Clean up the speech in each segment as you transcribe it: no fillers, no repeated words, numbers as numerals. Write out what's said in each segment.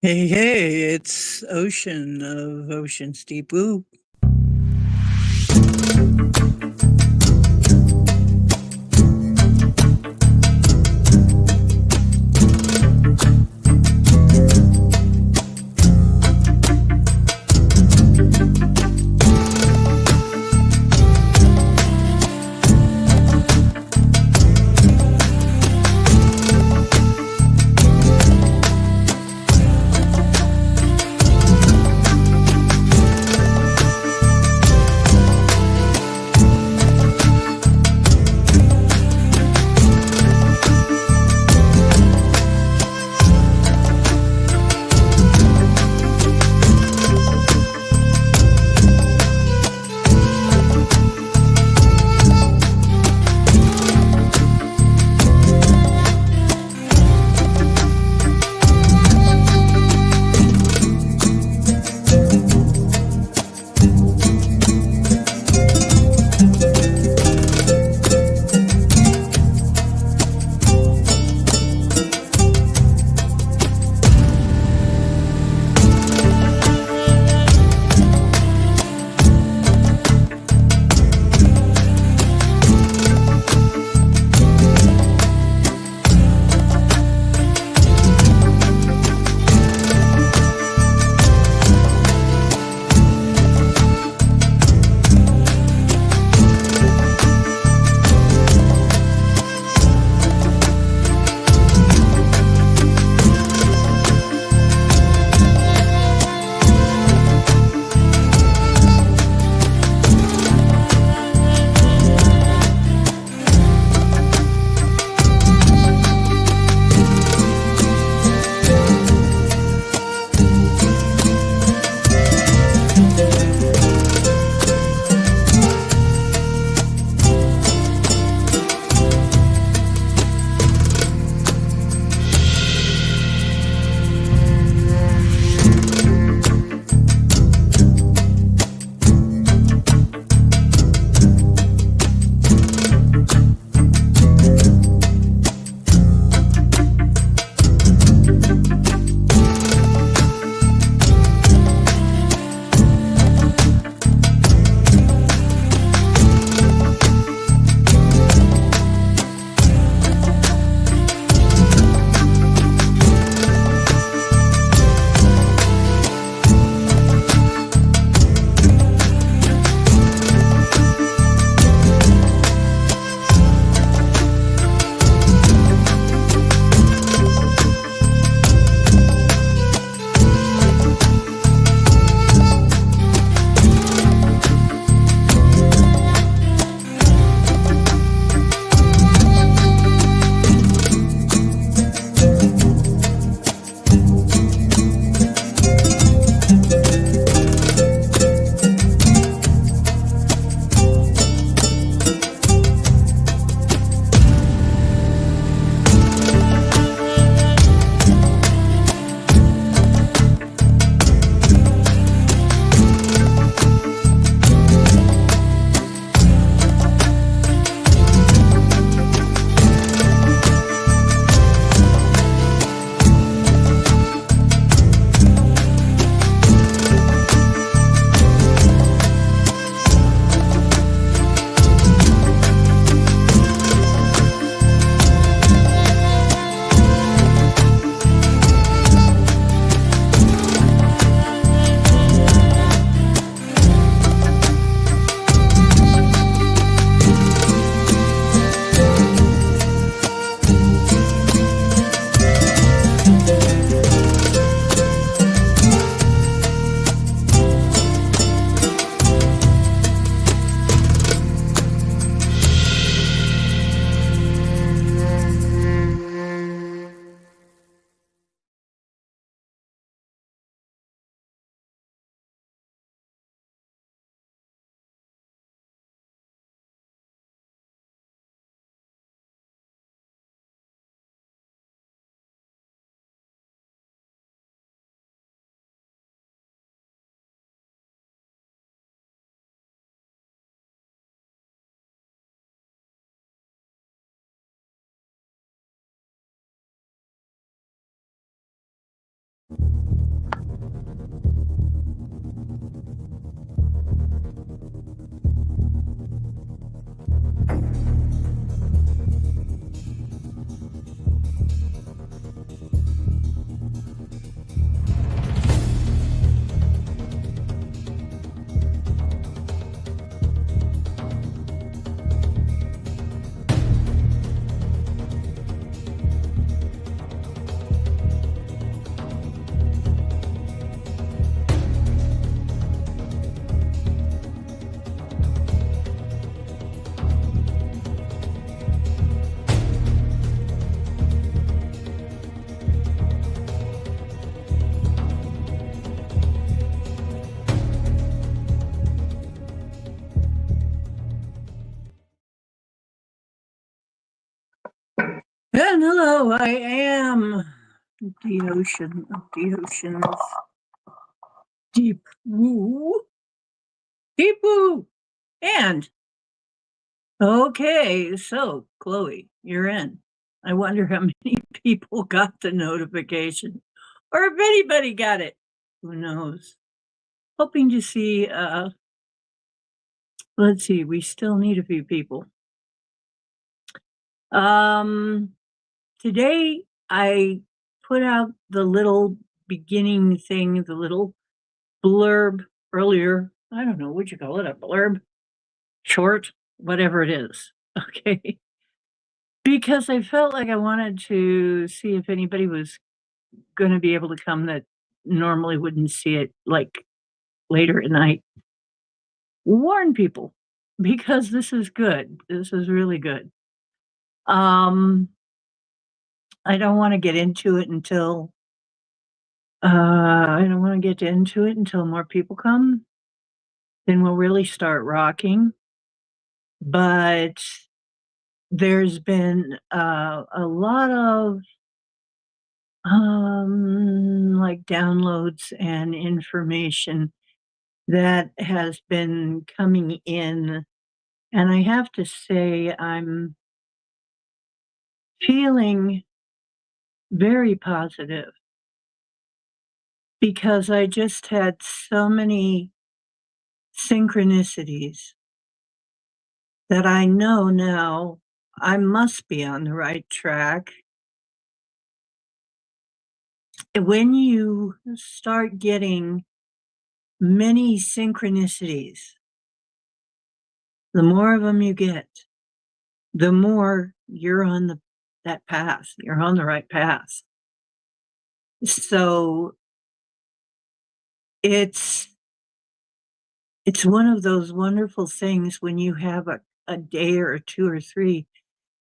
Hey, hey, it's Ocean of Ocean's Deep Blue. And hello, I am the ocean of the oceans. Deep woo. Deep woo. And okay, so Chloe, you're in. I wonder how many people got the notification. Or if anybody got it. Who knows? Hoping to see let's see, we still need a few people. Um Today I put out the little beginning thing, the little blurb earlier. I don't know, what you call it, a blurb? Short? Whatever it is. Okay. Because I felt like I wanted to see if anybody was gonna be able to come that normally wouldn't see it, like, later at night. Warn people, because this is good. This is really good. Um, I don't wanna get into it until I don't wanna get into it until more people come, then we'll really start rocking. But there's been, a lot of, like, downloads and information that has been coming in, and I have to say I'm feeling very positive because I just had so many synchronicities that I know now I must be on the right track. When you start getting many synchronicities, the more of them you get, the more you're on that path. You're on the right path. So it's it's one of those wonderful things when you have a day or 2 or 3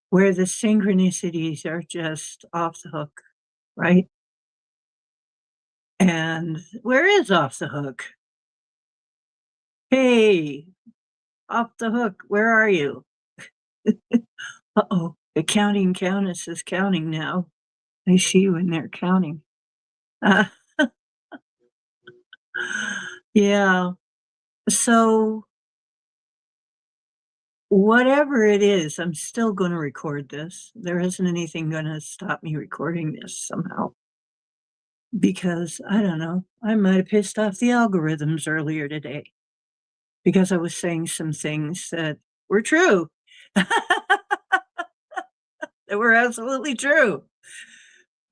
where the synchronicities are just off the hook, right? And where is off the hook? Hey, off the hook, where are you? Uh-oh, the counting countess is counting now. I see you in there counting. Uh, yeah. So, whatever it is, I'm still gonna record this. There isn't anything gonna stop me recording this somehow, because, I don't know, I might have pissed off the algorithms earlier today because I was saying some things that were true, that were absolutely true.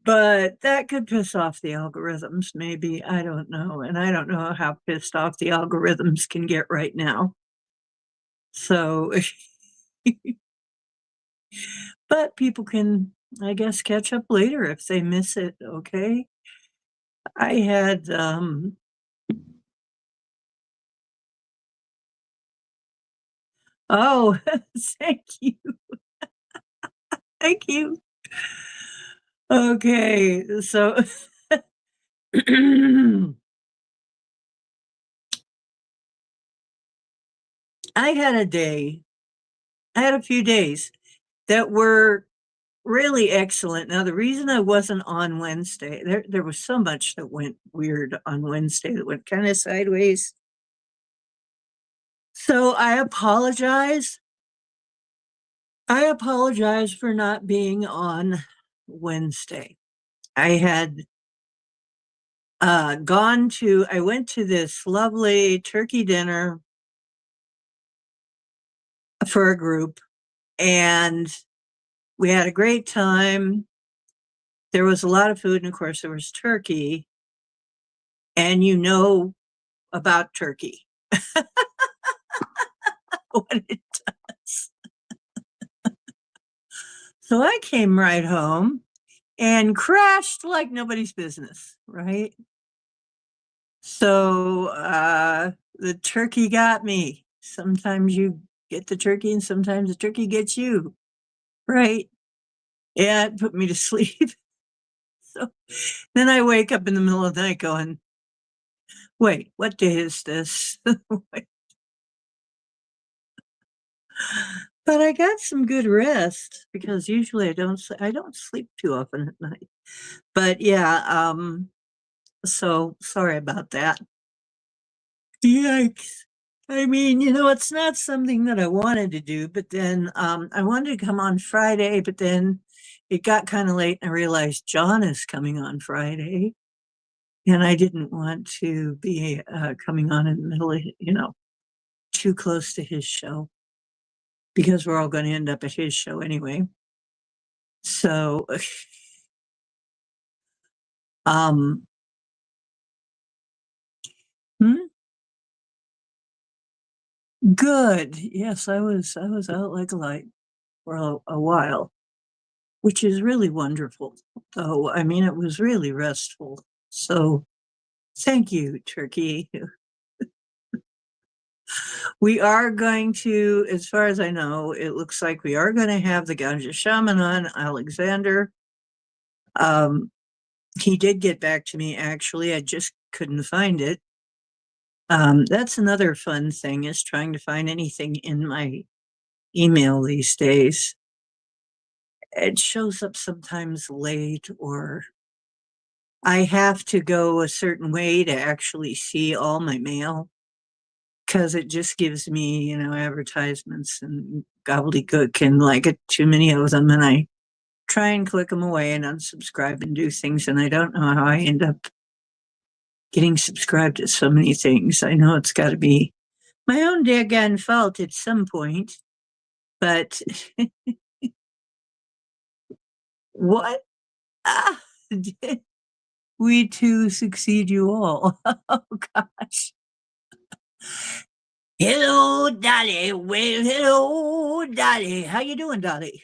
But that could piss off the algorithms maybe, I don't know, and I don't know how pissed off the algorithms can get right now. So, but people can, I guess, catch up later if they miss it, okay? I had, oh, thank you, thank you. Okay, so I had a day I had a few days that were really excellent. Now, the reason I wasn't on Wednesday, there was so much that went weird on Wednesday that went kinda sideways. So, I apologize for not being on Wednesday. I had, I went to this lovely turkey dinner for a group, and we had a great time. There was a lot of food, and of course, there was turkey, and you know about turkey, what it does. So I came right home and crashed like nobody's business, right? So, the turkey got me. Sometimes you get the turkey and sometimes the turkey gets you, right? Yeah, it put me to sleep. So then I wake up in the middle of the night going, "Wait, what day is this?" But I got some good rest because usually I don't sleep too often at night. But yeah, so sorry about that. Yikes. I mean, it's not something that I wanted to do, but then I wanted to come on Friday, but then it got kind of late and I realized John is coming on Friday. And I didn't want to be coming on in the middle of, too close to his show because we're all going to end up at his show anyway. So, um, hmm? Good. Yes, I was out like a light for a while, which is really wonderful. So, I mean, it was really restful. So, thank you, Turkey. We are going to, as far as I know, it looks like we are going to have the Ganja Shaman on, Alexander. Um, he did get back to me, actually. I just couldn't find it. That's another fun thing is trying to find anything in my email these days. It shows up sometimes late, or I have to go a certain way to actually see all my mail because it just gives me, advertisements and gobbledygook and like too many of them. And I try and click them away and unsubscribe and do things. And I don't know how I end up getting subscribed to so many things. I know it's got to be my own daggone fault at some point, but what? Ah, we too succeed you all. Oh, gosh. Hello, Dolly. Well, hello, Dolly. How you doing, Dolly?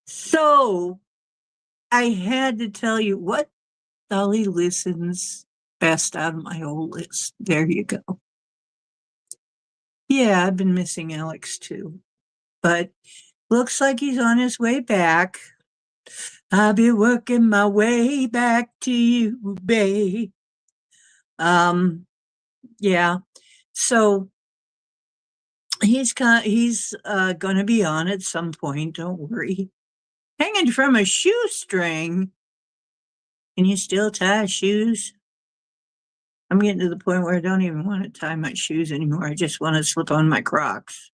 So I had to tell you what Dolly listens best out of my old list. There you go. Yeah, I've been missing Alex too, but looks like he's on his way back. I'll be working my way back to you, babe. Yeah. So he's going to be on at some point. Don't worry. Hanging from a shoestring. Can you still tie shoes? I'm getting to the point where I don't even want to tie my shoes anymore. I just want to slip on my Crocs.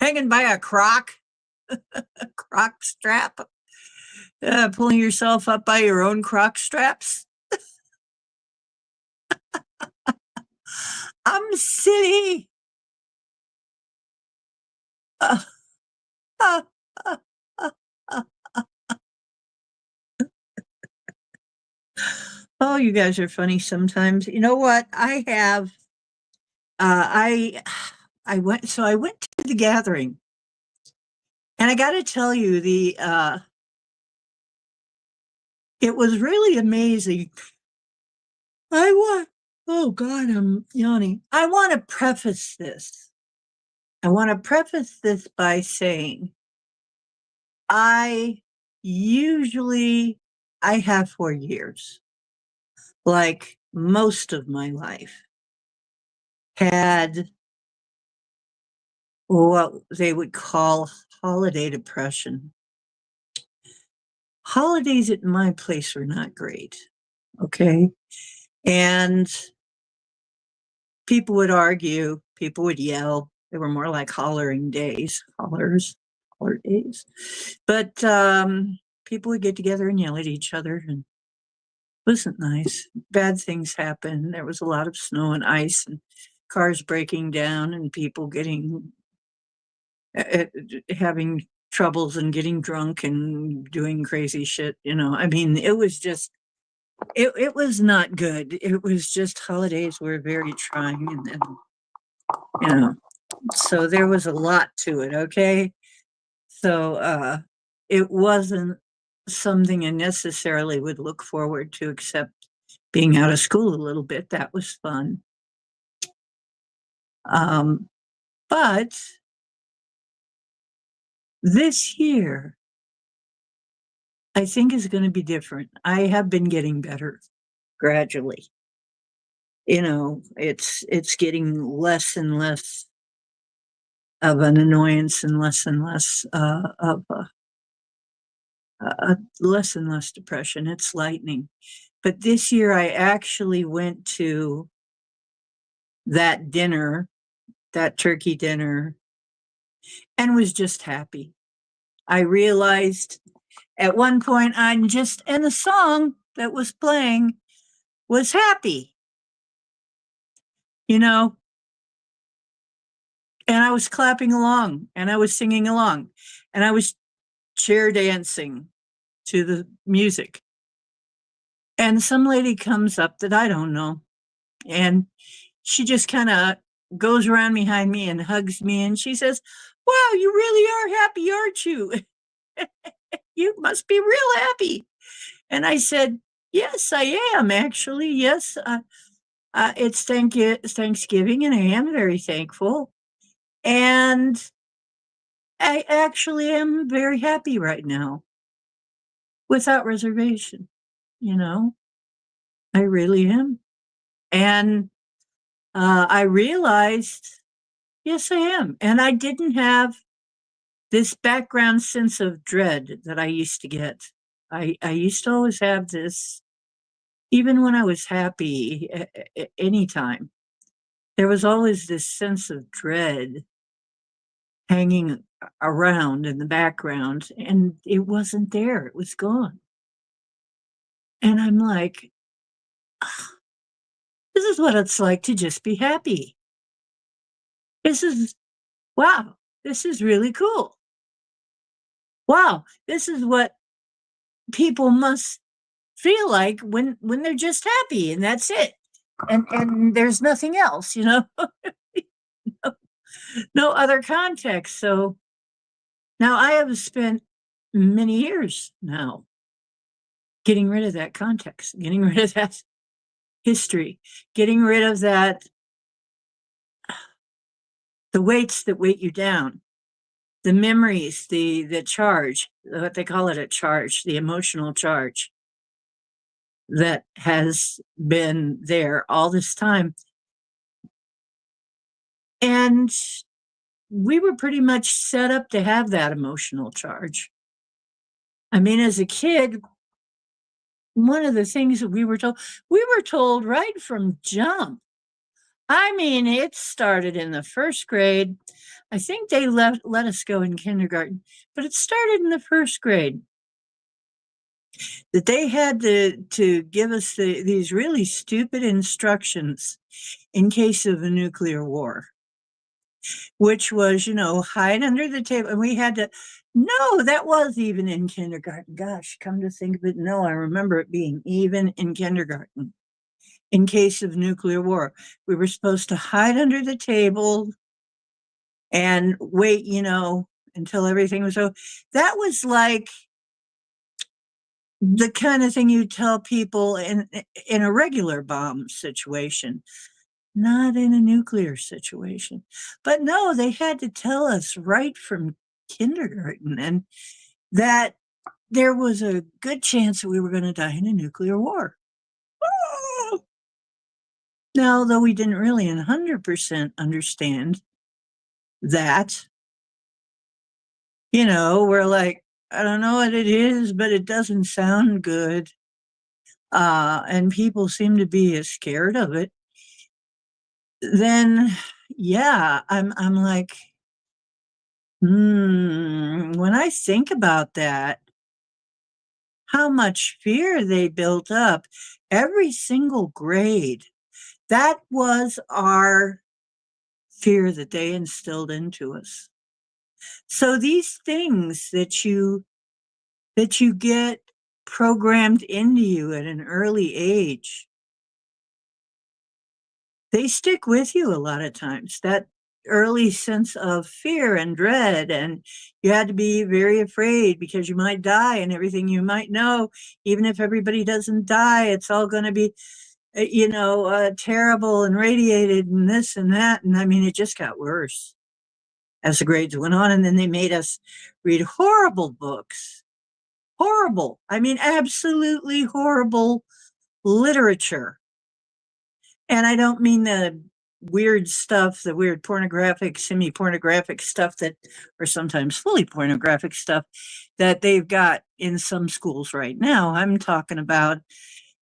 Hanging by a croc strap, pulling yourself up by your own croc straps. I'm silly. Uh, uh, uh, uh, uh. Oh, you guys are funny sometimes. You know what? I have. I I went to the gathering, and I got to tell you, it was really amazing. I want. Oh God, I'm yawning. I want to preface this. I want to preface this by saying I usually I have for years, like most of my life, had what they would call holiday depression. Holidays at my place were not great. Okay. And people would argue, people would yell. They were more like hollering days, holler days. But people would get together and yell at each other, and it wasn't nice. Bad things happened. There was a lot of snow and ice and cars breaking down and people getting uh, having troubles and getting drunk and doing crazy shit. I mean, it was just it was not good. It was just holidays were very trying, and you know so there was a lot to it. Okay. So it wasn't something I necessarily would look forward to, except being out of school a little bit. That was fun. um but this year I think is going to be different. I have been getting better gradually. It's getting less and less of an annoyance and less of less and less depression. It's lightening. But this year I actually went to that dinner, that turkey dinner, and was just happy. I realized at one point and the song that was playing was happy, you know, and I was clapping along and I was singing along and I was chair dancing to the music. And some lady comes up that I don't know, and she just kind of goes around behind me and hugs me and she says, "Wow, you really are happy, aren't you? You must be real happy." And I said, "Yes, I am actually. Yes, it's Thanksgiving, and I am very thankful. And I actually am very happy right now, without reservation. You know, I really am." And I realized, yes, I am. And I didn't have this background sense of dread that I used to get. I used to always have this, even when I was happy, anytime. There was always this sense of dread hanging around in the background, and it wasn't there. It was gone. And I'm like, this is what it's like to just be happy. This is, wow, this is really cool. Wow, this is what people must feel like when they're just happy, and that's it. And there's nothing else, no other context. So now I have spent many years now getting rid of that context, getting rid of that history, getting rid of that, the weights that weight you down, the memories, the charge, what they call it, a charge, the emotional charge that has been there all this time. And we were pretty much set up to have that emotional charge. I mean, as a kid, one of the things that we were told right from jump. I mean, it started in the first grade. I think they let us go in kindergarten, but it started in the first grade that they had to give us these really stupid instructions in case of a nuclear war, which was, hide under the table. And we had to, no, that was even in kindergarten. Gosh, come to think of it, no, I remember it being even in kindergarten. In case of nuclear war, we were supposed to hide under the table and wait, until everything was over. That was like the kind of thing you tell people in a regular bomb situation, not in a nuclear situation. But no, they had to tell us right from kindergarten, and that there was a good chance that we were going to die in a nuclear war. Now, though we didn't really 100% understand that, we're like, I don't know what it is, but it doesn't sound good. And people seem to be scared of it. Then, yeah, I'm like, when I think about that, how much fear they built up, every single grade, that was our fear that they instilled into us. So these things that you get programmed into you at an early age, they stick with you a lot of times. That early sense of fear and dread, and you had to be very afraid because you might die, and everything you might know, even if everybody doesn't die, it's all going to be, terrible and radiated and this and that. And I mean, it just got worse as the grades went on. And then they made us read horrible books. Horrible. I mean, absolutely horrible literature. And I don't mean the weird stuff, the weird pornographic, semi-pornographic stuff that, or sometimes fully pornographic stuff that they've got in some schools right now. I'm talking about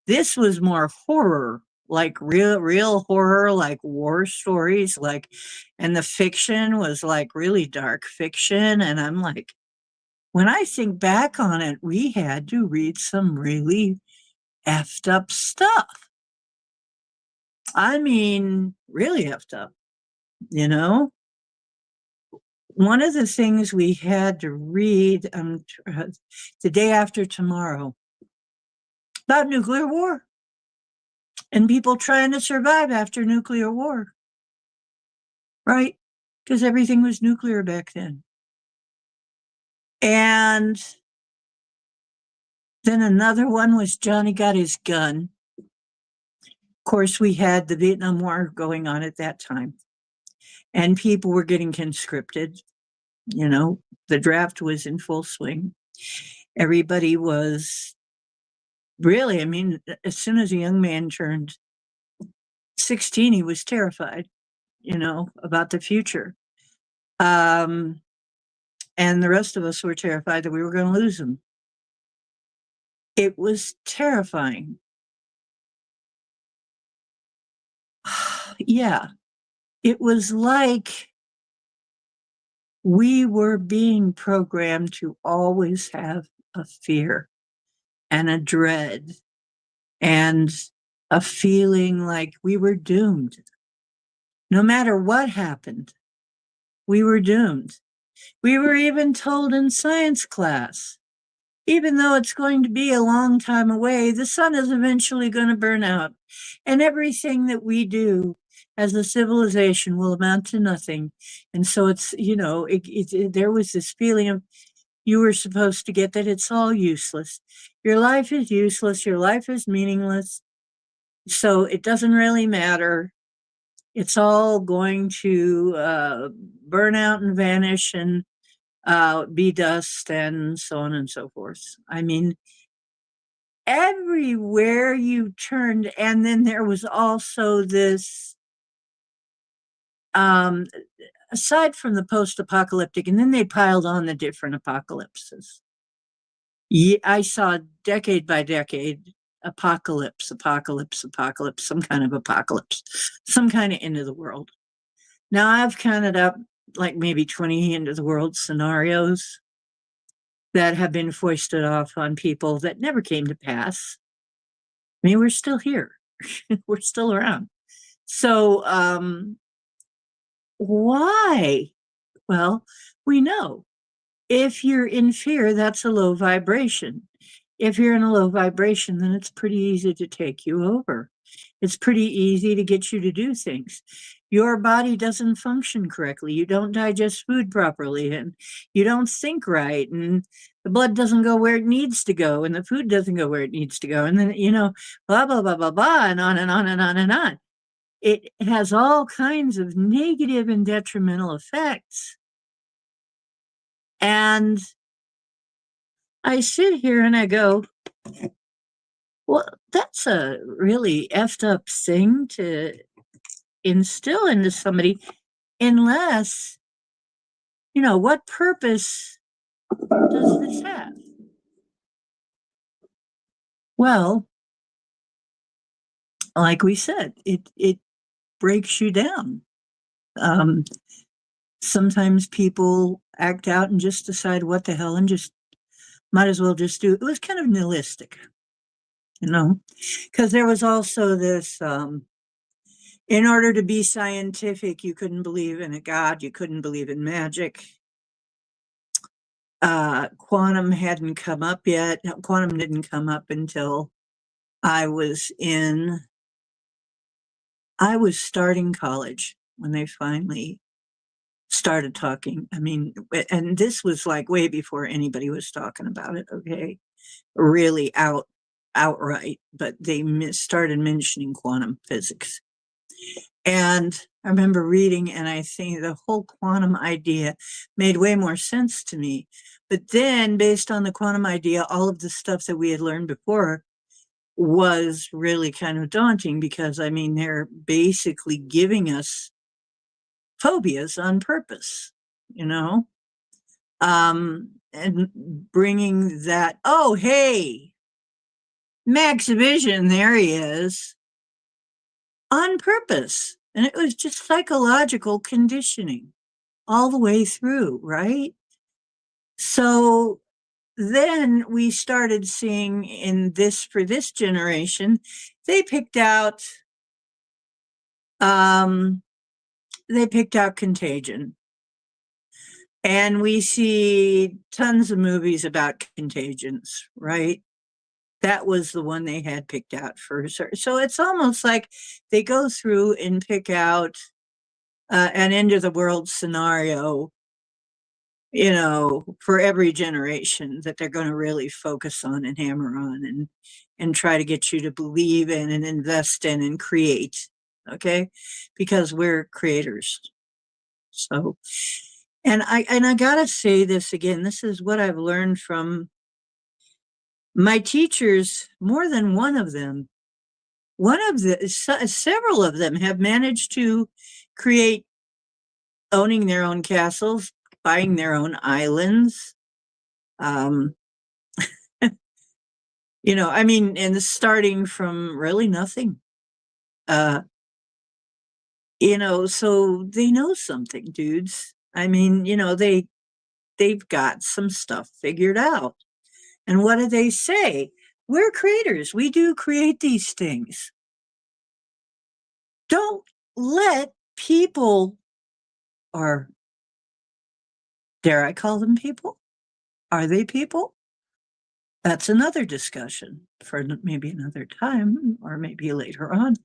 this was more horror, like real horror, like war stories, like, and the fiction was like really dark fiction. And I'm like, when I think back on it, we had to read some really effed up stuff. I mean, really effed up, you know? One of the things we had to read the day after tomorrow about nuclear war and people trying to survive after nuclear war, right? Because everything was nuclear back then. And then another one was Johnny Got His Gun. Of course, we had the Vietnam War going on at that time, and people were getting conscripted. You know, the draft was in full swing. Everybody was really, I mean, as soon as a young man turned 16, he was terrified, you know, about the future. And the rest of us were terrified that we were going to lose him. It was terrifying. Yeah, it was like we were being programmed to always have a fear and a dread and a feeling like we were doomed. No matter what happened, we were doomed. We were even told in science class, even though it's going to be a long time away, the sun is eventually going to burn out. And everything that we do as a civilization will amount to nothing. And so it's, you know, there was this feeling of you were supposed to get that it's all useless. Your life is useless. Your life is meaningless. So it doesn't really matter. It's all going to burn out and vanish and be dust and so on and so forth. I mean, everywhere you turned, and then there was also this, um, aside from the post-apocalyptic, and then they piled on the different apocalypses. Yeah, I saw decade by decade apocalypse, some kind of apocalypse, some kind of end of the world. Now I've counted up like maybe 20 end of the world scenarios that have been foisted off on people that never came to pass. I mean, we're still here. We're still around. So, why? Well, we know if you're in fear, that's a low vibration. If you're in a low vibration, then it's pretty easy to take you over. It's pretty easy to get you to do things. Your body doesn't function correctly. You don't digest food properly, and you don't think right, and the blood doesn't go where it needs to go, and the food doesn't go where it needs to go. And then, you know, blah, blah, blah, blah, blah, and on and on and on and on. It has all kinds of negative and detrimental effects. And I sit here and I go, well, that's a really effed up thing to instill into somebody, unless, you know, what purpose does this have? Well, like we said, it breaks you down. Um, Sometimes people act out and just decide what the hell and just might as well just do. It was kind of nihilistic, you know, because there was also this, in order to be scientific, you couldn't believe in a god, you couldn't believe in magic. Quantum hadn't come up yet. Quantum didn't come up until I was starting college when they finally started talking. I mean, and this was like way before anybody was talking about it, okay? Really outright, but they started mentioning quantum physics. And I remember reading, and I think the whole quantum idea made way more sense to me. But then, based on the quantum idea, all of the stuff that we had learned before was really kind of daunting because, I mean, they're basically giving us phobias on purpose, you know? And bringing that, oh, hey, Max Vision, there he is, on purpose. And it was just psychological conditioning all the way through, right? So then we started seeing in this, for this generation, they picked out um they picked out Contagion. And we see tons of movies about contagions, right? That was the one they had picked out for so it's almost like they go through and pick out an end of the world scenario, for every generation that they're going to really focus on and hammer on and try to get you to believe in and invest in and create. Okay, because we're creators. So, and I gotta say this again. This is what I've learned from my teachers. More than one of them. Several of them have managed to create owning their own castles, buying their own islands. Um, I mean, and starting from really nothing. Uh, so they know something, dudes. I mean, they've got some stuff figured out. And what do they say? We're creators. We do create these things. Don't let people, or dare I call them people? Are they people? That's another discussion for maybe another time or maybe later on.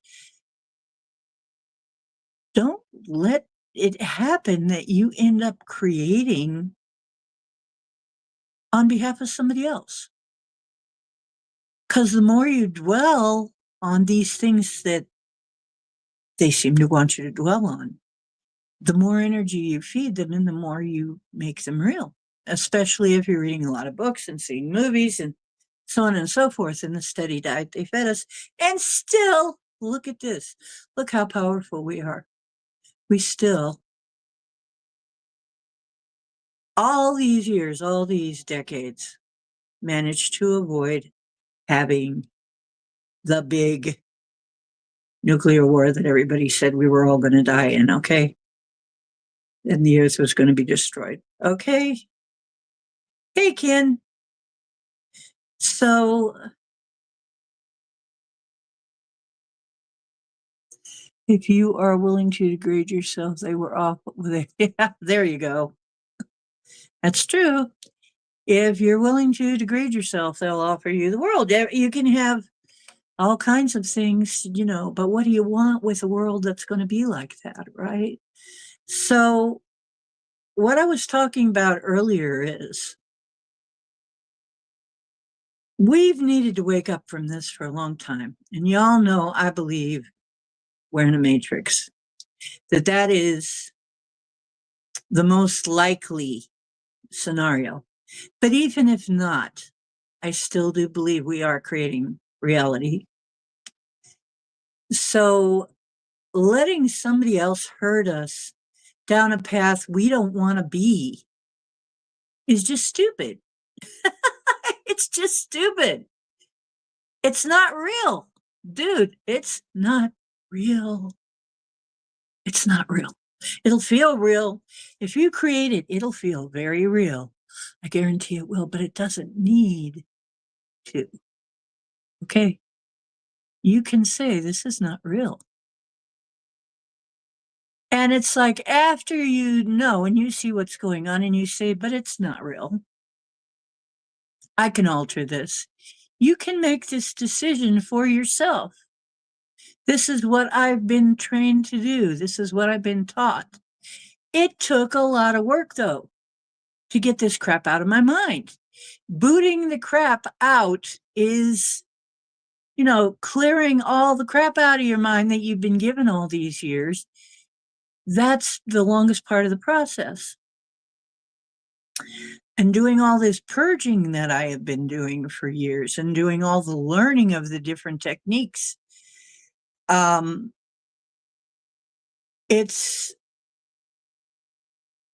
Don't let it happen that you end up creating on behalf of somebody else. Because the more you dwell on these things that they seem to want you to dwell on, the more energy you feed them and the more you make them real, especially if you're reading a lot of books and seeing movies and so on and so forth in the steady diet they fed us. And still, look at this. Look how powerful we are. We still, all these years, all these decades, managed to avoid having the big nuclear war that everybody said we were all going to die in, okay? And the earth was going to be destroyed. Okay. Hey, Ken. So if you are willing to degrade yourself, they were off with it. Yeah, there you go. That's true. If you're willing to degrade yourself, they'll offer you the world. You can have all kinds of things, but what do you want with a world that's going to be like that, right? So what I was talking about earlier is we've needed to wake up from this for a long time. And y'all know, I believe we're in a matrix, that is the most likely scenario. But even if not, I still do believe we are creating reality. So letting somebody else hurt us down a path we don't want to be is just stupid. It's just stupid. It's not real. Dude, it's not real. It's not real. It'll feel real. If you create it, it'll feel very real. I guarantee it will, but it doesn't need to. Okay? You can say this is not real. And it's like after you know and you see what's going on and you say, but it's not real. I can alter this. You can make this decision for yourself. This is what I've been trained to do. This is what I've been taught. It took a lot of work, though, to get this crap out of my mind. Booting the crap out is, clearing all the crap out of your mind that you've been given all these years. That's the longest part of the process. and doing all this purging that I have been doing for years and doing all the learning of the different techniques, um, it's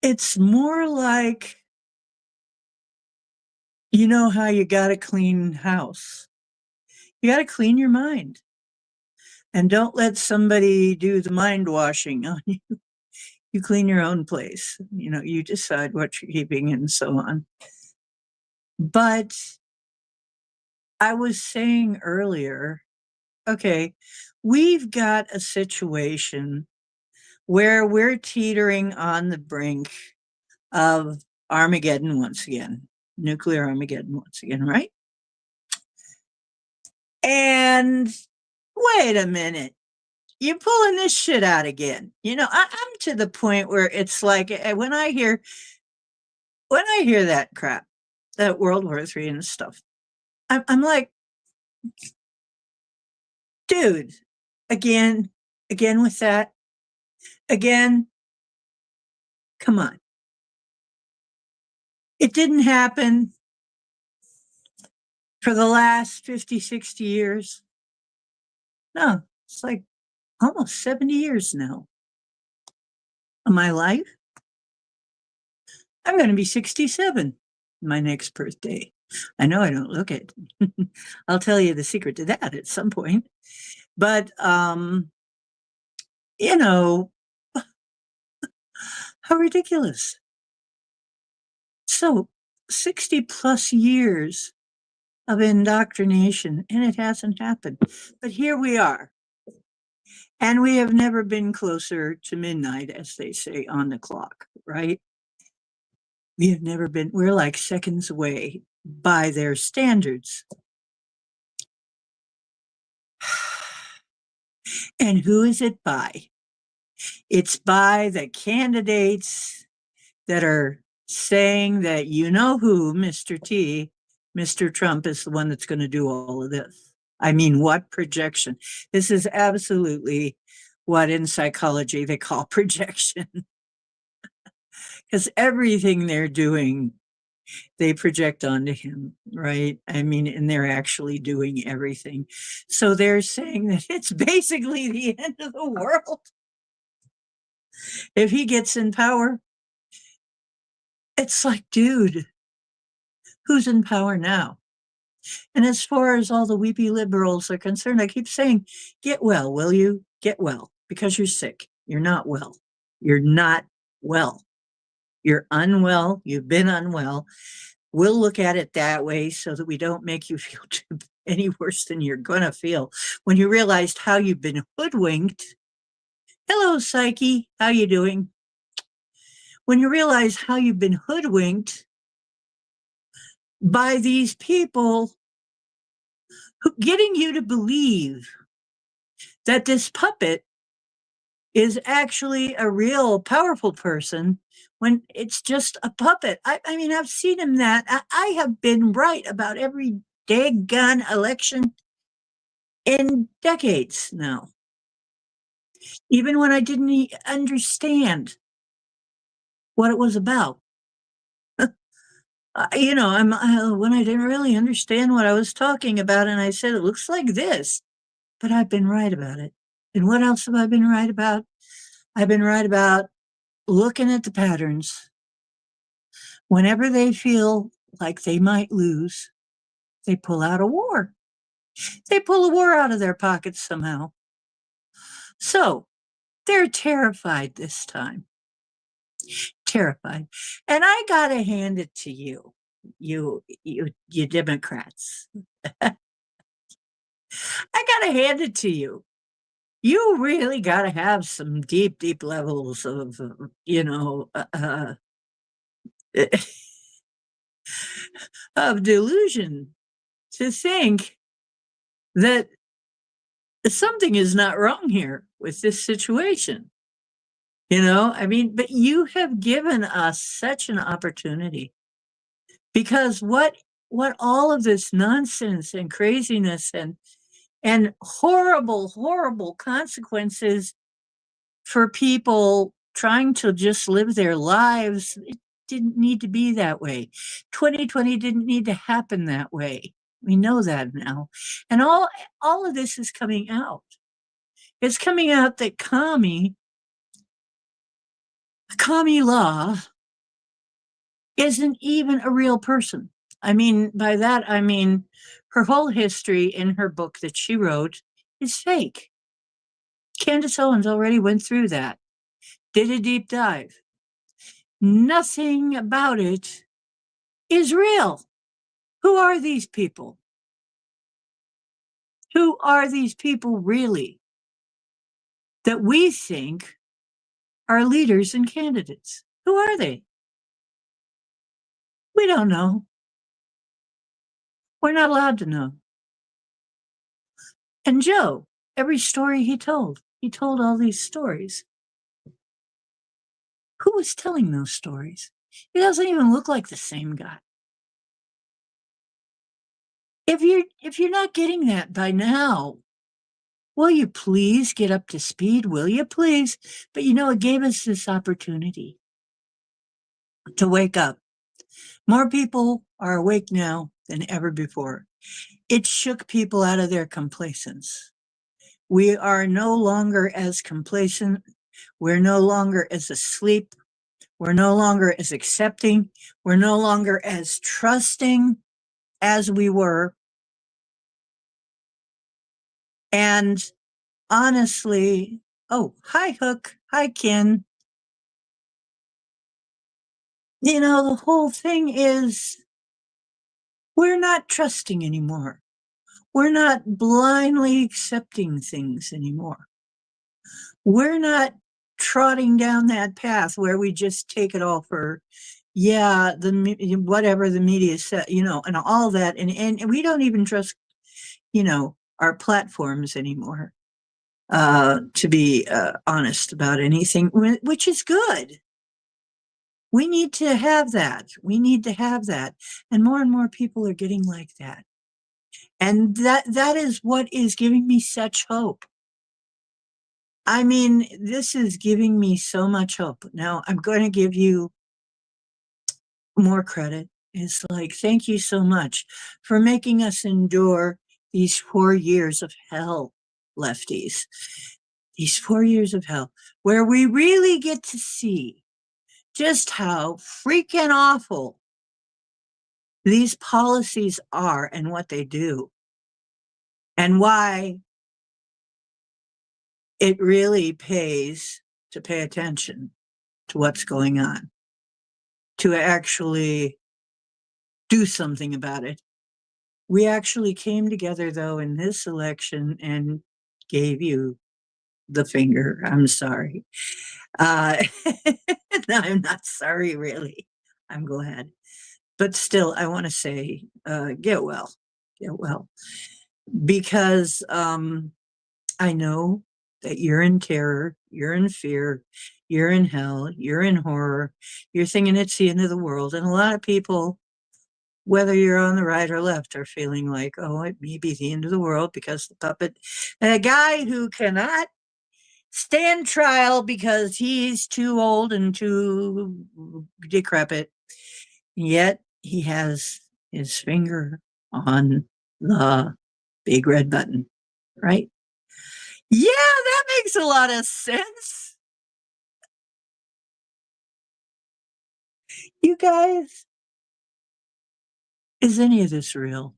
it's more like, you know how you got to clean house. You got to clean your mind and don't let somebody do the mind washing on you. You clean your own place. You know, you decide what you're keeping and so on. But I was saying earlier, okay, we've got a situation where we're teetering on the brink of Armageddon once again, nuclear Armageddon once again, right? And wait a minute, you're pulling this shit out again. You know, I'm to the point where it's like when I hear that crap, that World War III and stuff, I'm like, dude, again, again with that, again, come on. It didn't happen for the last 50, 60 years. No, it's like almost 70 years now of my life. I'm going to be 67 my next birthday. I know I don't look it. I'll tell you the secret to that at some point. But, you know, how ridiculous. So 60 plus years of indoctrination, and it hasn't happened. But here we are. And we have never been closer to midnight, as they say on the clock, right? We have never been, we're like seconds away by their standards. And who is it by? It's by the candidates that are saying that, you know who, Mr. T, Mr. Trump is the one that's going to do all of this. I mean, what projection? This is absolutely what in psychology they call projection. Because everything they're doing, they project onto him, right? I mean, and they're actually doing everything. So they're saying that it's basically the end of the world if he gets in power. It's like, dude, who's in power now? And as far as all the weepy liberals are concerned, I keep saying, get well, will you? Get well, because you're sick. You're not well. You're not well. You're unwell. You've been unwell. We'll look at it that way so that we don't make you feel any worse than you're going to feel when you realized how you've been hoodwinked. Hello, Psyche. How you doing? When you realize how you've been hoodwinked by these people getting you to believe that this puppet is actually a real powerful person when it's just a puppet. I mean, I've seen him that. I have been right about every daggone election in decades now. Even when I didn't understand what it was about. You know, when I didn't really understand what I was talking about, and I said, it looks like this, but I've been right about it. And what else have I been right about? I've been right about looking at the patterns. Whenever they feel like they might lose, they pull out a war. They pull a war out of their pockets somehow. So they're terrified this time. Terrified. And I gotta hand it to you, you Democrats. I gotta hand it to you. You really gotta have some deep, deep levels of, of delusion to think that something is not wrong here with this situation. You know, I mean, but you have given us such an opportunity because what all of this nonsense and craziness and horrible, horrible consequences for people trying to just live their lives. didn't need to be that way. 2020 didn't need to happen that way. We know that now. And all of this is coming out. It's coming out that Kami Law isn't even a real person. I mean, by that, I mean her whole history in her book that she wrote is fake. Candace Owens already went through that, did a deep dive. Nothing about it is real. Who are these people? Who are these people really that we think are leaders and candidates? Who are they? We don't know. We're not allowed to know. And Joe, every story he told all these stories. Who was telling those stories? He doesn't even look like the same guy. If you're not getting that by now, will you please get up to speed? Will you please? But it gave us this opportunity to wake up. More people are awake now than ever before. It shook people out of their complacence. We are no longer as complacent. We're no longer as asleep. We're no longer as accepting. We're no longer as trusting as we were. And honestly, oh, hi, Hook. Hi, Ken. The whole thing is we're not trusting anymore. We're not blindly accepting things anymore. We're not trotting down that path where we just take it all for, whatever the media said, and all that. And we don't even trust, our platforms anymore, to be honest about anything, which is good. We need to have that. We need to have that. And more people are getting like that. And that is what is giving me such hope. I mean, this is giving me so much hope. Now, I'm going to give you more credit. It's like, thank you so much for making us endure these 4 years of hell, lefties. These 4 years of hell, where we really get to see just how freaking awful these policies are and what they do, and why it really pays to pay attention to what's going on, to actually do something about it. We actually came together, though, in this election and gave you the finger. I'm sorry. No, I'm not sorry, really. I'm glad. But still, I want to say, get well. Get well. Because I know that you're in terror, you're in fear, you're in hell, you're in horror, you're thinking it's the end of the world. And a lot of people, whether you're on the right or left, are feeling like, oh, it may be the end of the world because a guy who cannot stand trial because he's too old and too decrepit, yet he has his finger on the big red button, right? Yeah, that makes a lot of sense. You guys, is any of this real?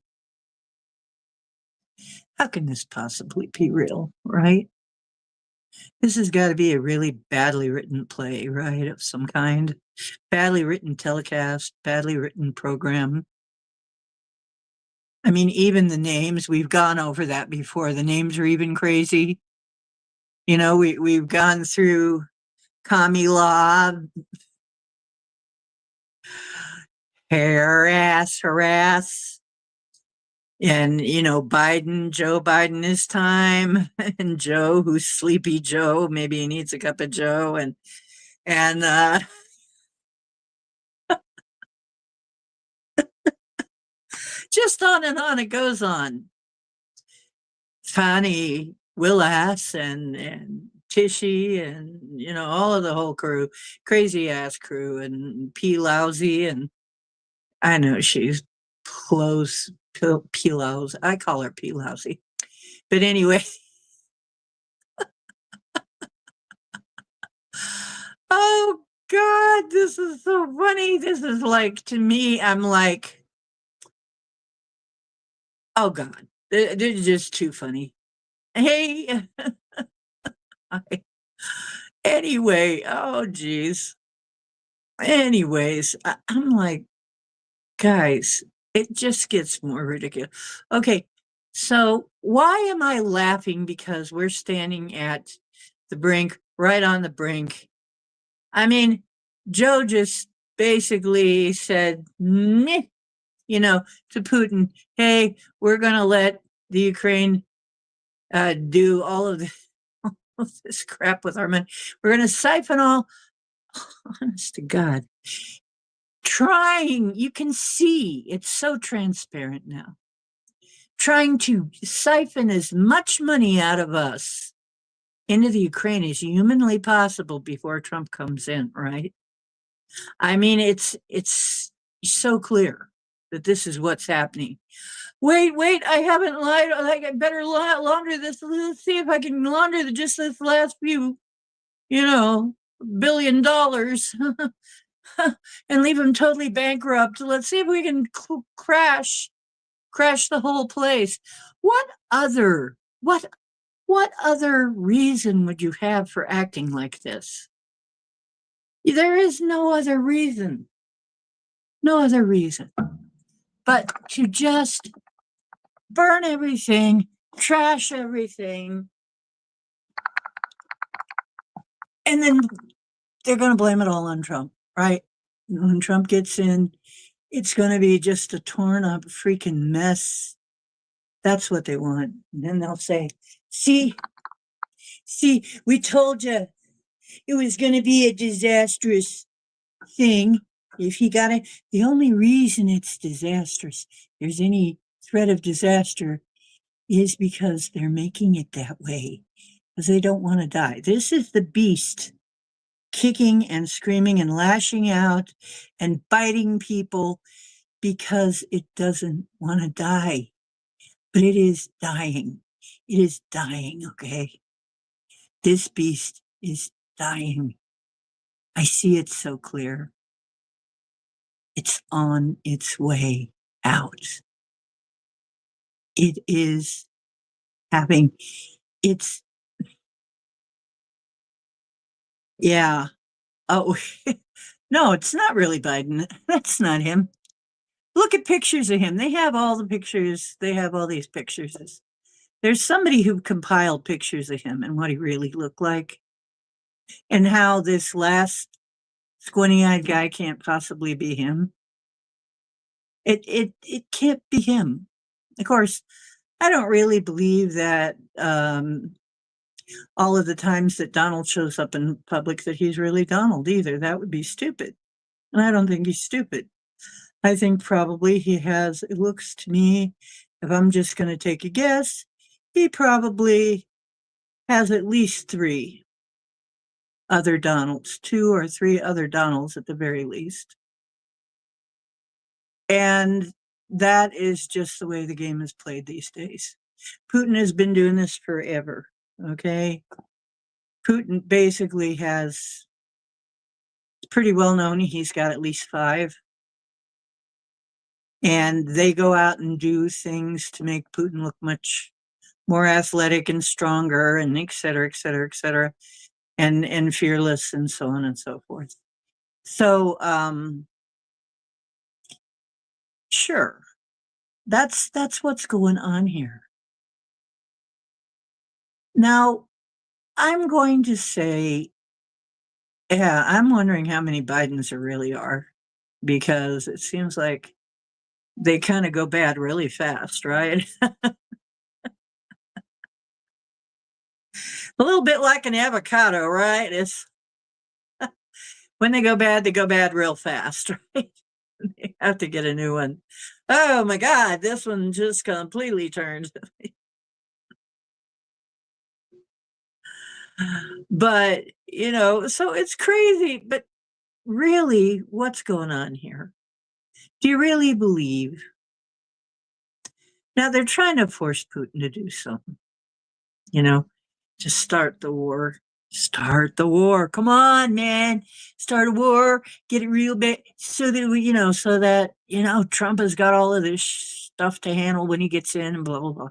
How can this possibly be real, right? This has got to be a really badly written play, right, of some kind. Badly written telecast, badly written program. I mean, even the names, we've gone over that before. The names are even crazy. We've gone through Kami Law, harass, and Joe Biden is time, and Joe, who's sleepy Joe, maybe he needs a cup of Joe, and just on and on it goes on. Fani Willis and Tishy and, all of the whole crew, crazy ass crew, and P. Lousy. And I know she's close to P. Lousy. I call her P. Lousy. But anyway, oh God, this is so funny. This is like, to me, I'm like, oh God, they're just too funny. Hey, anyway, oh geez. Anyways, I'm like, guys, it just gets more ridiculous. Okay, so why am I laughing? Because we're standing at the brink, right on the brink. I mean, Joe just basically said, "Meh," to Putin, hey, we're going to let the Ukraine do all of this crap with our money. We're going to siphon all, honest to God, trying, you can see it's so transparent now, trying to siphon as much money out of us into the Ukraine as humanly possible before Trump comes in, right? I mean, it's so clear that this is what's happening. Wait, I haven't lied. Like, I better launder this. Let's see if I can launder just this last few, $1 billion and leave him totally bankrupt. Let's see if we can crash the whole place. What other, what, what other reason would you have for acting like this? There is no other reason. No other reason but to just burn everything, trash everything, and then they're going to blame it all on Trump, right? When Trump gets in, it's going to be just a torn up freaking mess. That's what they want. And then they'll say, see, we told you it was going to be a disastrous thing. If he got it, the only reason it's disastrous, there's any threat of disaster, is because they're making it that way, because they don't want to die. This is the beast kicking and screaming and lashing out and biting people because it doesn't want to die. But it is dying. It is dying, okay? This beast is dying. I see it so clear. It's on its way out. It is having its, yeah. Oh, no, it's not really Biden. That's not him. Look at pictures of him. They have all the pictures. They have all these pictures. There's somebody who compiled pictures of him and what he really looked like, and how this last squinty-eyed guy can't possibly be him. It can't be him. Of course, I don't really believe that all of the times that Donald shows up in public that he's really Donald either. That would be stupid. And I don't think he's stupid. I think probably he has, it looks to me, if I'm just going to take a guess, he probably has at least 3 other Donalds, 2 or 3 other Donalds at the very least. And that is just the way the game is played these days. Putin has been doing this forever, okay? Putin basically has, it's pretty well known, he's got at least 5. And they go out and do things to make Putin look much more athletic and stronger, and et cetera, et cetera, et cetera, and fearless, and so on and so forth. So, sure, that's what's going on here. Now, I'm going to say, yeah, I'm wondering how many Bidens there really are, because it seems like they kind of go bad really fast, right? A little bit like an avocado, right? It's when they go bad real fast, right? They have to get a new one. Oh my God, this one just completely turned. But, so it's crazy, but really, what's going on here? Do you really believe now they're trying to force Putin to do something, you know, to start the war. Start the war. Come on, man. Start a war. Get it real big so that Trump has got all of this stuff to handle when he gets in and blah blah blah.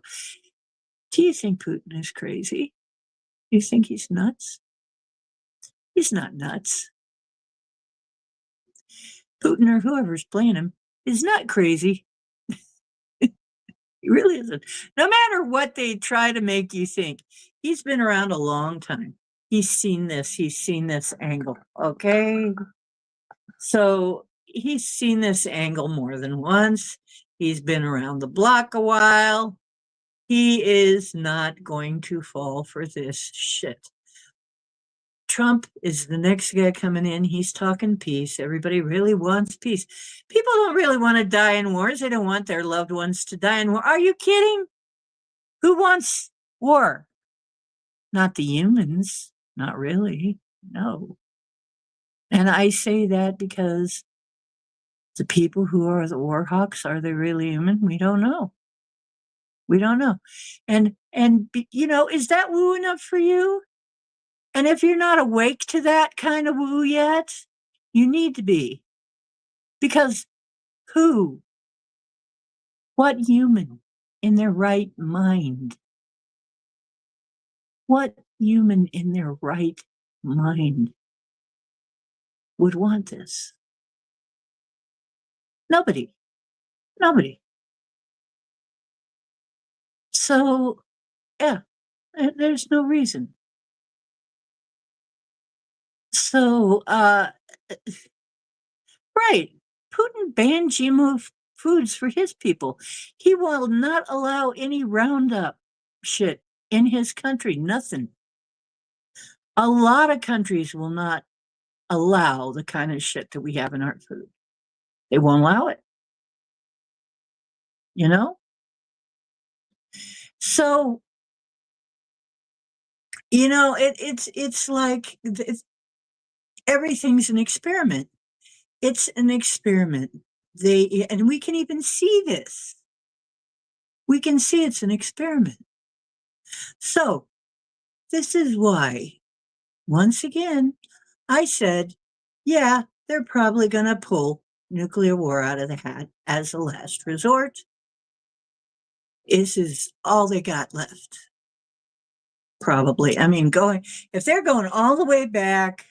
Do you think Putin is crazy? Do you think he's nuts? He's not nuts. Putin or whoever's playing him is not crazy. He really isn't. No matter what they try to make you think, he's been around a long time. He's seen this angle. Okay. So he's seen this angle more than once. He's been around the block a while. He is not going to fall for this shit. Trump is the next guy coming in. He's talking peace. Everybody really wants peace. People don't really want to die in wars. They don't want their loved ones to die in war. Are you kidding? Who wants war? Not the humans. Not really. No. And I say that because the people who are the war hawks, are they really human? We don't know. We don't know. And is that woo enough for you? And if you're not awake to that kind of woo yet, you need to be. Because who? What human in their right mind? What human in their right mind would want this? Nobody. Nobody. So, yeah, there's no reason. So, right. Putin banned GMO foods for his people. He will not allow any Roundup shit in his country. Nothing. A lot of countries will not allow the kind of shit that we have in our food. They won't allow it. You know? So, it's like everything's an experiment. It's an experiment. And we can even see this. We can see it's an experiment. So, this is why, once again, I said, yeah, they're probably going to pull nuclear war out of the hat as a last resort. This is all they got left. Probably. I mean, if they're going all the way back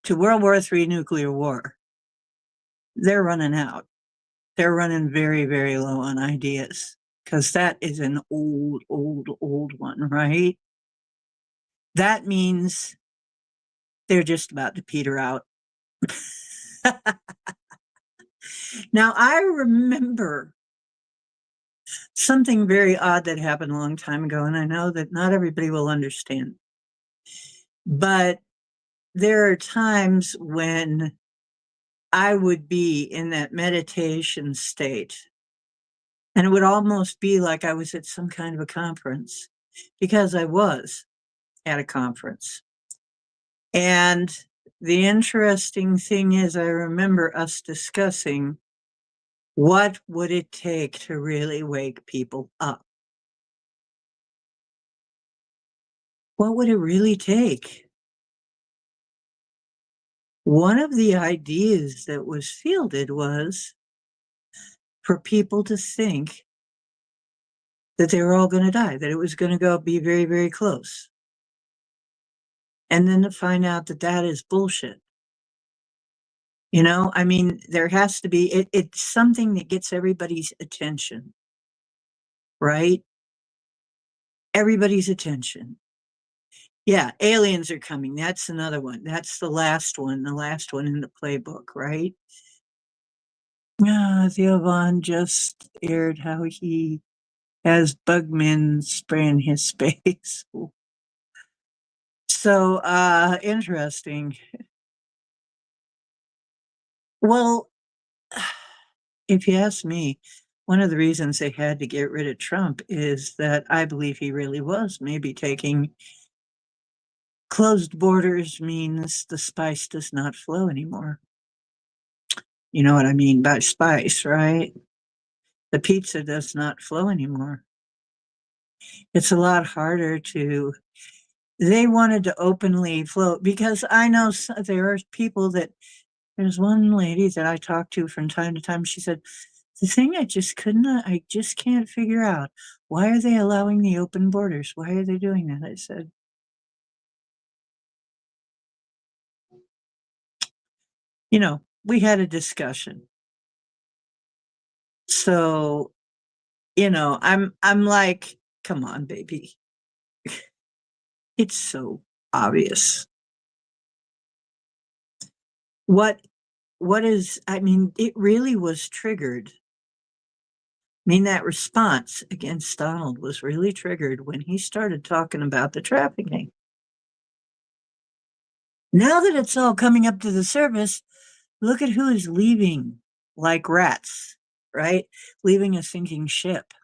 to World War III nuclear war, they're running out. They're running very, very low on ideas because that is an old, old, old one, right? That means they're just about to peter out. Now, I remember something very odd that happened a long time ago, and I know that not everybody will understand. But there are times when I would be in that meditation state, and it would almost be like I was at some kind of a conference because I was at a conference. And the interesting thing is, I remember us discussing what would it take to really wake people up? What would it really take? One of the ideas that was fielded was for people to think that they were all going to die, that it was going to go be very, very close. And then to find out that that is bullshit. I mean, there has to be, it's something that gets everybody's attention, right? Everybody's attention. Yeah, aliens are coming. That's another one. That's the last one in the playbook, right? Theo Vaughn just aired how he has bugmen spraying his face. So, interesting. Well, if you ask me, one of the reasons they had to get rid of Trump is that I believe he really was maybe taking Closed borders means the spice does not flow anymore. You know what I mean by spice, right? The pizza does not flow anymore. It's a lot harder to they wanted to openly float because I know there are people that there's one lady that I talked to from time to time. She said, the thing I just can't figure out, why are they allowing the open borders? Why are they doing that? I said, we had a discussion. So, I'm like, come on, baby. It's so obvious. What I mean, it really was triggered. I mean, that response against Donald was really triggered when he started talking about the trafficking. Now that it's all coming up to the surface, look at who is leaving like rats, right? Leaving a sinking ship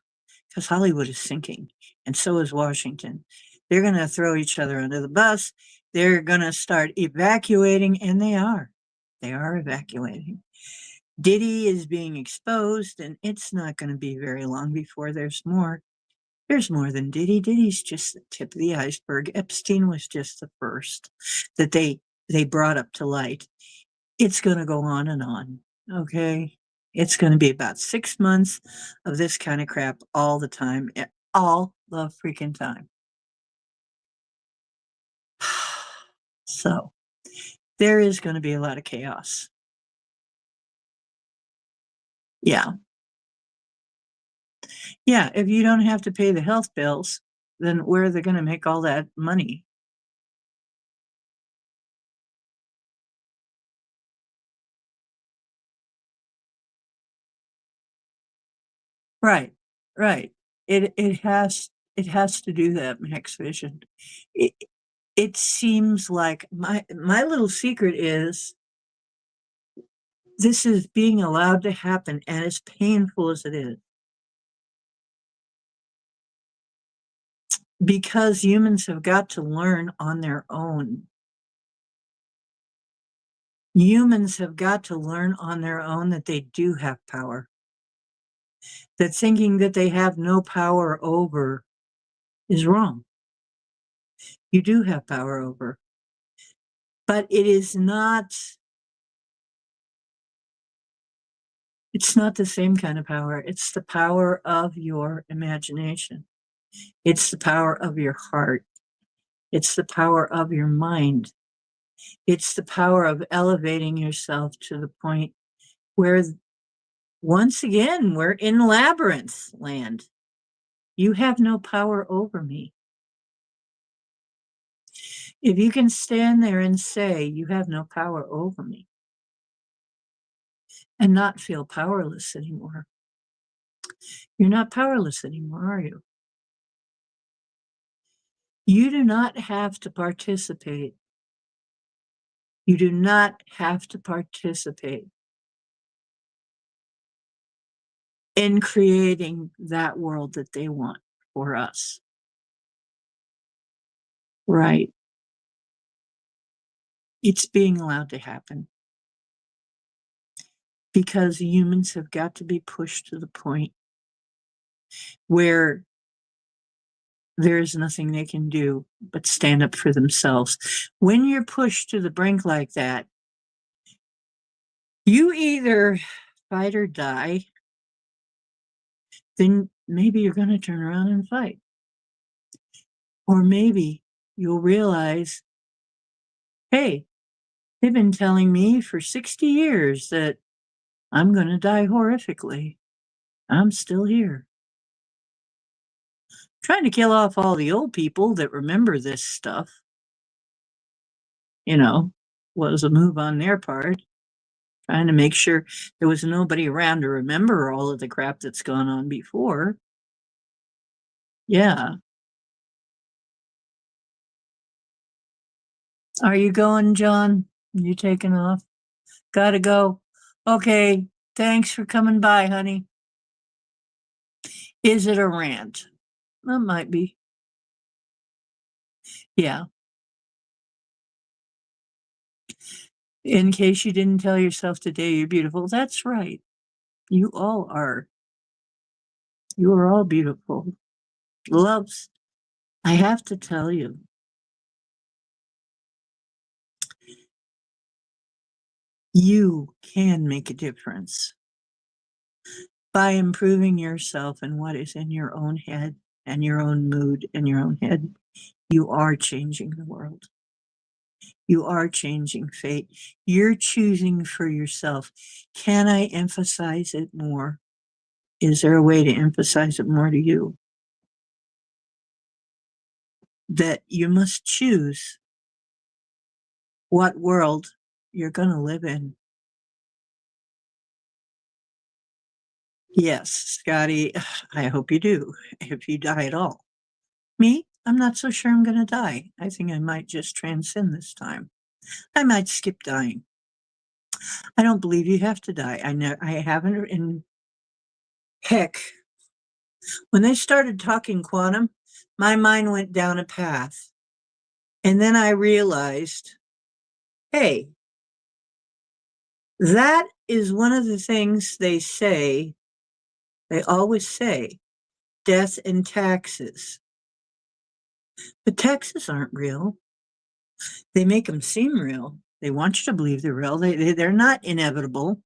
because Hollywood is sinking and so is Washington. They're going to throw each other under the bus. They're going to start evacuating, and they are. They are evacuating. Diddy is being exposed, and it's not going to be very long before there's more. There's more than Diddy. Diddy's just the tip of the iceberg. Epstein was just the first that they brought up to light. It's going to go on and on. Okay. It's going to be about 6 months of this kind of crap all the time, all the freaking time. So there is going to be a lot of chaos. Yeah. Yeah. If you don't have to pay the health bills, then where are they going to make all that money? Right. Right. It has to do that, Max Vision. It it seems like my little secret is this is being allowed to happen, and as painful as it is, because humans have got to learn on their own. Humans have got to learn on their own that they do have power. That thinking that they have no power over is wrong. You do have power over. But it's not the same kind of power. It's the power of your imagination. It's the power of your heart. It's the power of your mind. It's the power of elevating yourself to the point where, once again, we're in labyrinth land. You have no power over me. If you can stand there and say, you have no power over me, and not feel powerless anymore, you're not powerless anymore, are you? You do not have to participate. You do not have to participate in creating that world that they want for us. Right. It's being allowed to happen because humans have got to be pushed to the point where there's nothing they can do but stand up for themselves. When you're pushed to the brink like that, you either fight or die, then maybe you're going to turn around and fight. Or maybe you'll realize, hey, they've been telling me for 60 years that I'm going to die horrifically. I'm still here. Trying to kill off all the old people that remember this stuff, was a move on their part. Trying to make sure there was nobody around to remember all of the crap that's gone on before. Yeah. Are you going, John? You taking off? Gotta go. Okay. Thanks for coming by, honey. Is it a rant? That might be. Yeah. In case you didn't tell yourself today you're beautiful, that's right. You all are. You are all beautiful. Loves, I have to tell you, you can make a difference by improving yourself and what is in your own head and your own mood and your own head. You are changing the world. You are changing fate. You're choosing for yourself. Can I emphasize it more? Is there a way to emphasize it more to you? That you must choose what world you're going to live in. Yes, Scotty, I hope you do, if you die at all. Me, I'm not so sure I'm going to die. I think I might just transcend this time. I might skip dying. I don't believe you have to die. I haven't. In heck, when they started talking quantum, my mind went down a path, and then I realized, hey, that is one of the things they say. They always say, death and taxes. But taxes aren't real. They make them seem real. They want you to believe they're real. They're not inevitable.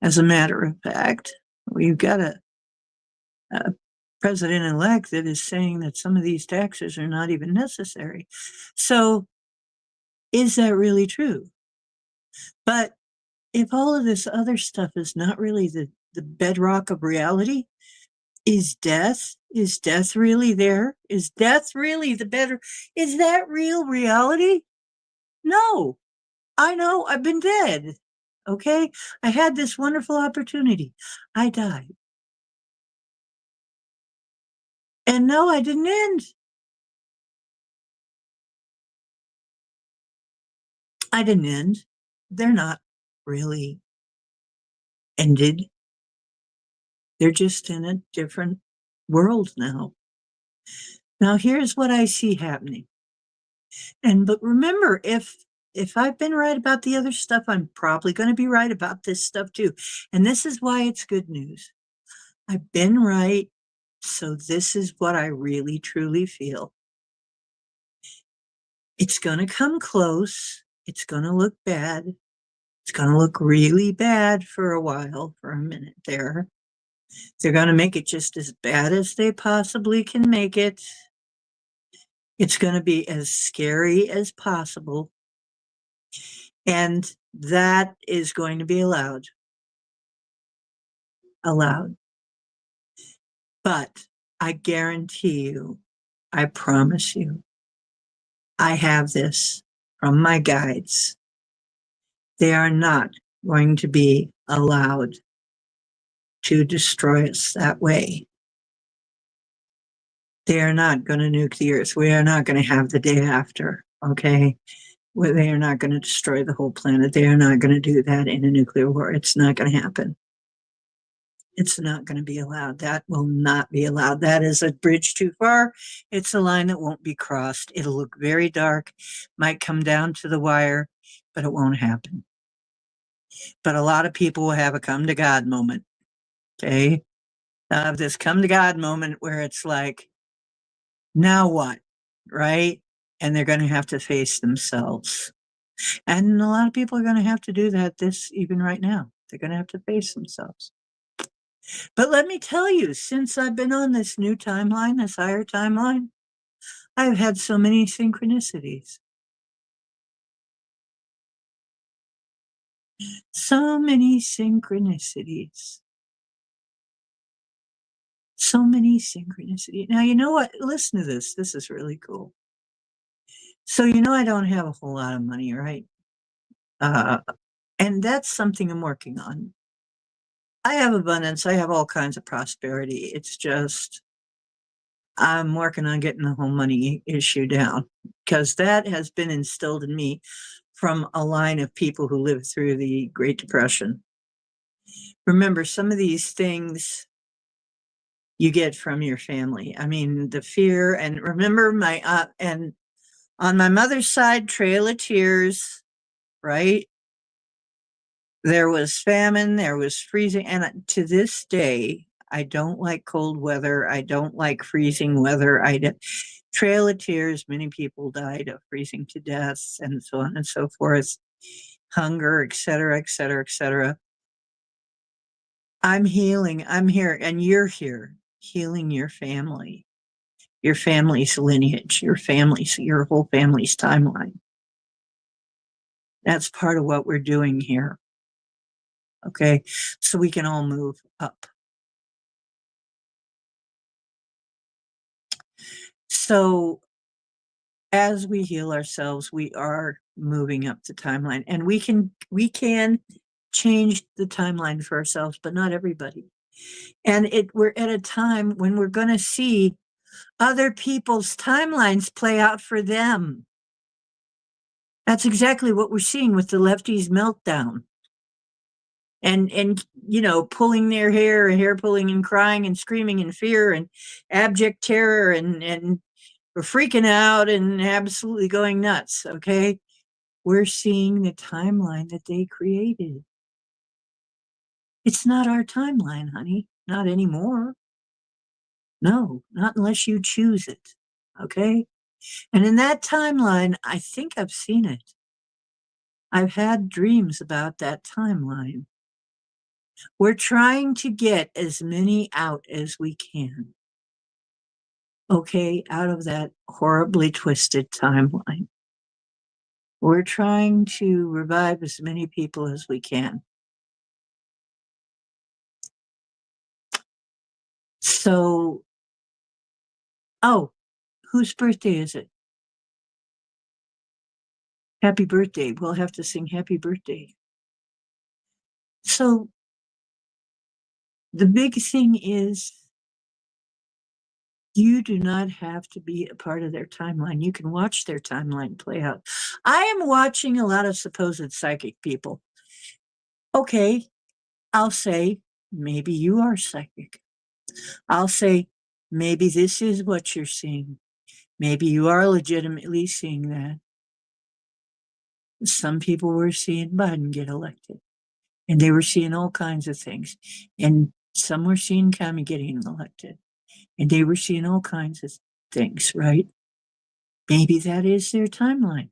As a matter of fact, we've got a president-elect that is saying that some of these taxes are not even necessary. So is that really true? But if all of this other stuff is not really the bedrock of reality, is death really there? Is death really the better? Is that real reality? No, I know I've been dead. Okay. I had this wonderful opportunity. I died. And no, I didn't end. I didn't end. They're not really ended. They're just in a different world now. Now, here's what I see happening. But remember, if I've been right about the other stuff, I'm probably going to be right about this stuff too. And this is why it's good news. I've been right. So this is what I really truly feel. It's going to come close. It's going to look bad. It's going to look really bad for a while, for a minute there. They're going to make it just as bad as they possibly can make it. It's going to be as scary as possible. And that is going to be allowed. Allowed. But I guarantee you, I promise you, I have this from my guides. They are not going to be allowed to destroy us that way. They are not going to nuke the earth. We are not going to have the day after, okay? They are not going to destroy the whole planet. They are not going to do that in a nuclear war. It's not going to happen. It's not going to be allowed. That will not be allowed. That is a bridge too far. It's a line that won't be crossed. It'll look very dark, might come down to the wire, but it won't happen. But a lot of people will have a come to God moment. Okay. This come to God moment where it's like, now what? Right. And they're going to have to face themselves. And a lot of people are going to have to do that even right now. They're going to have to face themselves. But let me tell you, since I've been on this new timeline, this higher timeline, I've had so many synchronicities. So many synchronicities. So many synchronicities. Now, you know what? Listen to this. This is really cool. So, I don't have a whole lot of money, right? And that's something I'm working on. I have abundance. I have all kinds of prosperity. It's just, I'm working on getting the whole money issue down because that has been instilled in me from a line of people who lived through the Great Depression. Remember, some of these things you get from your family. I mean, the fear, and remember and on my mother's side, Trail of Tears, right? There was famine, there was freezing, and to this day, I don't like cold weather. I don't like freezing weather. Trail of Tears, many people died of freezing to death, and so on and so forth, hunger, et cetera, et cetera, et cetera. I'm healing. I'm here, and you're here, healing your family's lineage, your whole family's timeline. That's part of what we're doing here. Okay. So we can all move up. So as we heal ourselves, we are moving up the timeline, and we can change the timeline for ourselves, but not everybody. And we're at a time when we're going to see other people's timelines play out for them. That's exactly what we're seeing with the lefties meltdown. And pulling their hair pulling and crying and screaming in fear and abject terror and we're freaking out and absolutely going nuts, okay? We're seeing the timeline that they created. It's not our timeline, honey. Not anymore. No, not unless you choose it, okay? And in that timeline, I think I've seen it. I've had dreams about that timeline. We're trying to get as many out as we can, okay, out of that horribly twisted timeline. We're trying to revive as many people as we can. So, oh, whose birthday is it? Happy birthday. We'll have to sing happy birthday. So, the big thing is you do not have to be a part of their timeline. You can watch their timeline play out. I am watching a lot of supposed psychic people. Okay, I'll say, maybe you are psychic. I'll say, maybe this is what you're seeing. Maybe you are legitimately seeing that. Some people were seeing Biden get elected, and they were seeing all kinds of things. And some were seeing Kami getting elected, and they were seeing all kinds of things, right? Maybe that is their timeline.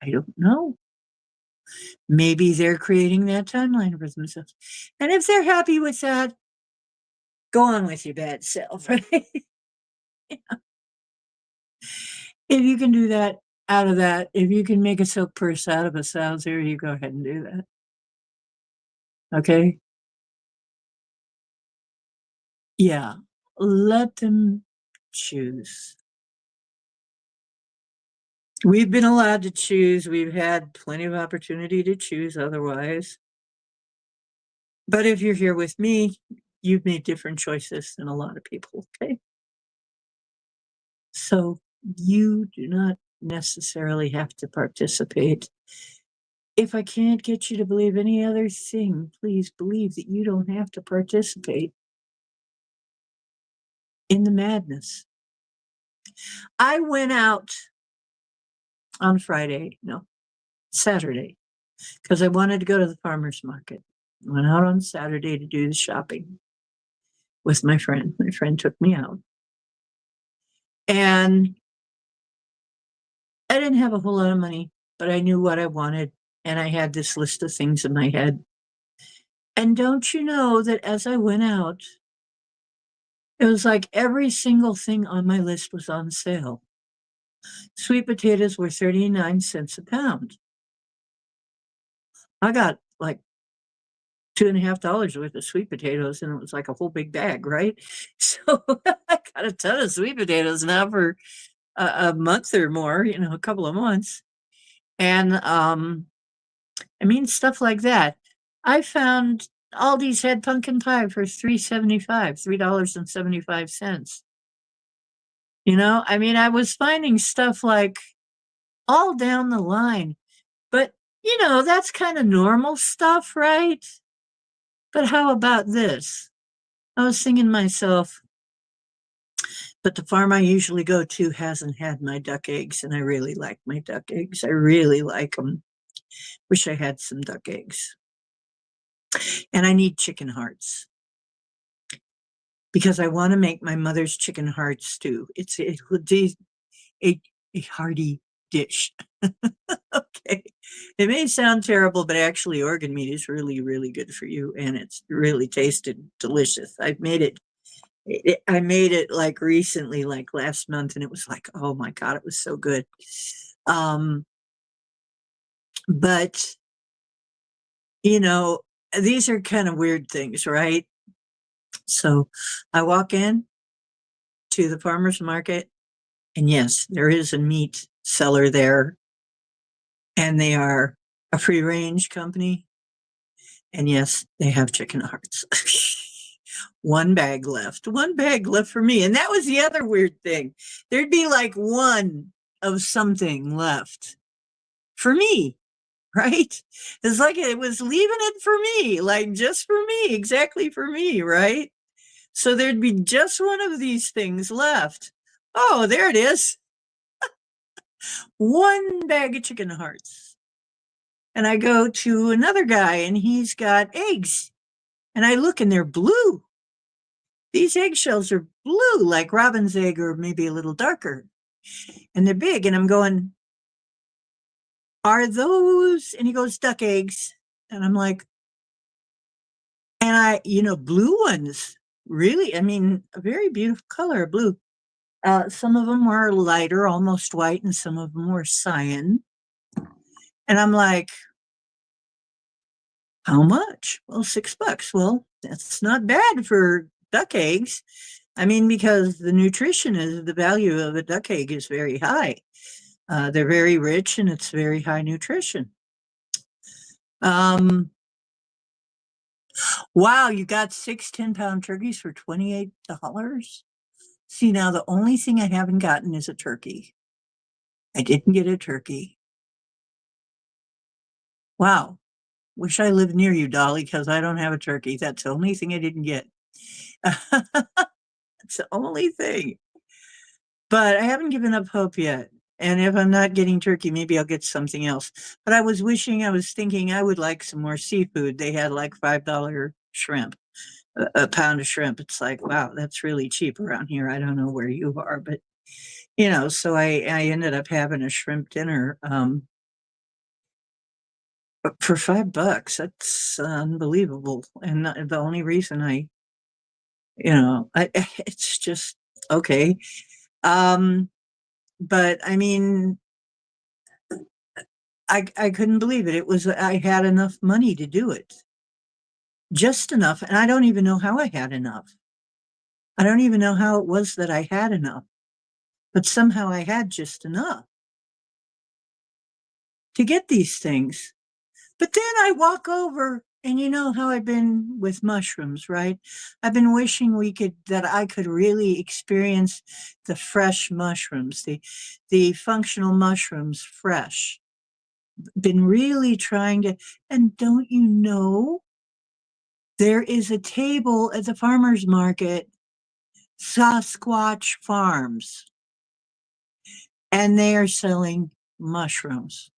I don't know. Maybe they're creating that timeline for themselves. And if they're happy with that, go on with your bad self, right? If you can do that out of that, if you can make a silk purse out of a sow's ear, you go ahead and do that. Okay? Yeah. Let them choose. We've been allowed to choose. We've had plenty of opportunity to choose otherwise. But if you're here with me, you've made different choices than a lot of people, okay? So you do not necessarily have to participate. If I can't get you to believe any other thing, please believe that you don't have to participate in the madness. I went out on Saturday, because I wanted to go to the farmer's market. Went out on Saturday to do the shopping with my friend. My friend took me out. And I didn't have a whole lot of money, but I knew what I wanted. And I had this list of things in my head. And don't you know that as I went out, it was like every single thing on my list was on sale. Sweet potatoes were 39 cents a pound. I got like $2.50 worth of sweet potatoes, and it was like a whole big bag, right? So I got a ton of sweet potatoes now for a month or more, a couple of months. And I mean, stuff like that. I found Aldi's had pumpkin pie for $3.75. I mean, I was finding stuff like all down the line. But, that's kind of normal stuff, right? But how about this? I was thinking to myself, But the farm I usually go to hasn't had my duck eggs, and I really like my duck eggs. I really like them. Wish I had some duck eggs. And I need chicken hearts because I want to make my mother's chicken heart stew. It's a, a hearty dish. Okay. It may sound terrible, but actually, organ meat is really, really good for you, and it's really tasted delicious. I made it like recently, like last month, and it was like, oh my God, it was so good. Um, but you know, these are kind of weird things, right? So I walk in to the farmer's market, and yes, there is a meat seller there, and they are a free range company. And yes, they have chicken hearts. One bag left for me. And that was the other weird thing. There'd be like one of something left for me, right? It's like it was leaving it for me, like just for me, exactly for me, right? So there'd be just one of these things left. Oh, there it is. One bag of chicken hearts. And I go to another guy and he's got eggs. And I look and they're blue. These eggshells are blue, like robin's egg or maybe a little darker. And they're big. And I'm going, are those? And he goes, duck eggs. And I'm like, blue ones, really? I mean, a very beautiful color, blue. Some of them were lighter, almost white, and some of them were cyan. And I'm like, how much? Well, $6. Well, that's not bad for duck eggs. I mean, because the value of a duck egg is very high. They're very rich and it's very high nutrition. Wow, you got 6 10-pound turkeys for $28? See, now the only thing I haven't gotten is a turkey. I didn't get a turkey. Wow. Wish I lived near you, Dolly, because I don't have a turkey. That's the only thing I didn't get. That's the only thing. But I haven't given up hope yet. And if I'm not getting turkey, maybe I'll get something else. But I was thinking I would like some more seafood. They had like $5 shrimp, a pound of shrimp. It's like, wow, that's really cheap around here. I don't know where you are, but so I ended up having a shrimp dinner for $5. That's unbelievable. And the only reason it's just okay. But I mean, I couldn't believe it. I had enough money to do it. Just enough. And I don't even know how I had enough. I don't even know how it was that I had enough, but somehow I had just enough to get these things. But then I walk over and you know how I've been with mushrooms, right? I've been wishing that I could really experience the fresh mushrooms, the functional mushrooms fresh. Been really trying to, and don't you know, there is a table at the farmer's market, Sasquatch Farms, and they are selling mushrooms.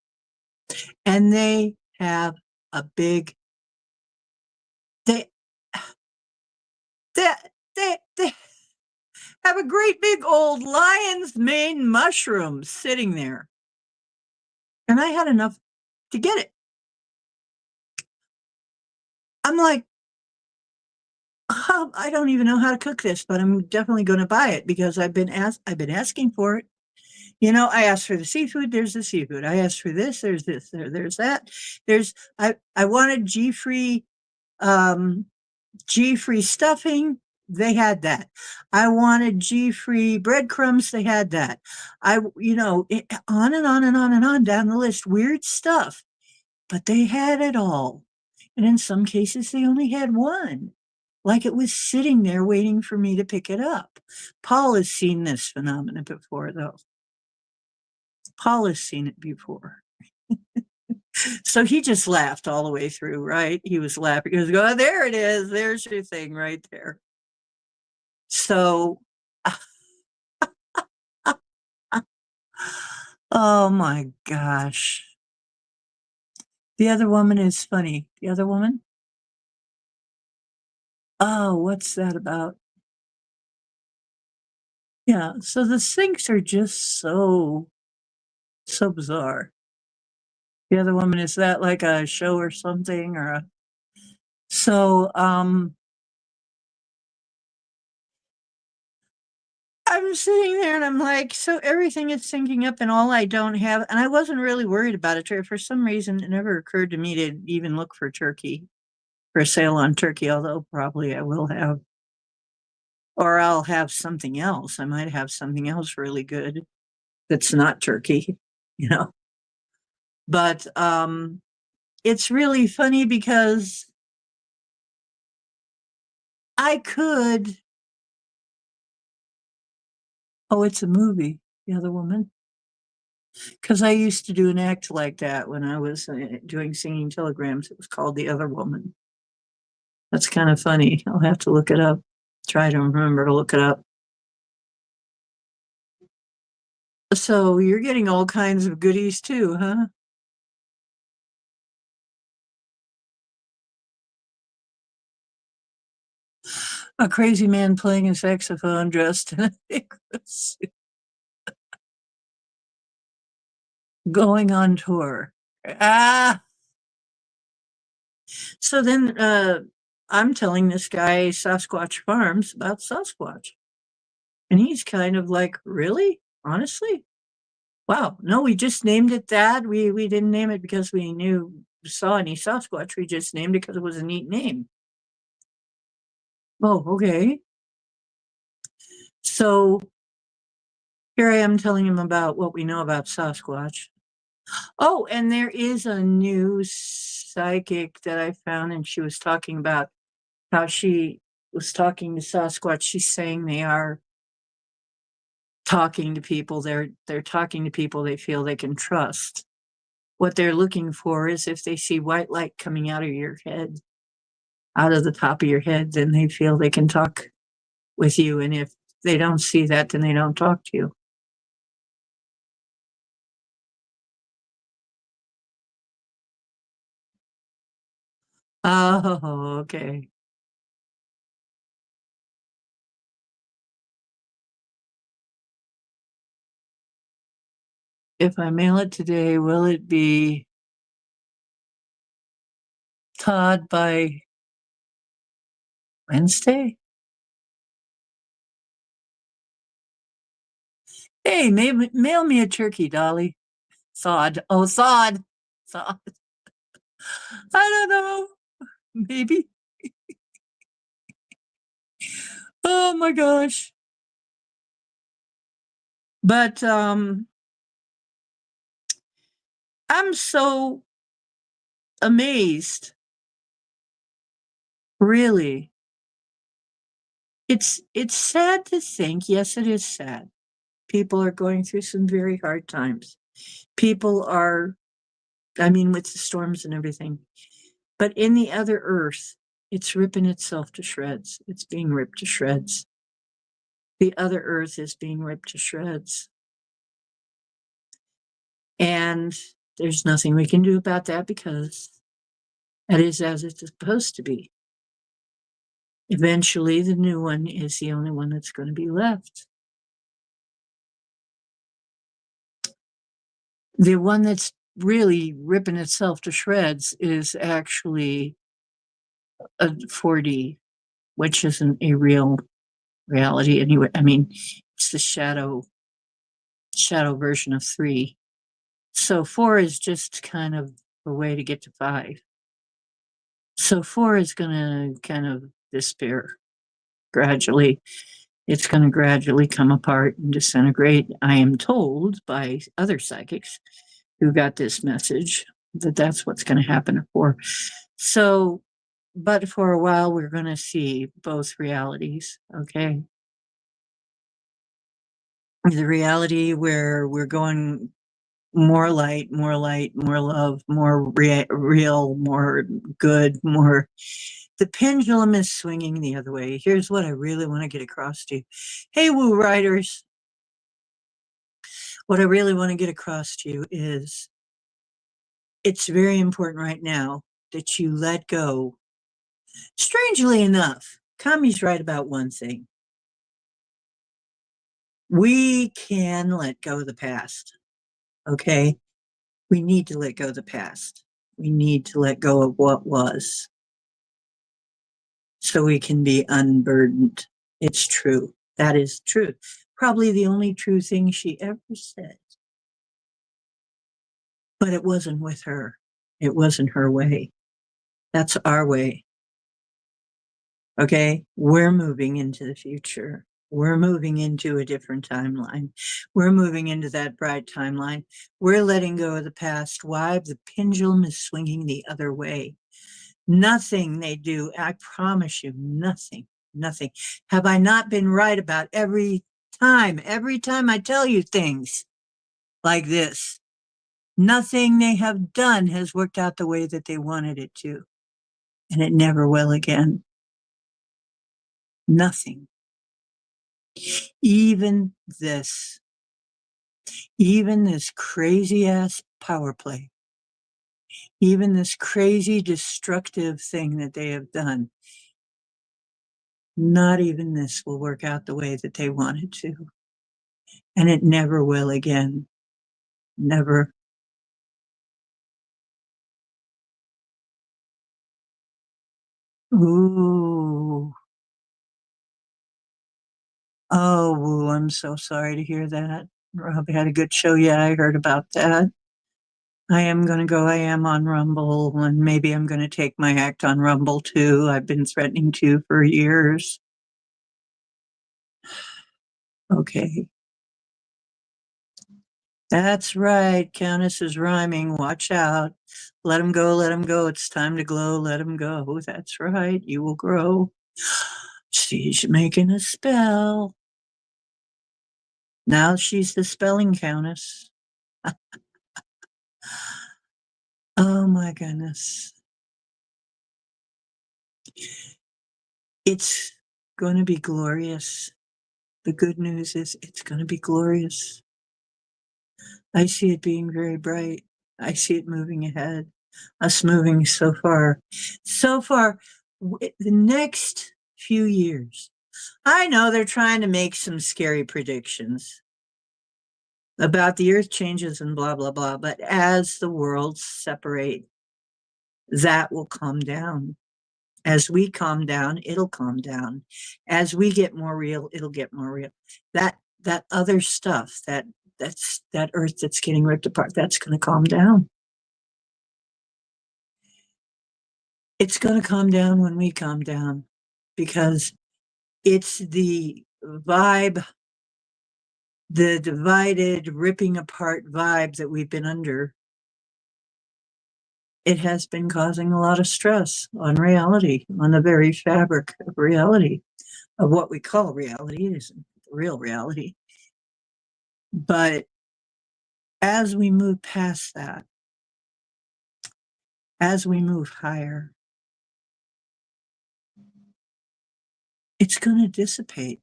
And they have a big, they, they, they have a great big old lion's mane mushroom sitting there. And I had enough to get it. I'm like, I don't even know how to cook this, but I'm definitely going to buy it because I've been asking for it. I asked for the seafood, there's the seafood. I asked for this, there's this, there's that. I wanted G-free stuffing, they had that. I wanted G-free breadcrumbs, they had that. On and on and on and on down the list, weird stuff, but they had it all. And in some cases, they only had one, like it was sitting there waiting for me to pick it up. Paul has seen this phenomenon before, though. Paul has seen it before. So he just laughed all the way through, right? He was laughing. He was going, oh, there it is. There's your thing right there. So Oh my gosh. The other woman is funny. The other woman? Oh, what's that about? Yeah, so the sinks are just so bizarre. The other woman, is that like a show or something or a so, I'm sitting there and I'm like, so everything is syncing up and all I don't have and I wasn't really worried about it. For some reason, it never occurred to me to even look for turkey, for sale on turkey, although probably I will have or I'll have something else. I might have something else really good that's not turkey, you know? But, it's really funny because I could oh, it's a movie, The Other Woman, because I used to do an act like that when I was, doing Singing Telegrams. It was called The Other Woman. That's kind of funny. I'll have to look it up. Try to remember to look it up. So you're getting all kinds of goodies too, huh? A crazy man playing a saxophone dressed in a pink suit, going on tour. Ah, so then, I'm telling this guy Sasquatch Farms about Sasquatch, and he's kind of like, "Really? Honestly? Wow, no, we just named it that. We didn't name it because we knew saw any Sasquatch. We just named it because it was a neat name." Oh, okay. So here I am telling him about what we know about Sasquatch. Oh, and there is a new psychic that I found, and she was talking about how she was talking to Sasquatch. She's saying they are talking to people. They're talking to people they feel they can trust. What they're looking for is if they see white light coming out of your head, out of the top of your head, then they feel they can talk with you. And if they don't see that, then they don't talk to you. Oh, okay. If I mail it today, will it be Todd by Wednesday? Hey, mail me a turkey, Dolly. Sod. Oh, sod. Sod. I don't know. Maybe. Oh my gosh. But I'm so amazed. Really. It's sad to think. Yes, it is sad. People are going through some very hard times. People are, I mean, with the storms and everything. But in the other earth, it's ripping itself to shreds. It's being ripped to shreds. The other earth is being ripped to shreds. And there's nothing we can do about that because that is as it's supposed to be. Eventually, the new one is the only one that's going to be left. The one that's really ripping itself to shreds is actually a 4D, which isn't a real reality anyway. I mean, it's the shadow version of 3. So 4 is just kind of a way to get to 5. So 4 is gonna kind of despair gradually. It's gonna gradually come apart and disintegrate. I am told by other psychics who got this message that that's what's gonna happen to 4. So, but for a while, we're gonna see both realities, okay? The reality where we're going more light, more love, more real, more good, more. The pendulum is swinging the other way. Here's what I really want to get across to you. Hey, Woo Riders. What I really want to get across to you is it's very important right now that you let go. Strangely enough, Kami's right about one thing. We can let go of the past. Okay. We need to let go of the past. We need to let go of what was so we can be unburdened. It's true. That is true. Probably the only true thing she ever said. But it wasn't with her. It wasn't her way. That's our way. Okay. We're moving into the future. We're moving into a different timeline. We're moving into that bright timeline. We're letting go of the past. Why? The pendulum is swinging the other way. Nothing they do, I promise you, nothing, nothing. Have I not been right about every time I tell you things like this? Nothing they have done has worked out the way that they wanted it to, and it never will again. Nothing. Even this, even this crazy ass power play, even this crazy destructive thing that they have done, not even this will work out the way that they wanted to. And it never will again. Never. Ooh. Oh, I'm so sorry to hear that. Rob had a good show. Yeah, I heard about that. I am going to go. I am on Rumble, and maybe I'm going to take my act on Rumble too. I've been threatening to for years. Okay. That's right. Countess is rhyming. Watch out. Let him go. Let him go. It's time to glow. Let him go. That's right. You will grow. She's making a spell. Now she's the spelling countess. Oh my goodness. It's going to be glorious. The good news is it's going to be glorious. I see it being very bright. I see it moving ahead, us moving so far. So far, the next few years. I know they're trying to make some scary predictions about the earth changes and blah, blah, blah. But as the worlds separate, that will calm down. As we calm down, it'll calm down. As we get more real, it'll get more real. That other stuff, that's that earth that's getting ripped apart, that's going to calm down. It's going to calm down when we calm down because it's the vibe, the divided, ripping apart vibe that we've been under. It has been causing a lot of stress on reality, on the very fabric of reality, of what we call reality. It isn't real reality. But as we move past that, as we move higher, it's going to dissipate.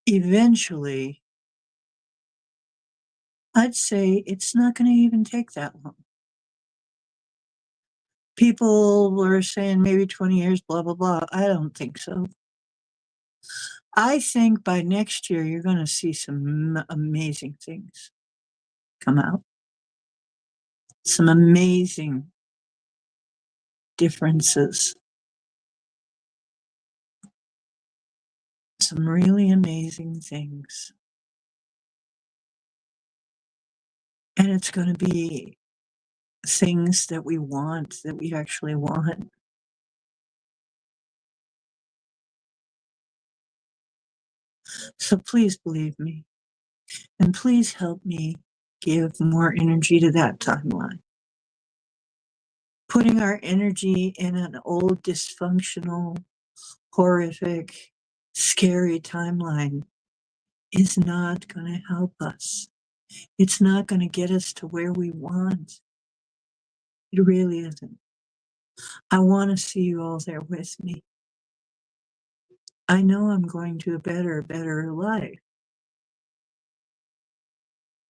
Eventually, I'd say it's not going to even take that long. People were saying maybe 20 years, blah, blah, blah. I don't think so. I think by next year, you're going to see some amazing things come out. Some amazing differences. Some really amazing things. And it's going to be things that we want, that we actually want. So please believe me, and please help me give more energy to that timeline. Putting our energy in an old, dysfunctional, horrific, scary timeline is not going to help us. It's not going to get us to where we want. It really isn't. I want to see you all there with me. I know I'm going to a better life.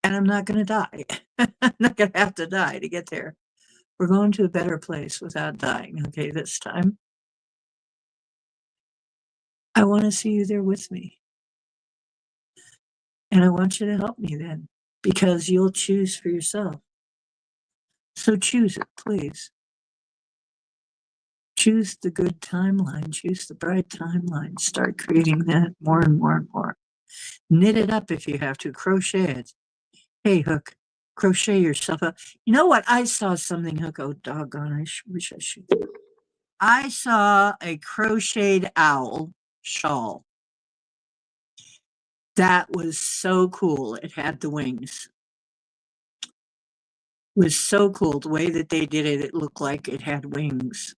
And I'm not going to die. I'm not going to have to die to get there. We're going to a better place without dying. Okay, this time. I want to see you there with me. And I want you to help me then, because you'll choose for yourself. So choose it, please. Choose the good timeline. Choose the bright timeline. Start creating that more and more and more. Knit it up if you have to. Crochet it. Hey, Hook, crochet yourself up. You know what? I saw something, Hook. Oh, doggone. I wish I should. I saw a crocheted owl shawl. That was so cool. It had the wings. It was so cool. The way that they did it, it looked like it had wings.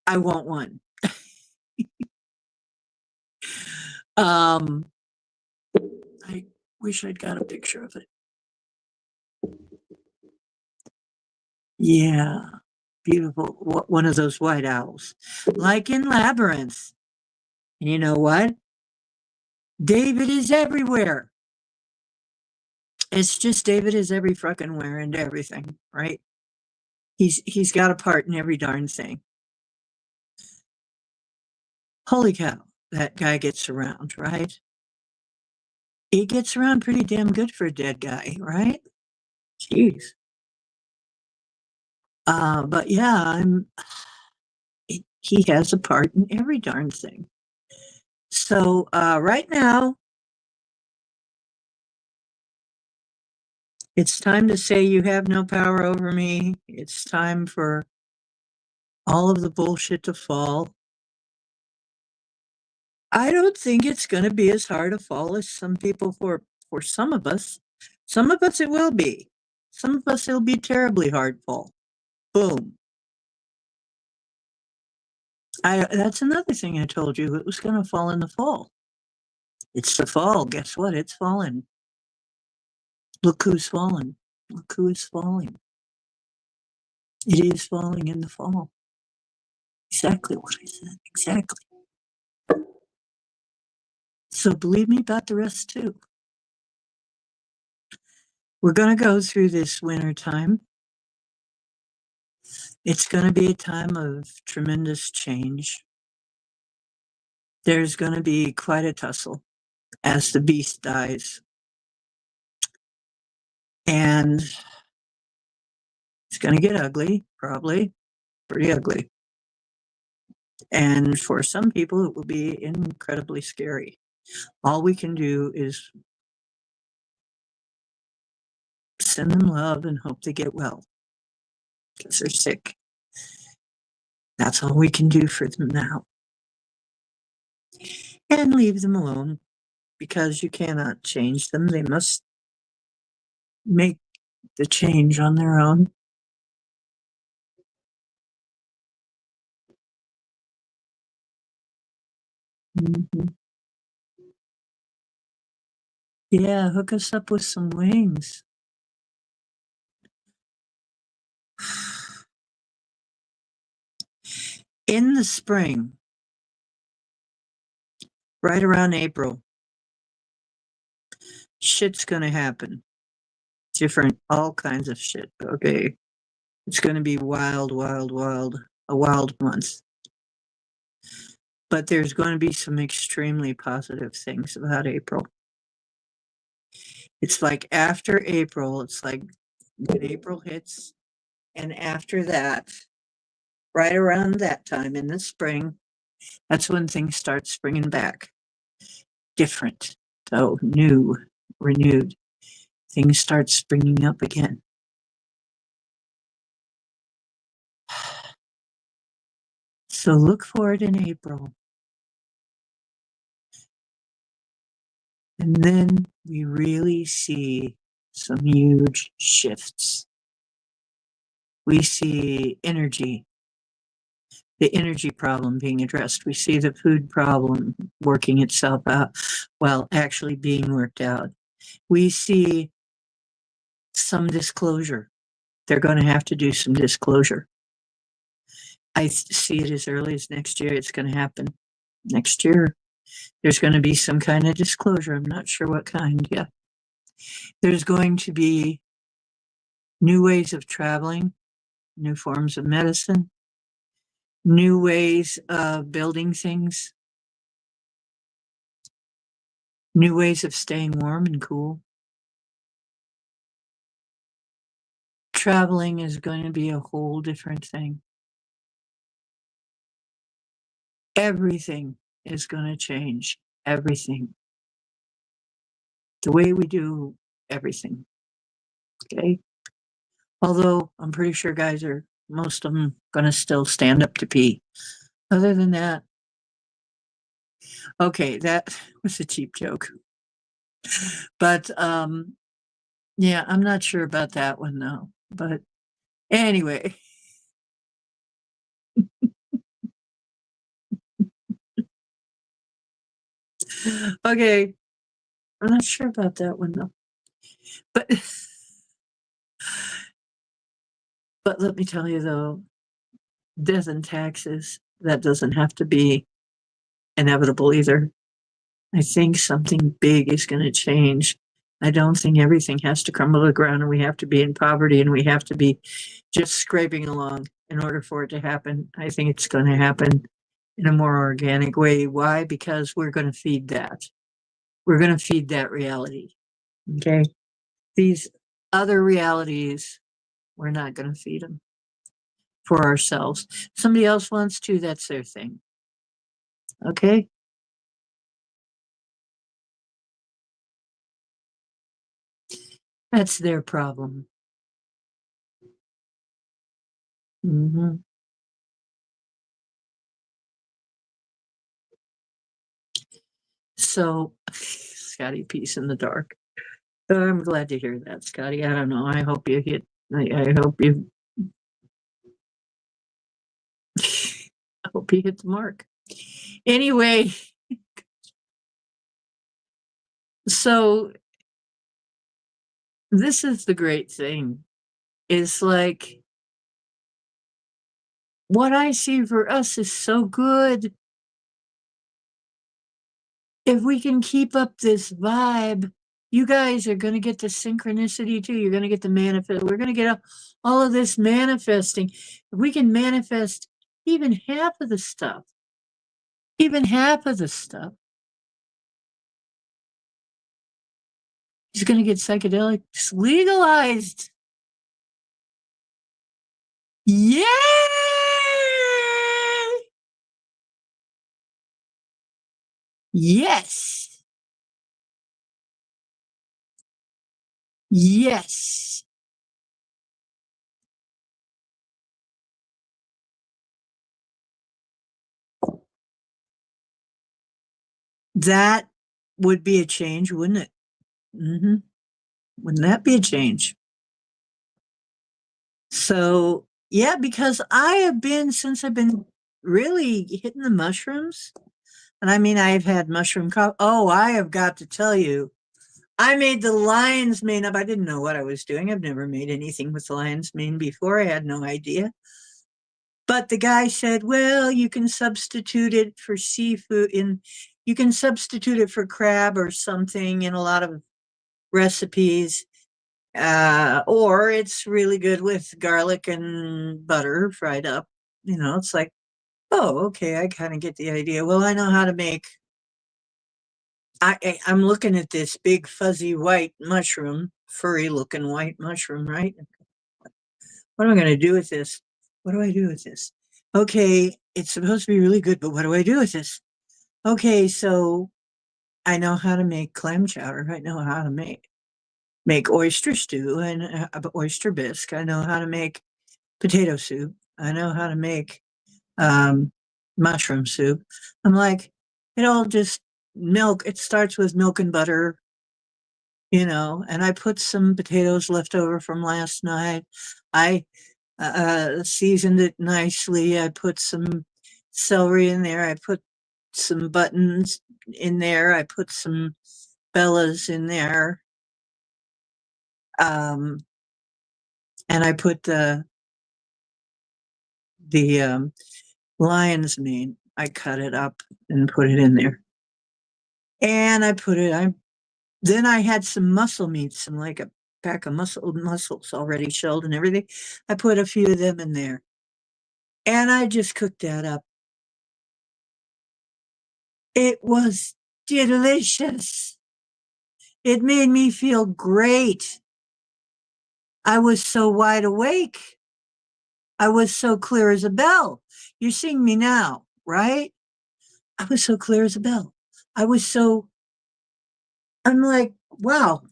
I want one. I wish I'd got a picture of it. Yeah, beautiful. One of those white owls, like in Labyrinth. And you know what? David is everywhere. It's just David is every fucking where and everything, right? He's got a part in every darn thing. Holy cow, that guy gets around, right? He gets around pretty damn good for a dead guy, right? Jeez. But yeah, he has a part in every darn thing. So right now, it's time to say you have no power over me. It's time for all of the bullshit to fall. I don't think it's going to be as hard a fall as some people for some of us. Some of us it will be. Some of us it'll be terribly hard fall. Boom. That's another thing I told you. It was going to fall in the fall. It's the fall. Guess what? It's falling. Look who's fallen. Look who is falling. It is falling in the fall. Exactly what I said. Exactly. So believe me about the rest too. We're going to go through this winter time. It's going to be a time of tremendous change. There's going to be quite a tussle as the beast dies. And it's going to get ugly, probably pretty ugly. And for some people, it will be incredibly scary. All we can do is send them love and hope they get well because they're sick. That's all we can do for them now. And leave them alone because you cannot change them. They must make the change on their own. Mm-hmm. Yeah, hook us up with some wings. In the spring, right around April, shit's gonna happen. Different, all kinds of shit, okay? It's gonna be wild, wild, wild, a wild month. But there's going to be some extremely positive things about April. It's like after April, it's like when April hits, and after that, right around that time in the spring, that's when things start springing back. Different, though new, renewed. Things start springing up again. So look for it in April. And then we really see some huge shifts. We see energy, the energy problem being addressed. We see the food problem working itself out, well, actually being worked out. We see some disclosure. They're going to have to do some disclosure. I see it as early as next year. It's going to happen next year. There's going to be some kind of disclosure. I'm not sure what kind yet. There's going to be new ways of traveling, new forms of medicine, new ways of building things, new ways of staying warm and cool. Traveling is going to be a whole different thing. Everything is going to change. Everything. The way we do everything. Okay. Although I'm pretty sure guys are, most of them, going to still stand up to pee. Other than that, okay, that was a cheap joke. But yeah, I'm not sure about that one though. But anyway. Okay. I'm not sure about that one though. But but let me tell you though, death and taxes, that doesn't have to be inevitable either. I think something big is going to change. I don't think everything has to crumble to the ground and we have to be in poverty and we have to be just scraping along in order for it to happen. I think it's going to happen in a more organic way. Why? Because we're going to feed that. We're going to feed that reality. Okay. These other realities, we're not going to feed them for ourselves. Somebody else wants to, that's their thing. Okay. That's their problem. Mm-hmm. So, Scotty, peace in the dark. I'm glad to hear that, Scotty. I don't know. I hope you hit. I hope you. I hope you hit the mark. Anyway, so this is the great thing. Is like what I see for us is so good. If we can keep up this vibe, you guys are going to get the synchronicity too. You're going to get the manifest. We're going to get all of this manifesting. If we can manifest even half of the stuff, he's going to get psychedelics legalized. Yay! Yes. Yes. That would be a change, wouldn't it? Mm-hmm. Wouldn't that be a change? So, yeah, because I have been, since I've been really hitting the mushrooms, and I mean, I've had mushroom coffee. Oh, I have got to tell you, I made the lion's mane up. I didn't know what I was doing. I've never made anything with lion's mane before. I had no idea. But the guy said, well, you can substitute it for seafood and you can substitute it for crab or something in a lot of recipes. Or it's really good with garlic and butter fried up. You know, it's like, oh, okay, I kind of get the idea. Well, I know how to make. I'm looking at this big fuzzy white mushroom, furry looking white mushroom, right? What am I going to do with this? What do I do with this? Okay, it's supposed to be really good, but what do I do with this? Okay, so I know how to make clam chowder. I know how to make oyster stew and oyster bisque. I know how to make potato soup. I know how to make um, mushroom soup. I'm like, it all just milk. It starts with milk and butter, and I put some potatoes left over from last night. I seasoned it nicely. I put some celery in there. I put some buttons in there. I put some bellas in there. Um, and I put the lion's mane. I cut it up and put it in there. And then I had some muscle meat, some like a pack of mussels already shelled and everything. I put a few of them in there. And I just cooked that up. It was delicious. It made me feel great. I was so wide awake. I was so clear as a bell. You're seeing me now, right? I was so clear as a bell. I'm like, wow.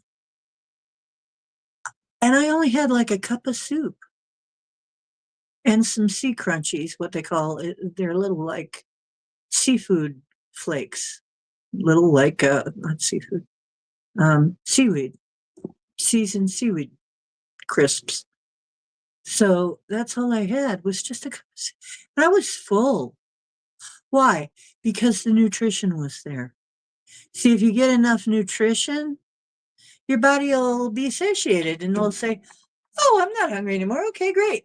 And I only had like a cup of soup and some sea crunchies, what they call it. They're little like seafood flakes, little like, not seafood, seaweed, seasoned seaweed crisps. So that's all I had was just a cup of soup. And I was full. Why? Because the nutrition was there. See, if you get enough nutrition, your body will be satiated and it'll say, oh, I'm not hungry anymore. Okay, great.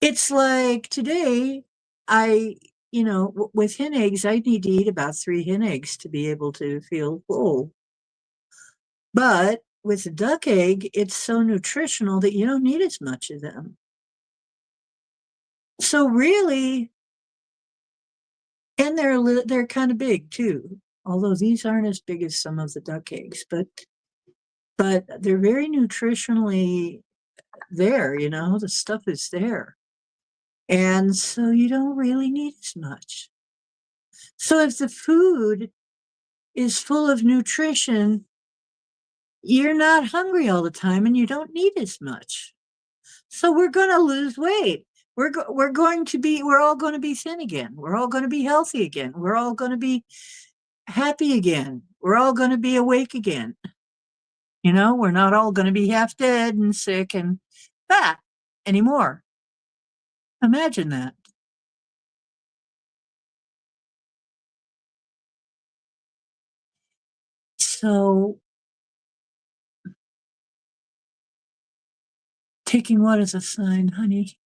It's like today, with hen eggs, I need to eat about 3 hen eggs to be able to feel full. But with a duck egg, it's so nutritional that you don't need as much of them. So really, and they're kind of big too. Although these aren't as big as some of the duck eggs, but they're very nutritionally there, the stuff is there. And so you don't really need as much. So if the food is full of nutrition, you're not hungry all the time and you don't need as much. So we're going to lose weight. We're all going to be thin again. We're all going to be healthy again. We're all going to be happy again. We're all going to be awake again. We're not all going to be half dead and sick and fat anymore. Imagine that. So taking what as a sign, honey?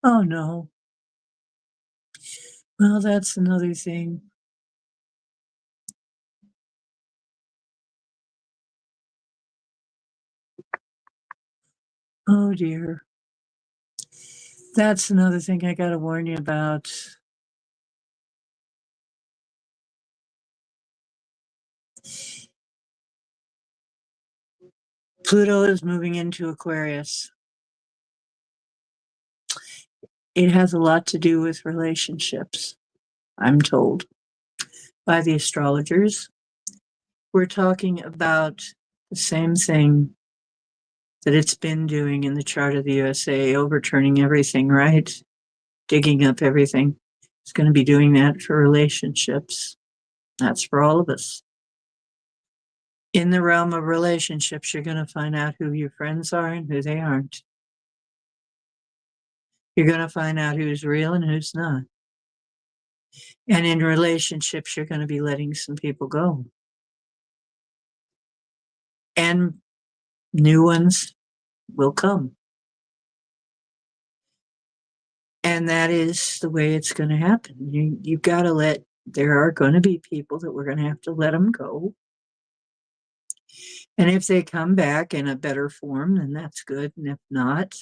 Oh no. Well, that's another thing. Oh dear. That's another thing I got to warn you about. Pluto is moving into Aquarius. It has a lot to do with relationships, I'm told, by the astrologers. We're talking about the same thing that it's been doing in the chart of the USA, overturning everything, right? Digging up everything. It's going to be doing that for relationships. That's for all of us. In the realm of relationships, you're going to find out who your friends are and who they aren't. You're going to find out who's real and who's not. And in relationships, you're going to be letting some people go. And new ones will come. And that is the way it's going to happen. You've got to there are going to be people that we're going to have to let them go. And if they come back in a better form, then that's good. And if not,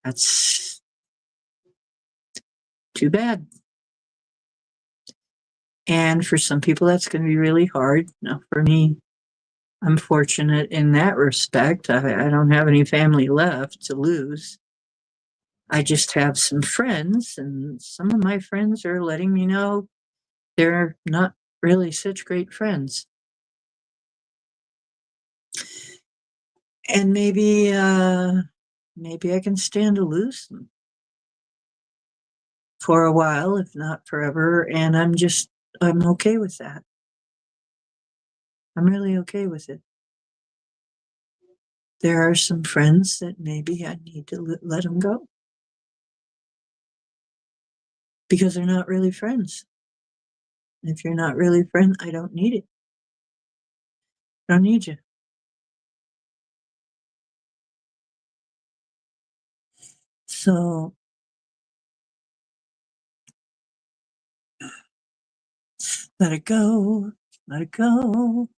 that's too bad. And for some people, that's going to be really hard. Now, for me, I'm fortunate in that respect. I don't have any family left to lose. I just have some friends, and some of my friends are letting me know they're not really such great friends. And maybe I can stand to lose them for a while, if not forever. And I'm okay with that. I'm really okay with it. There are some friends that maybe I need to let them go because they're not really friends. If you're not really a friend, I don't need it. I don't need you. So let it go. Let it go.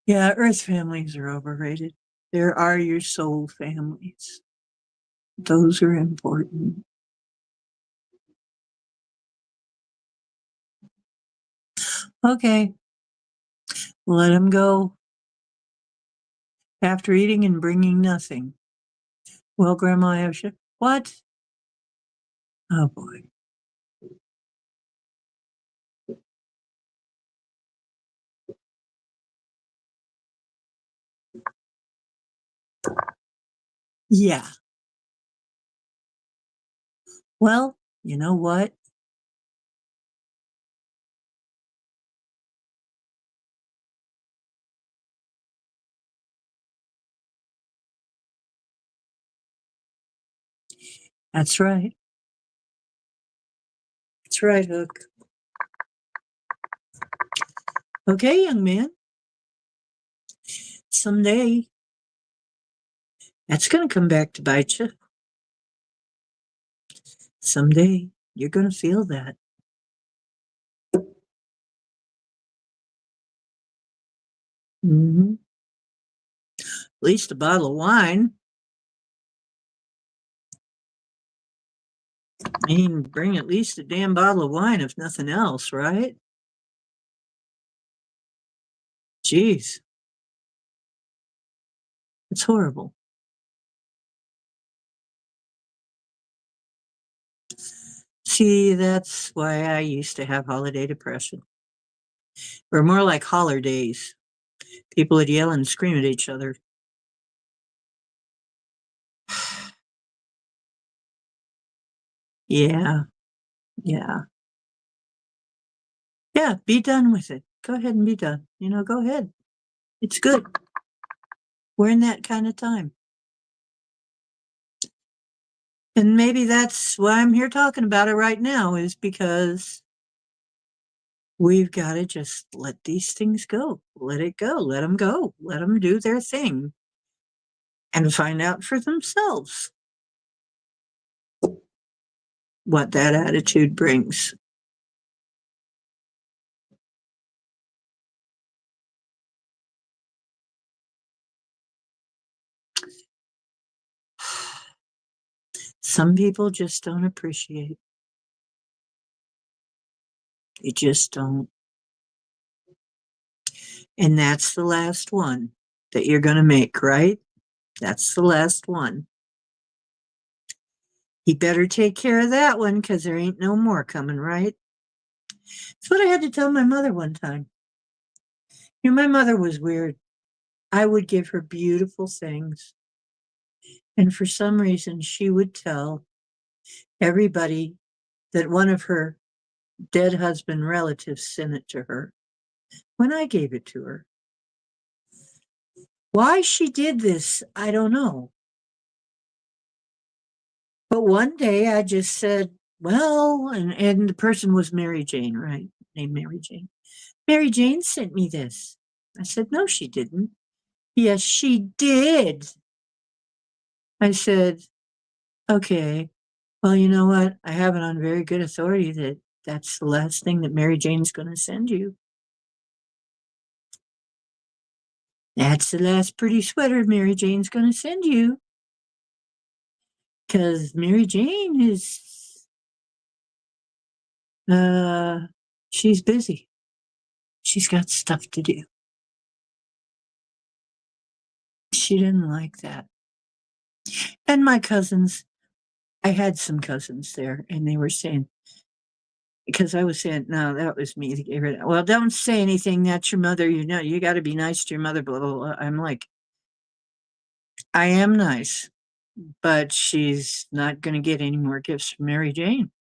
Yeah, Earth families are overrated. There are your soul families. Those are important. Okay, let them go. After eating and bringing nothing. Well, Grandma Asha, what? Oh boy. Yeah. Well, you know what? That's right. That's right, Hook. Okay, young man. Someday that's going to come back to bite you. Someday you're going to feel that. Hmm. At least a bottle of wine. I mean, bring at least a damn bottle of wine, if nothing else, right? Jeez, it's horrible. See, that's why I used to have holiday depression, or more like holler days. People would yell and scream at each other. Yeah, yeah, yeah. Be done with it. Go ahead and be done. Go ahead. It's good. We're in that kind of time. And maybe that's why I'm here talking about it right now, is because we've got to just let these things go. Let it go. Let them go. Let them do their thing and find out for themselves what that attitude brings. Some people just don't appreciate. They just don't. And that's the last one that you're going to make, right? That's the last one. You better take care of that one because there ain't no more coming, right? That's what I had to tell my mother one time. My mother was weird. I would give her beautiful things. And for some reason, she would tell everybody that one of her dead husband relatives sent it to her when I gave it to her. Why she did this, I don't know. But one day I just said, well, and the person was Mary Jane, right? Named Mary Jane. Mary Jane sent me this. I said, no, she didn't. Yes, she did. I said, okay, well, you know what? I have it on very good authority that that's the last thing that Mary Jane's going to send you. That's the last pretty sweater Mary Jane's going to send you. Because Mary Jane is, she's busy. She's got stuff to do. She didn't like that. And my cousins, I had some cousins there, and they were saying, because I was saying, no, that was me that gave her that. Well, don't say anything. That's your mother. You got to be nice to your mother, blah, blah, blah. I'm like, I am nice, but she's not going to get any more gifts from Mary Jane.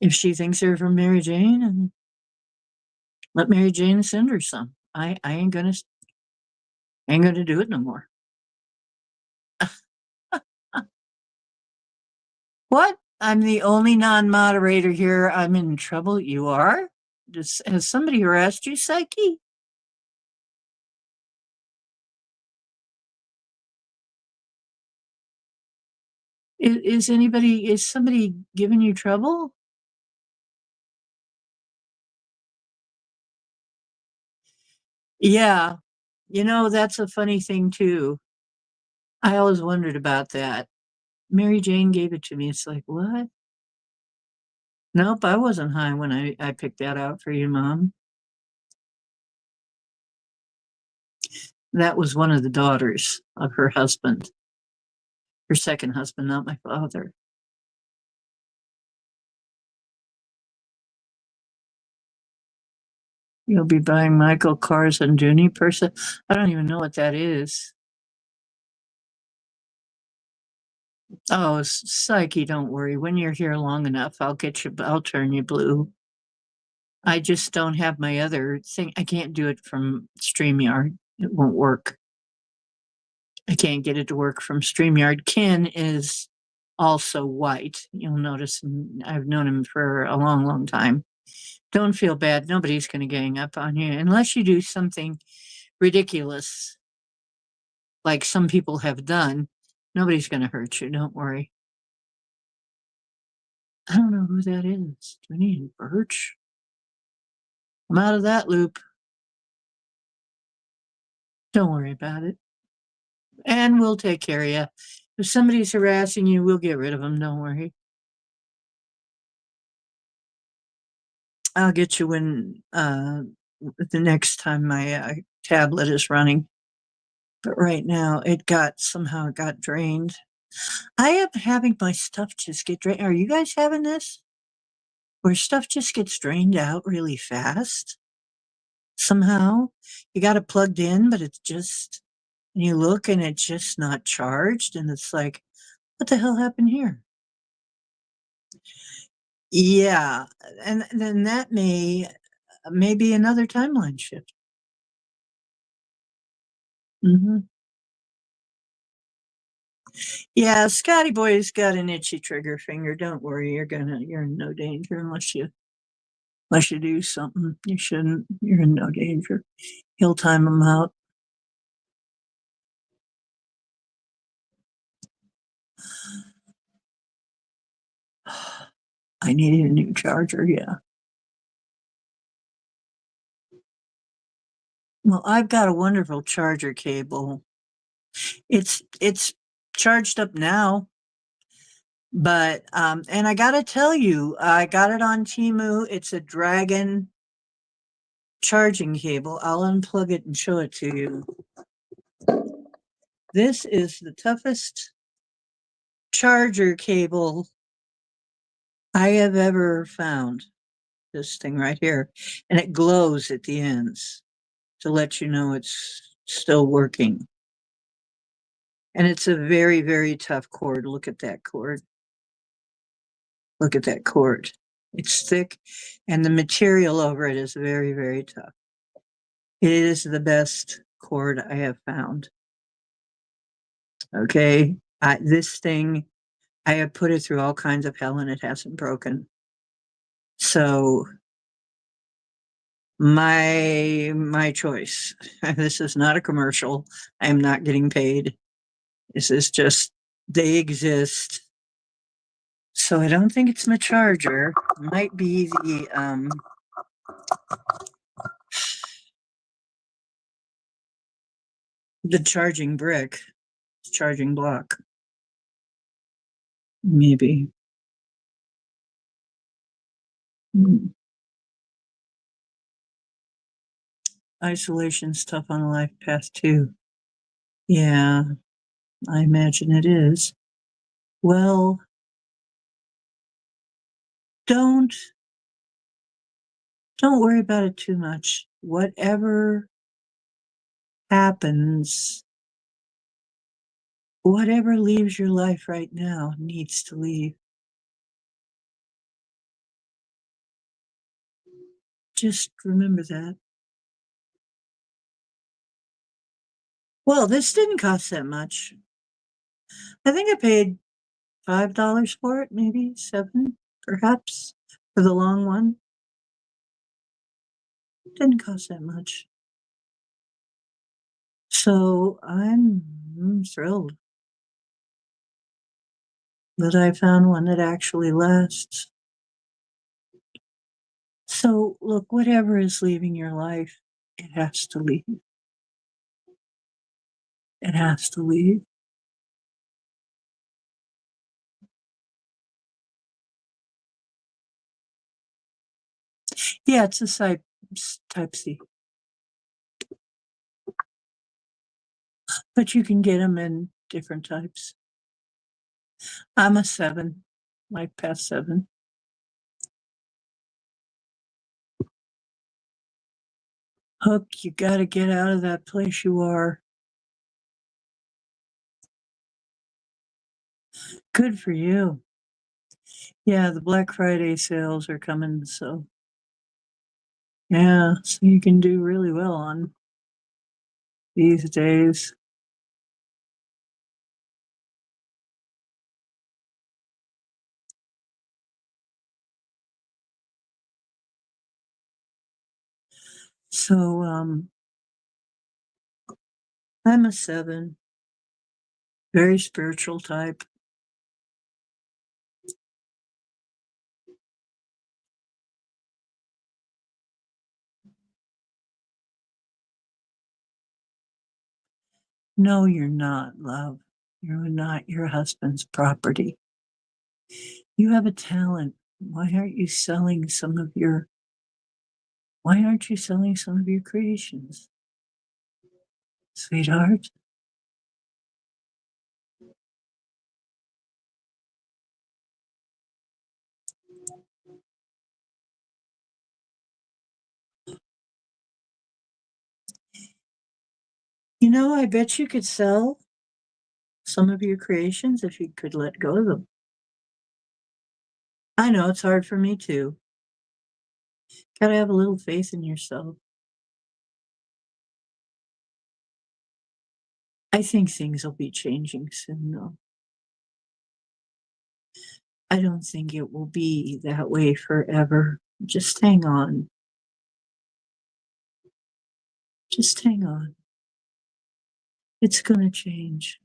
If she thinks they're from Mary Jane, and let Mary Jane send her some. I ain't gonna do it no more. What? I'm the only non-moderator here. I'm in trouble. You are? Has somebody harassed you, Psyche? Is somebody giving you trouble? Yeah. That's a funny thing too. I always wondered about that. Mary Jane gave it to me. It's like, what? Nope, I wasn't high when I picked that out for you, Mom. That was one of the daughters of her husband, her second husband, not my father. You'll be buying Michael Kors and Dooney person. I don't even know what that is. Oh, Psyche, don't worry. When you're here long enough, I'll turn you blue. I just don't have my other thing. I can't do it from StreamYard. It won't work. I can't get it to work from StreamYard. Ken is also white. You'll notice I've known him for a long, long time. Don't feel bad. Nobody's going to gang up on you unless you do something ridiculous like some people have done. Nobody's going to hurt you. Don't worry. I don't know who that is. Do I need Birch? I'm out of that loop. Don't worry about it. And we'll take care of you. If somebody's harassing you, we'll get rid of them. Don't worry. I'll get you when the next time my tablet is running. But right now, somehow it got drained. I am having my stuff just get drained. Are you guys having this? Where stuff just gets drained out really fast? Somehow you got it plugged in, but and you look and it's just not charged. And it's like, what the hell happened here? Yeah. And then that may be another timeline shift. Hmm. Yeah, Scotty Boy's got an itchy trigger finger. Don't worry, you're in no danger unless you do something you shouldn't. You're in no danger. He'll time them out. I needed a new charger, yeah. Well, I've got a wonderful charger cable. It's charged up now, but and I gotta tell you, I got it on Temu. It's a Dragon charging cable. I'll unplug it and show it to you. This is the toughest charger cable I have ever found. This thing right here, and it glows at the ends to let you know it's still working. And it's a very, very tough cord. Look at that cord. Look at that cord. It's thick, and the material over it is very, very tough. It is the best cord I have found. Okay. This thing, I have put it through all kinds of hell and it hasn't broken. So my choice. This is not a commercial. I am not getting paid. This is just they exist. So I don't think it's my charger. It might be the charging brick, charging block. Maybe. Hmm. Isolation's tough on a life path too. Yeah, I imagine it is. Well, don't don't worry about it too much. Whatever happens, whatever leaves your life right now needs to leave. Just remember that. Well, this didn't cost that much. I think I paid $5 for it, maybe 7, perhaps, for the long one. Didn't cost that much. So I'm thrilled that I found one that actually lasts. So look, whatever is leaving your life, it has to leave. It has to leave. Yeah, it's a type C, but you can get them in different types. I'm a 7, like past 7. Hook, you gotta get out of that place you are. Good for you. Yeah, the Black Friday sales are coming, so yeah, so you can do really well on these days. So I'm a 7, very spiritual type. No, you're not, love. You're not your husband's property. You have a talent. Why aren't you selling some of your creations? Sweetheart? You know, I bet you could sell some of your creations if you could let go of them. I know it's hard for me too. Gotta have a little faith in yourself. I think things will be changing soon, though. I don't think it will be that way forever. Just hang on. Just hang on. It's going to change.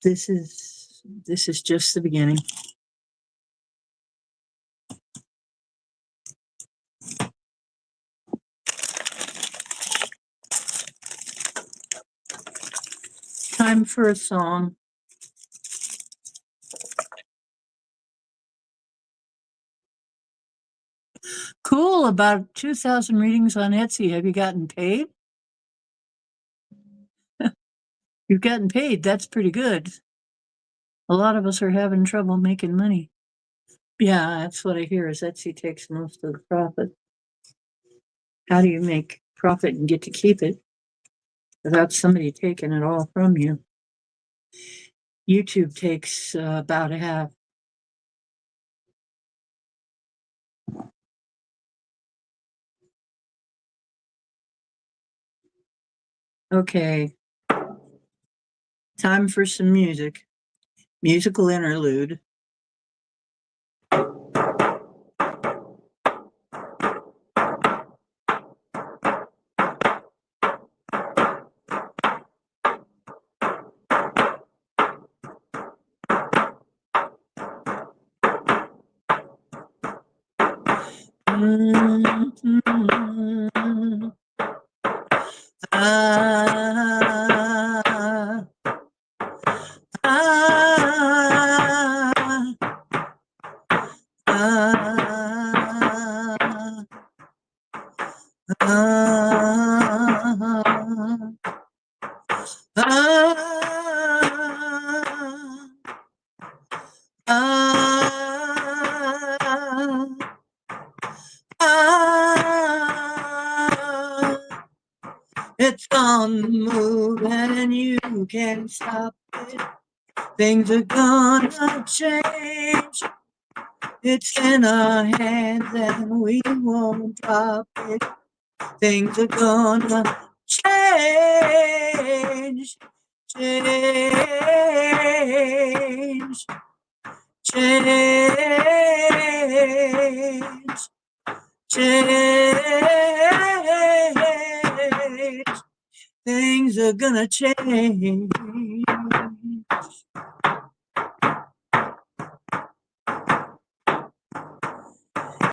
This is just the beginning. Time for a song. Cool. About 2,000 readings on Etsy. Have you gotten paid? You've gotten paid. That's pretty good. A lot of us are having trouble making money. Yeah, that's what I hear is Etsy takes most of the profit. How do you make profit and get to keep it without somebody taking it all from you? YouTube takes about a half. Okay. Time for some music. Musical interlude. It's on the move and you can't stop it. Things are gonna change. It's in our hands and we won't drop it. Things are gonna change. change, change, change, change. Things are gonna change.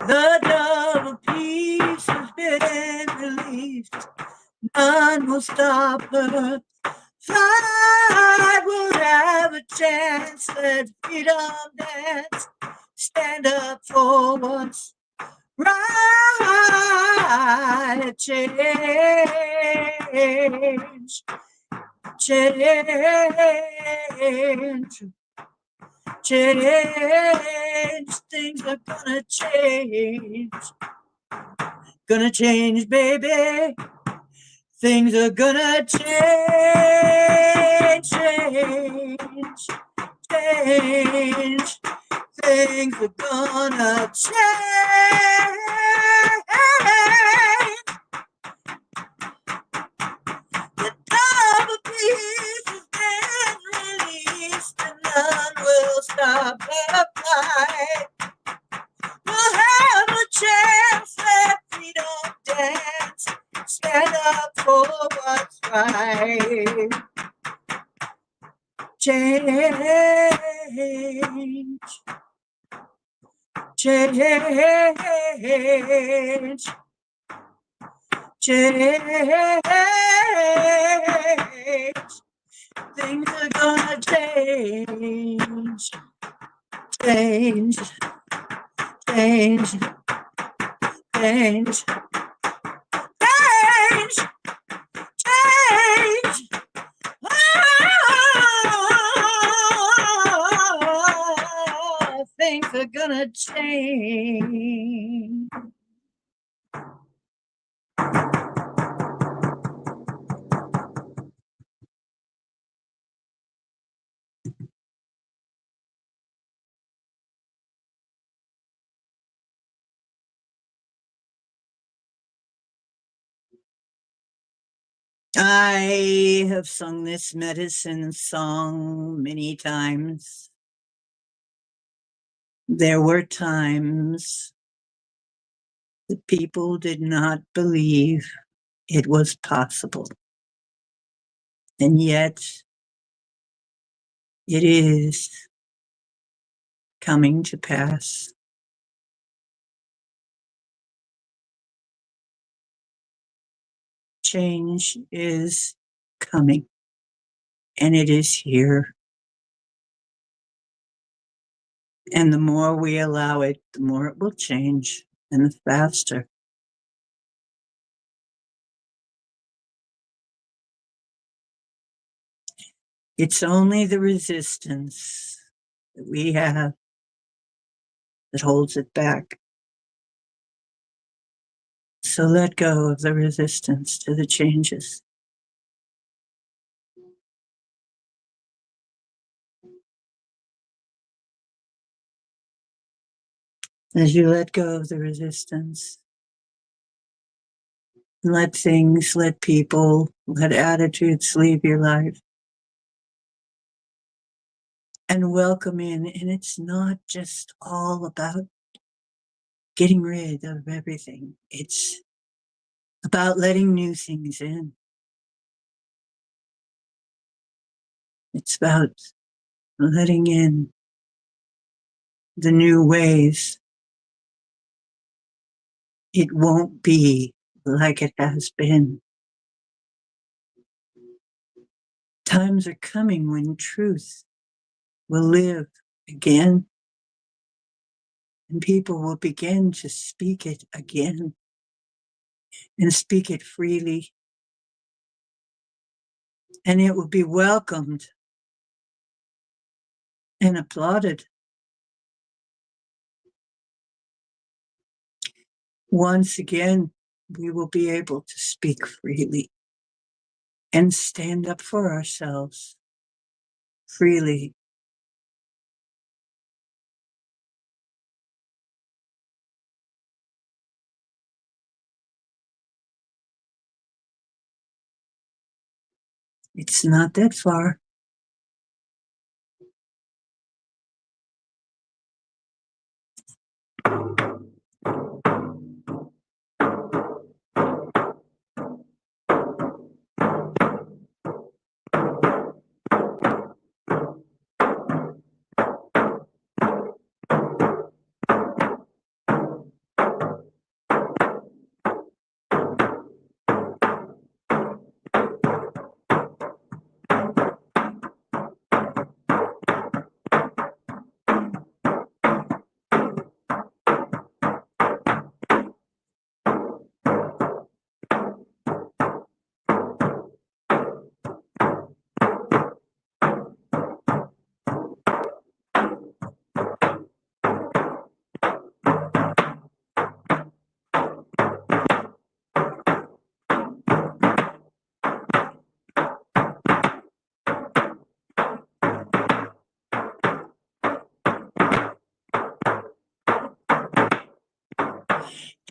The dove of peace has been released. None will stop her. Flight will have a chance. Let freedom dance. Stand up for what's right. Change, change, change. Things are gonna change. Gonna change, baby. Things are gonna change, change, change. Things are gonna change. The dove of peace has been released, and none will stop the fight. We'll have a chance, let freedom dance. Stand up for what's right. Change, change, change. Things are gonna change, change, change, change, change, change. Oh, things are gonna change. I have sung this medicine song many times. There were times that people did not believe it was possible. And yet it is coming to pass. Change is coming, and it is here. And the more we allow it, the more it will change, and the faster. It's only the resistance that we have that holds it back. So let go of the resistance to the changes. As you let go of the resistance, let things, let people, let attitudes leave your life and welcome in. And it's not just all about getting rid of everything. It's about letting new things in. It's about letting in the new ways. It won't be like it has been. Times are coming when truth will live again, and people will begin to speak it again and speak it freely, and it will be welcomed and applauded. Once again, we will be able to speak freely and stand up for ourselves freely. It's not that far.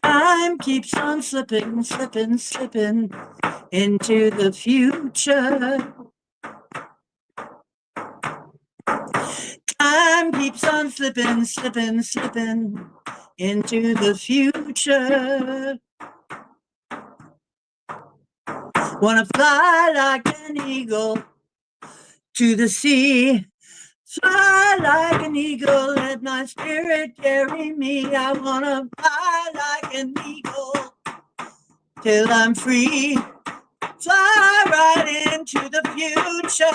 Time keeps on slipping, slipping, slipping into the future. Time keeps on slipping, slipping, slipping into the future. Wanna fly like an eagle to the sea. Fly like an eagle, let my spirit carry me. I wanna fly like an eagle till I'm free. Fly right into the future.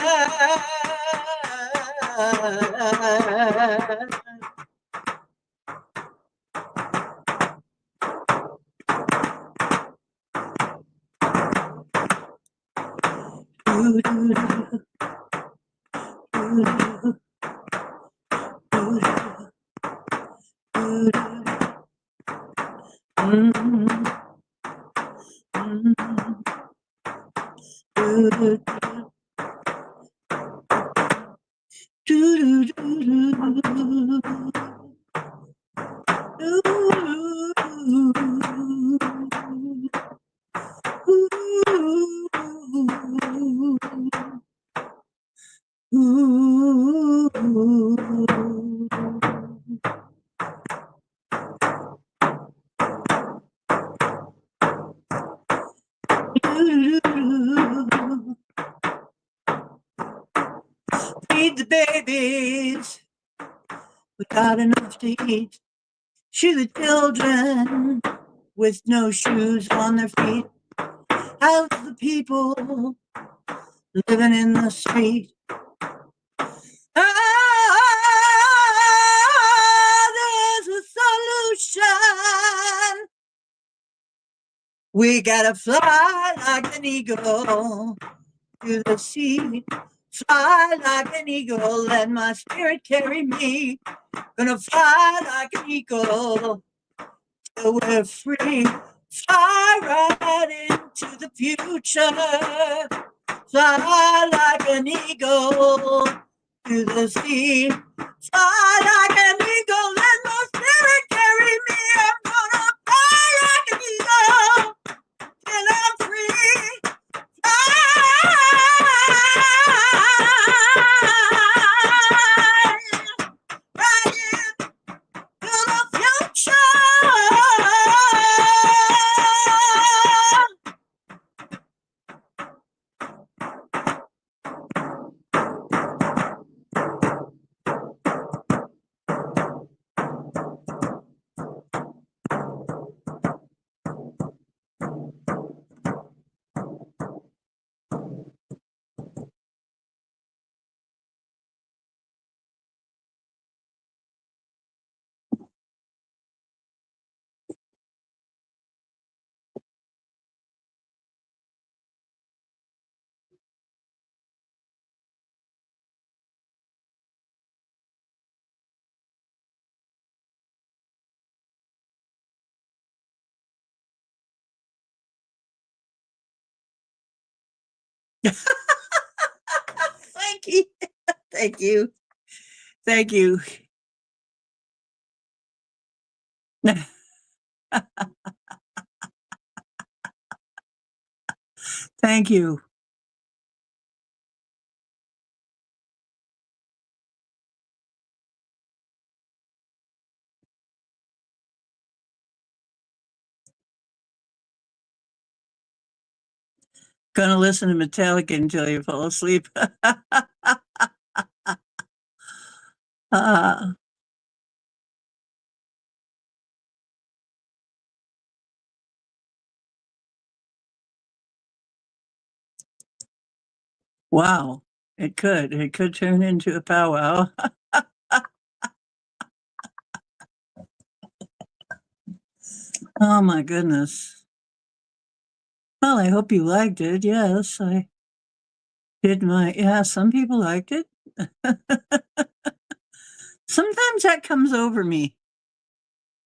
Feed the babies without enough to eat. Shoe the children with no shoes on their feet. How's the people living in the street? There's a solution. We gotta fly like an eagle to the sea. Fly like an eagle, let my spirit carry me. Gonna fly like an eagle till we're free. Fly right into the future. Fly like an eagle to the sea. Fly like an eagle, let my spirit carry me. I'm gonna fly like an eagle till I'm free. Thank you. Thank you. Thank you. Thank you. Gonna listen to Metallica until you fall asleep. uh, wow. It could. It could turn into a powwow. Oh my goodness. Well, I hope you liked it. Yes, I did my, yeah, some people liked it. Sometimes that comes over me.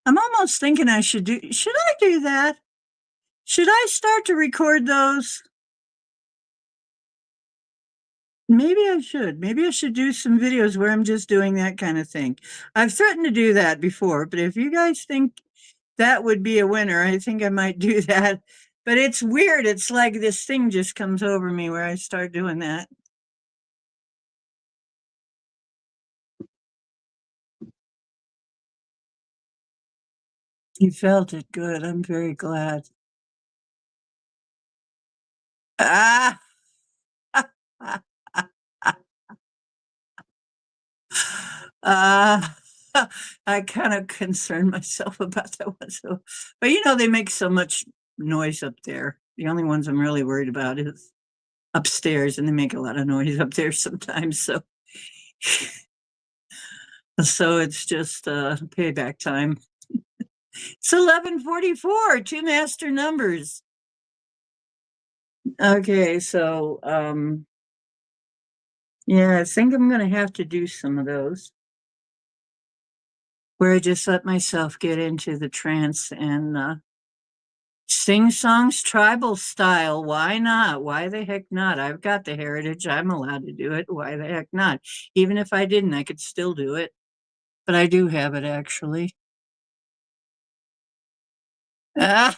I'm almost thinking should I do that? Should I start to record those? Maybe I should. Maybe I should do some videos where I'm just doing that kind of thing. I've threatened to do that before, but if you guys think that would be a winner, I think I might do that. But it's weird. It's like this thing just comes over me where I start doing that. You felt it good. I'm very glad. Ah! Uh, I kind of concerned myself about that one. So, but they make so much noise up there. The only ones I'm really worried about is upstairs, and they make a lot of noise up there sometimes. So it's just payback time. It's 11:44. Two master numbers. Okay, so yeah, I think I'm gonna have to do some of those where I just let myself get into the trance and sing songs tribal style. Why not? Why the heck not? I've got the heritage. I'm allowed to do it. Why the heck not? Even if I didn't, I could still do it. But I do have it actually. Ah,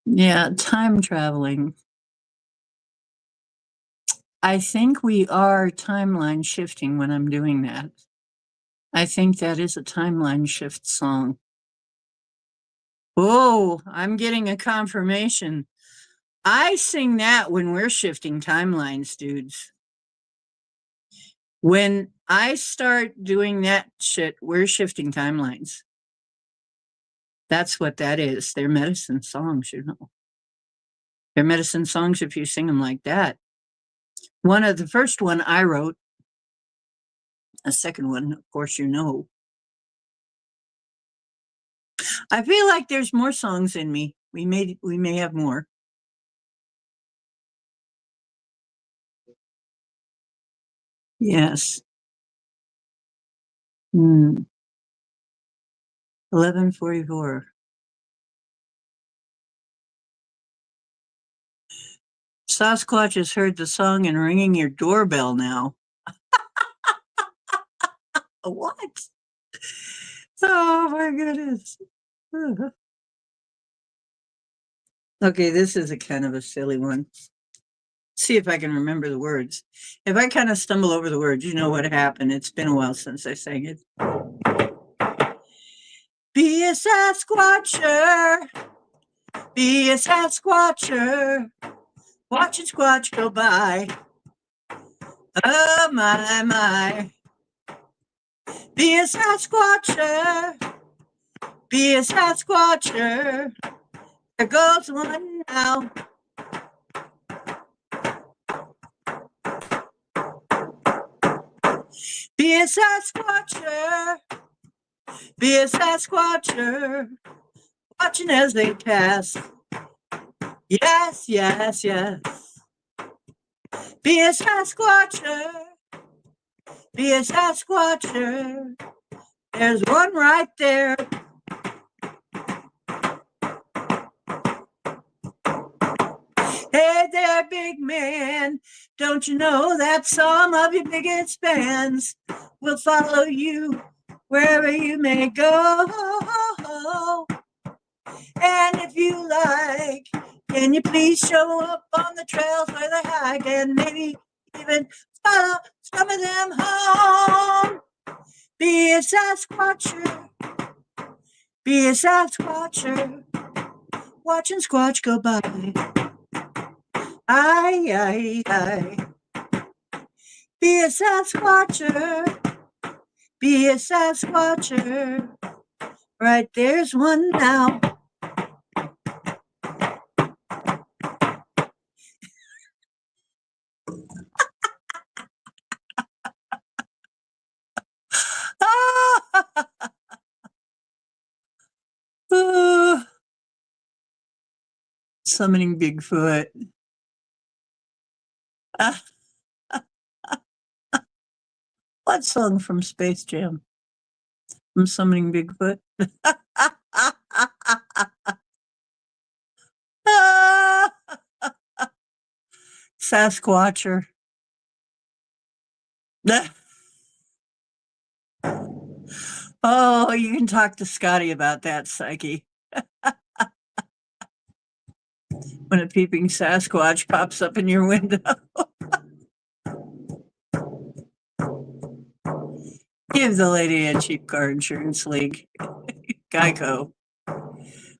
yeah, time traveling. I think we are timeline shifting when I'm doing that. I think that is a timeline shift song. Oh, I'm getting a confirmation. I sing that when we're shifting timelines, dudes. When I start doing that shit, we're shifting timelines. That's what that is. They're medicine songs. They're medicine songs if you sing them like that. One of the first one I wrote, a second one, of course, I feel like there's more songs in me. We may have more. Yes. 11:44. Sasquatch has heard the song and ringing your doorbell now. What? Oh my goodness. Okay, this is a kind of a silly one. See if I can remember the words. If I kind of stumble over the words, you know what happened. It's been a while since I sang it. Be a Sasquatcher. Be a Sasquatcher. Watching Squatch go by. Oh my, my. Be a Sasquatcher. Be a Sasquatcher. There goes one now. Be a Sasquatcher. Be a Sasquatcher. Watching as they pass. Yes, yes, yes. Be a Sasquatcher. Be a Sasquatcher. There's one right there. Hey there, big man. Don't you know that some of your biggest fans will follow you wherever you may go? And if you like, can you please show up on the trails where they hike and maybe even follow some of them home? Be a Sasquatcher. Be a Sasquatcher, watching Squatch go by. Aye, aye, aye. Be a Sasquatcher, be a Sasquatcher. Right there's one now. Summoning Bigfoot. What song from Space Jam? From Summoning Bigfoot? Sasquatcher. Oh, you can talk to Scotty about that, Psyche. When a peeping Sasquatch pops up in your window. Give the lady a cheap car insurance league. Geico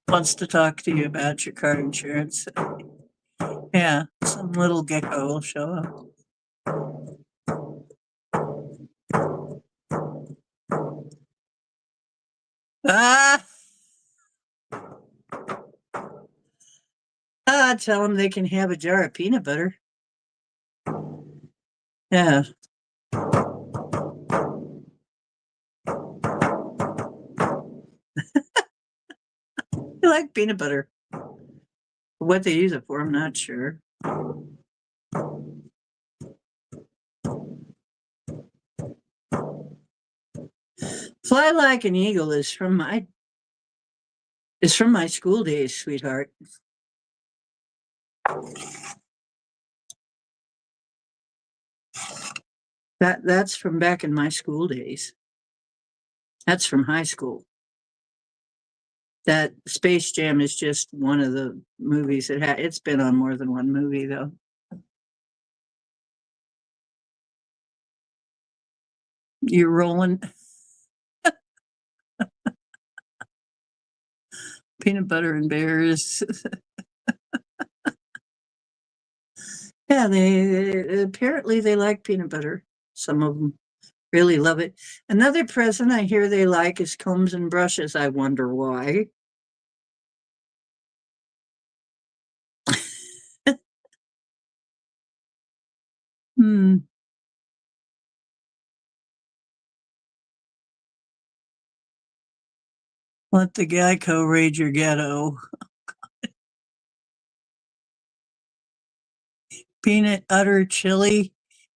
wants to talk to you about your car insurance. Yeah, some little gecko will show up. Tell them they can have a jar of peanut butter. Yeah. I like peanut butter. What they use it for, I'm not sure. Fly Like an Eagle is from my school days, sweetheart. That's from back in my school days. That's from high school. That Space Jam is just one of the movies that it's been on more than one movie though. You're rolling. Peanut butter and bears. Yeah, they apparently they like peanut butter. Some of them really love it. Another present I hear they like is combs and brushes. I wonder why. Let the Geico raid your ghetto. Peanut utter chili.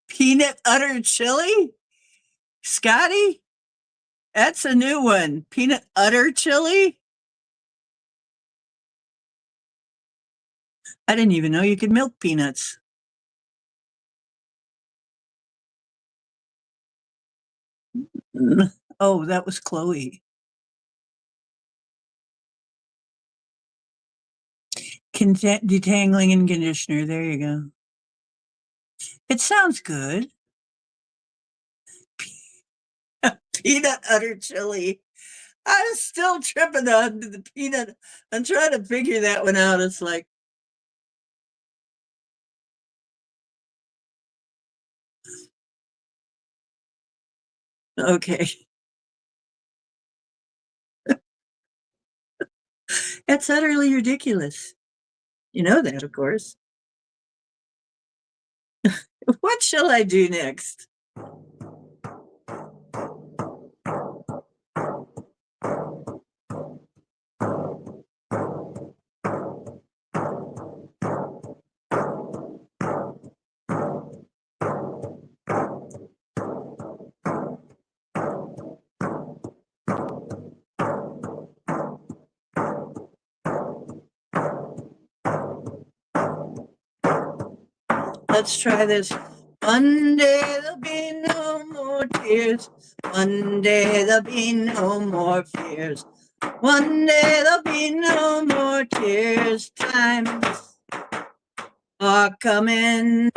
Peanut utter chili? Scotty? That's a new one. Peanut utter chili? I didn't even know you could milk peanuts. Oh, that was Chloe. Detangling and conditioner. There you go. It sounds good. Peanut utter chili. I'm still tripping on the peanut. I'm trying to figure that one out. It's like, okay. That's utterly ridiculous. You know that, of course. What shall I do next? Let's try this. One day there'll be no more tears. One day there'll be no more fears. One day there'll be no more tears. Times are coming.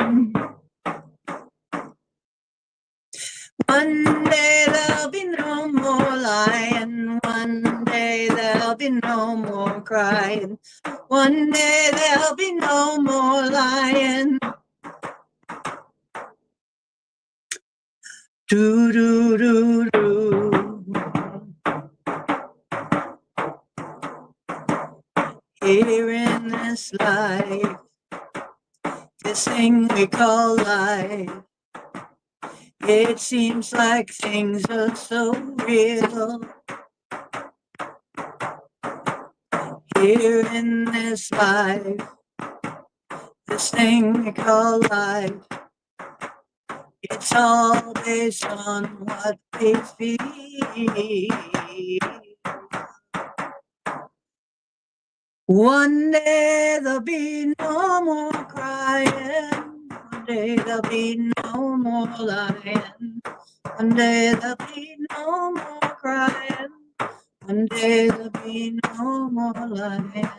One day there'll be no more lying. One day there'll crying. One day there'll be no more lying. Do, do, do, do. Here in this life, this thing we call life, it seems like things are so real. Here in this life, this thing we call life, it's all based on what we feel. One day there'll be no more crying. One day there'll be no more lying. One day there'll be no more crying. One day there'll be no more lying.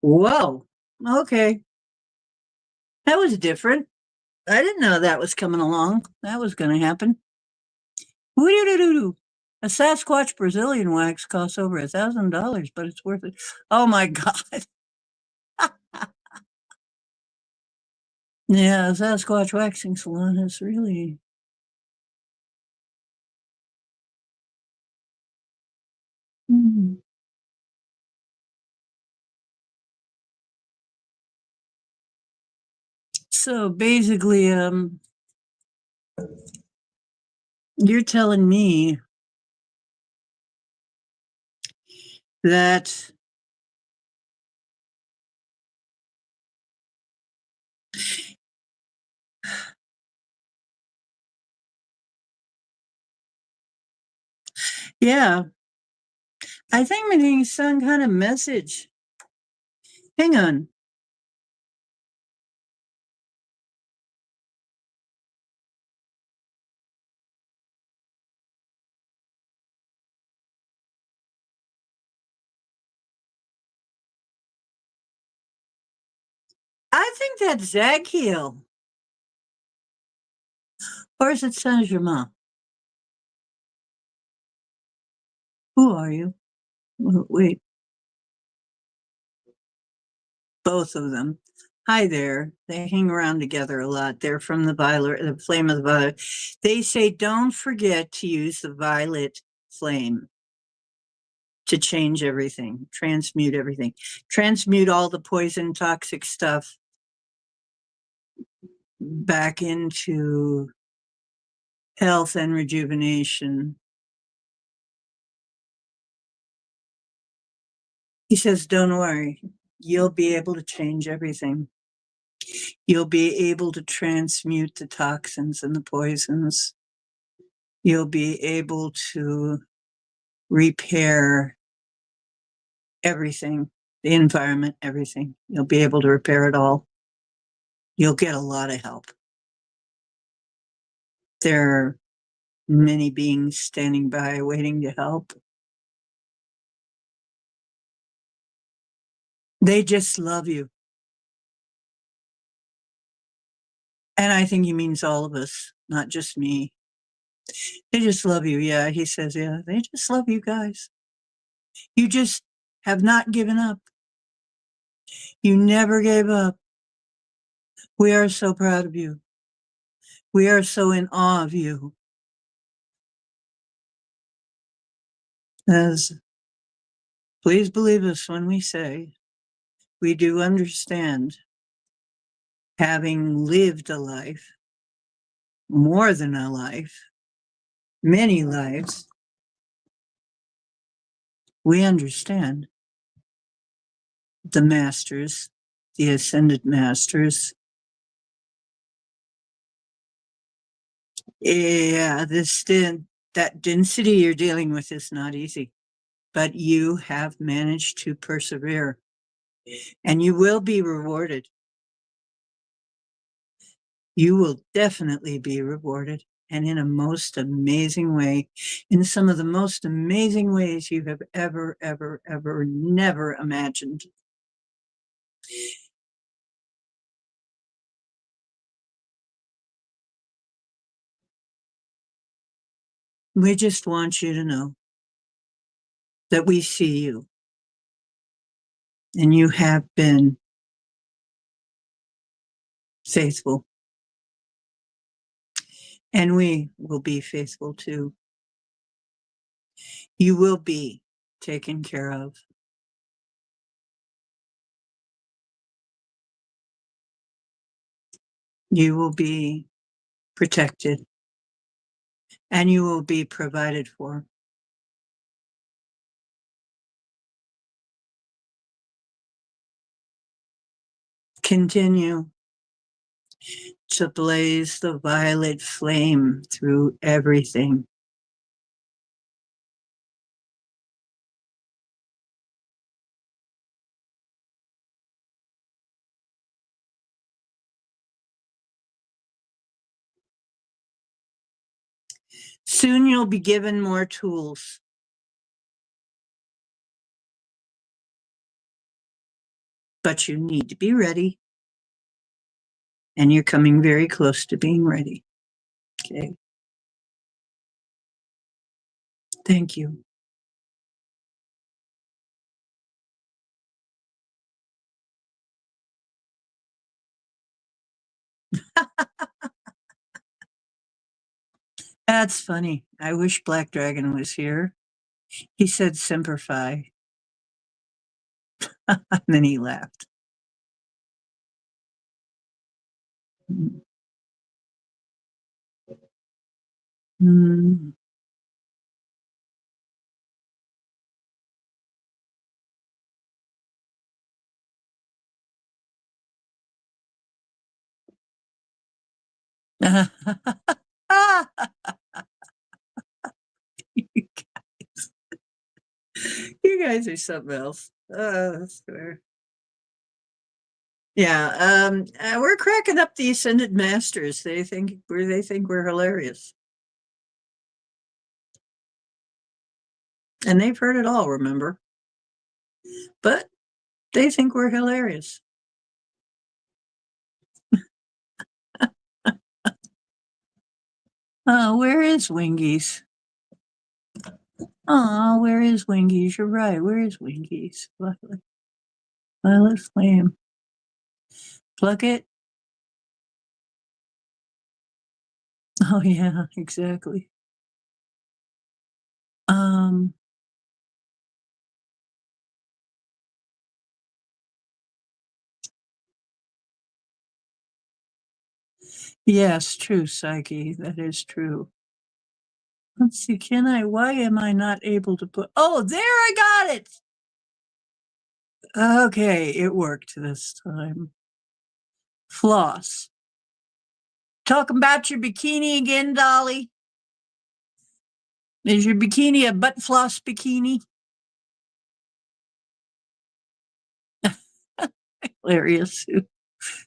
Whoa. Okay. That was different. I didn't know that was coming along. That was going to happen. Woo-doo-doo-doo-doo. A Sasquatch Brazilian wax costs over $1,000, but it's worth it. Oh my God. Yeah, Sasquatch waxing salon is really. Mm. So basically, you're telling me that yeah, I think I'm getting some kind of message. Hang on. I think that's Zakiel. Or is it Saint Germain? Who are you? Wait, both of them. Hi there. They hang around together a lot. They're from the violet, the flame of the violet. They say don't forget to use the violet flame to change everything, transmute everything, transmute all the poison, toxic stuff back into health and rejuvenation. He says, don't worry, you'll be able to change everything. You'll be able to transmute the toxins and the poisons. You'll be able to repair everything, the environment, everything. You'll be able to repair it all. You'll get a lot of help. There are many beings standing by waiting to help. They just love you. And I think he means all of us, not just me. They just love you. Yeah, he says, yeah, they just love you guys. You just have not given up. You never gave up. We are so proud of you. We are so in awe of you. As please believe us when we say we do understand, having lived a life, more than a life, many lives, we understand the masters, the ascended masters. Yeah, that density you're dealing with is not easy, but you have managed to persevere and you will be rewarded. You will definitely be rewarded, and in a most amazing way, in some of the most amazing ways you have ever, ever, ever, never imagined. We just want you to know that we see you and you have been faithful, and we will be faithful too. You will be taken care of. You will be protected, and you will be provided for. Continue to blaze the violet flame through everything. Soon you'll be given more tools, but you need to be ready, and you're coming very close to being ready. Okay. Thank you. That's funny. I wish Black Dragon was here. He said Semper Fi, and then he laughed. Mm. You guys are something else. That's fair. Yeah, we're cracking up the Ascended Masters. They think we're hilarious, and they've heard it all. Remember, but they think we're hilarious. Where is Wingies? Oh, where is Wingies? You're right. Where is Wingies? Violet flame. Plug it. Oh yeah, exactly. Um, yes, true, Psyche. That is true. Let's see, why am I not able to put, oh, there I got it. Okay, it worked this time. Floss. Talking about your bikini again, Dolly? Is your bikini a butt floss bikini? Hilarious.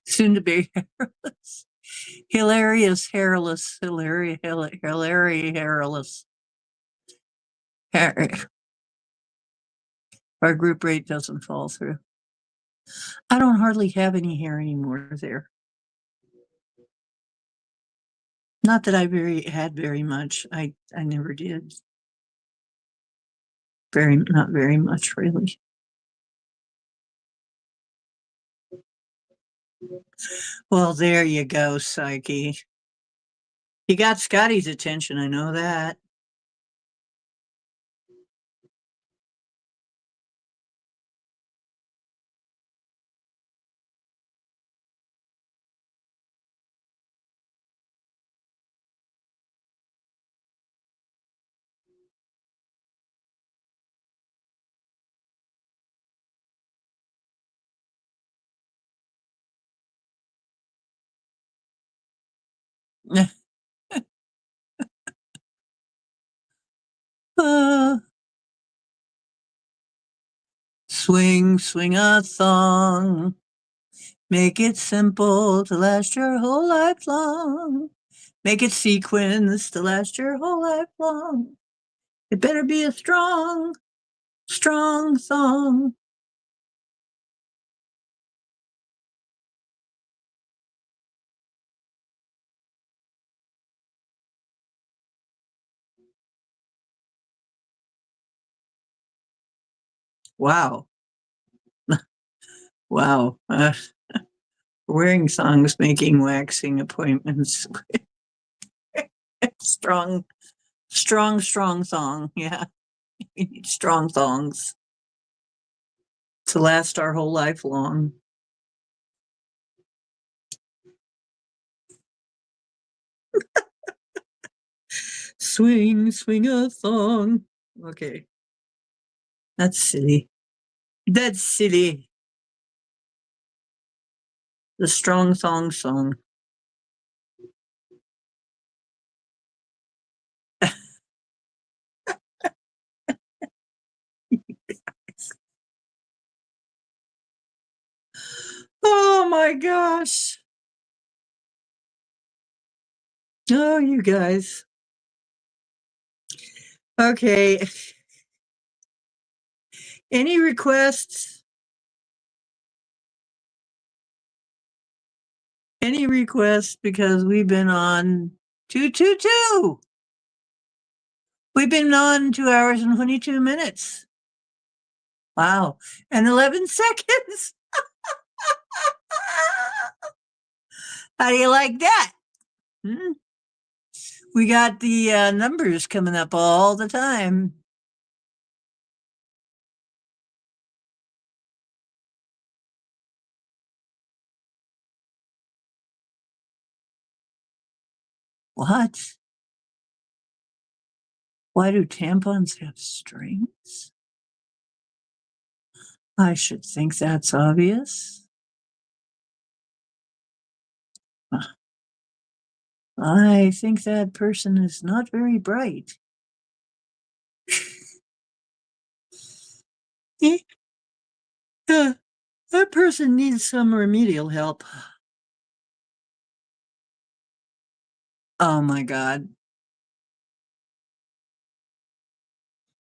Soon to be hairless. Hilarious hairless. Hilarious hairless. Our group rate doesn't fall through. I don't hardly have any hair anymore there. Not that I had very much. I never did. Not very much really. Well, there you go, Psyche. You got Scotty's attention, I know that. Uh, swing, swing a thong. Make it simple to last your whole life long. Make it sequence to last your whole life long. It better be a strong, strong song. Wow. Wow. Wearing songs, making waxing appointments. Strong, strong song. Yeah. We need strong songs to last our whole life long. Swing, swing a thong. Okay. That's silly. That's silly. The strong song. Oh my gosh. Oh, you guys. Okay. Any requests? Any requests? Because we've been on 222. We've been on 2 hours and 22 minutes. Wow. And 11 seconds. How do you like that? Hmm? We got the numbers coming up all the time. What? Why do tampons have strings? I should think that's obvious. I think that person is not very bright. That person needs some remedial help. Oh my God.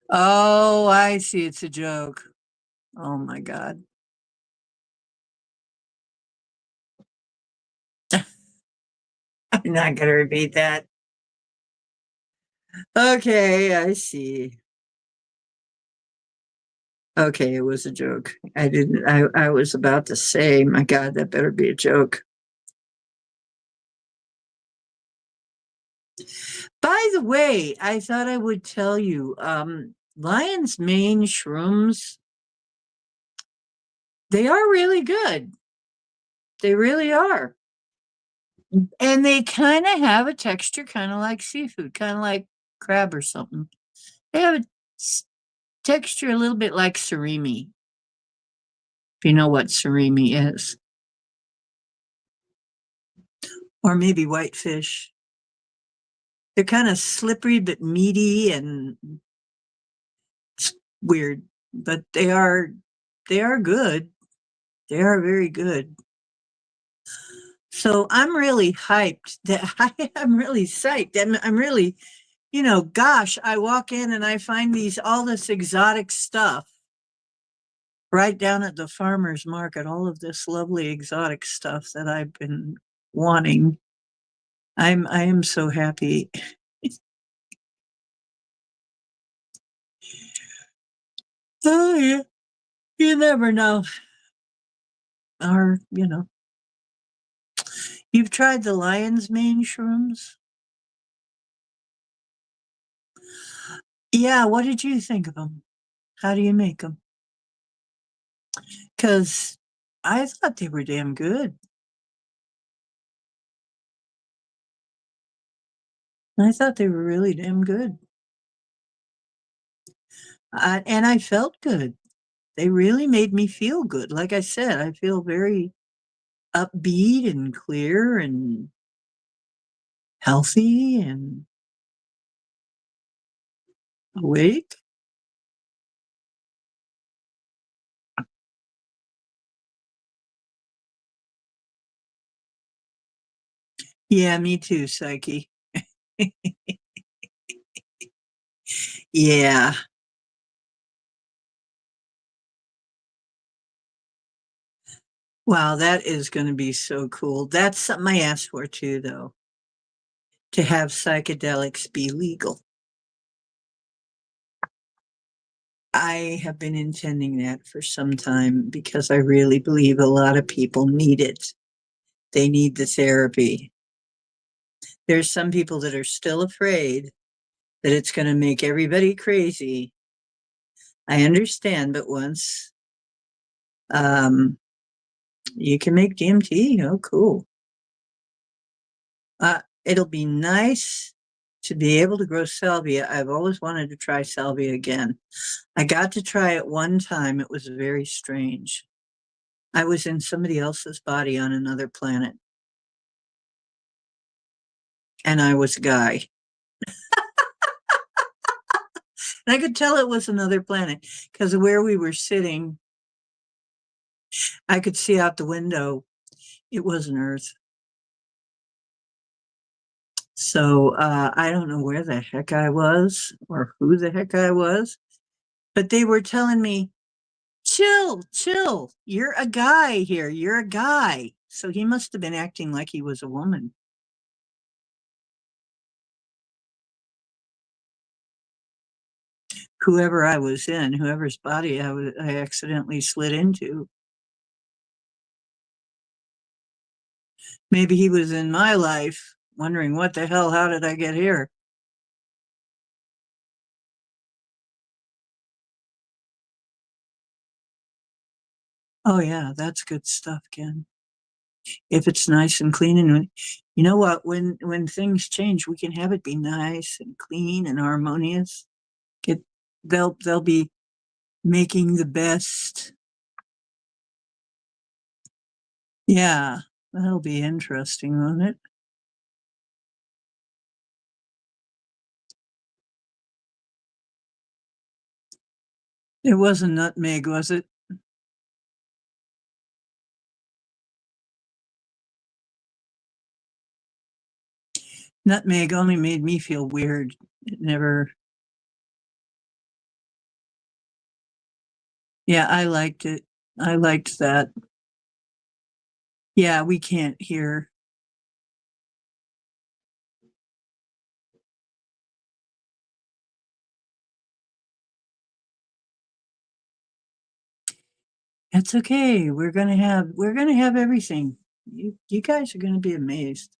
Oh, I see. It's a joke. Oh my God. I'm not going to repeat that. Okay, I see. Okay, it was a joke. I was about to say, my God, that better be a joke. By the way, I thought I would tell you, Lion's Mane shrooms, they are really good. They really are. And they kind of have a texture kind of like seafood, kind of like crab or something. They have a texture a little bit like surimi, if you know what surimi is. Or maybe whitefish. They're kind of slippery but meaty and it's weird, but they are good. They are very good. So I'm really hyped that I'm really psyched. I'm really, gosh, I walk in and I find all this exotic stuff right down at the farmer's market, all of this lovely exotic stuff that I've been wanting. I am so happy. Oh yeah. You never know. Or, you've tried the lion's mane shrooms? Yeah, what did you think of them? How do you make them? Because I thought they were damn good. I thought they were really damn good. And I felt good. They really made me feel good. Like I said, I feel very upbeat and clear and healthy and awake. Yeah, me too, Psyche. Yeah. Wow, that is going to be so cool. That's something I asked for too, though, to have psychedelics be legal. I have been intending that for some time because I really believe a lot of people need it. They need the therapy. There's some people that are still afraid that it's going to make everybody crazy. I understand, but once um, you can make DMT, oh, cool. It'll be nice to be able to grow salvia. I've always wanted to try salvia again. I got to try it one time. It was very strange. I was in somebody else's body on another planet, and I was a guy. And I could tell it was another planet because where we were sitting, I could see out the window. It wasn't Earth. So I don't know where the heck I was or who the heck I was, but they were telling me, chill, chill. You're a guy here. You're a guy. So he must have been acting like he was a woman. Whoever I was in, whoever's body I accidentally slid into. Maybe he was in my life, wondering what the hell, how did I get here? Oh yeah, that's good stuff, Ken. If it's nice and clean and you know what, when things change, we can have it be nice and clean and harmonious. Get they'll be making the best. Yeah, that'll be interesting, won't it? It wasn't nutmeg, was it? Nutmeg only made me feel weird. It never. Yeah, I liked it. I liked that. Yeah, we can't hear. That's okay. We're gonna have everything. You guys are gonna be amazed.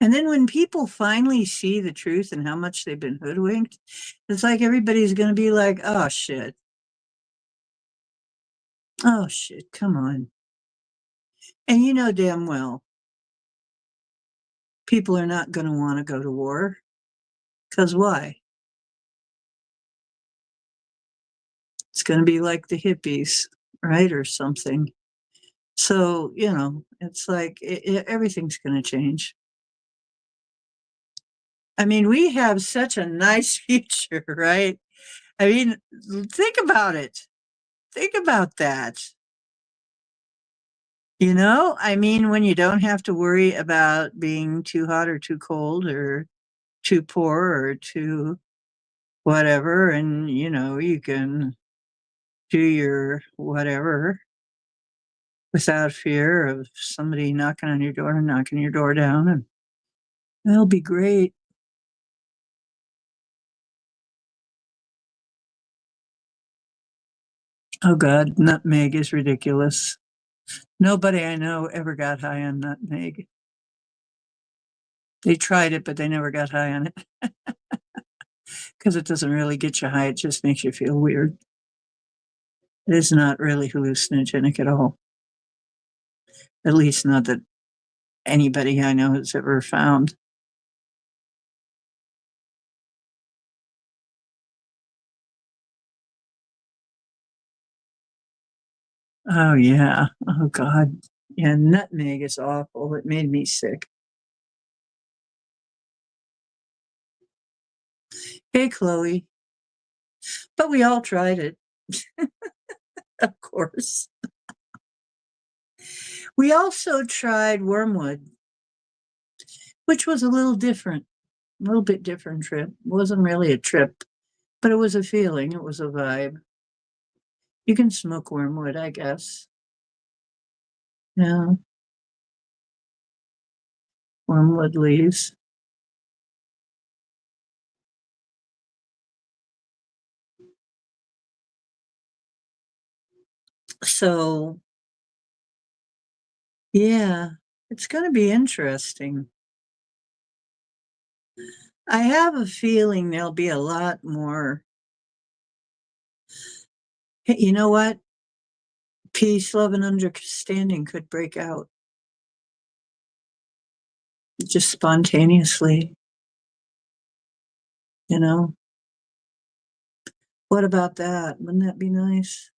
And then when people finally see the truth and how much they've been hoodwinked, it's like everybody's gonna be like, oh shit. Oh shit, come on. And you know damn well people are not gonna want to go to war. Because why? It's gonna be like the hippies, right? Or something. So, it's like everything's gonna change. I mean, we have such a nice future, right? I mean, think about it. Think about that. I mean, when you don't have to worry about being too hot or too cold or too poor or too whatever, and you can do your whatever without fear of somebody knocking on your door and knocking your door down, and that'll be great. Oh God, nutmeg is ridiculous. Nobody I know ever got high on nutmeg. They tried it, but they never got high on it because it doesn't really get you high. It just makes you feel weird. It is not really hallucinogenic at all. At least not that anybody I know has ever found. Oh yeah. Oh God. Yeah, nutmeg is awful. It made me sick. Hey, Chloe. But we all tried it, of course. We also tried wormwood, which was a little different, a little bit different trip. It wasn't really a trip, but it was a feeling. It was a vibe. You can smoke wormwood, I guess. Yeah, wormwood leaves. So, yeah, it's going to be interesting. I have a feeling there'll be a lot more. Hey, you know what? Peace, love, and understanding could break out just spontaneously, you know? What about that? Wouldn't that be nice?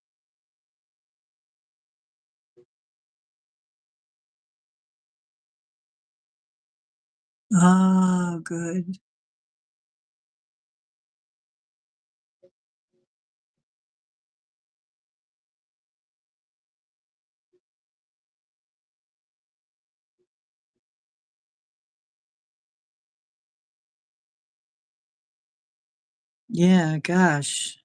Ah, good. Yeah, gosh.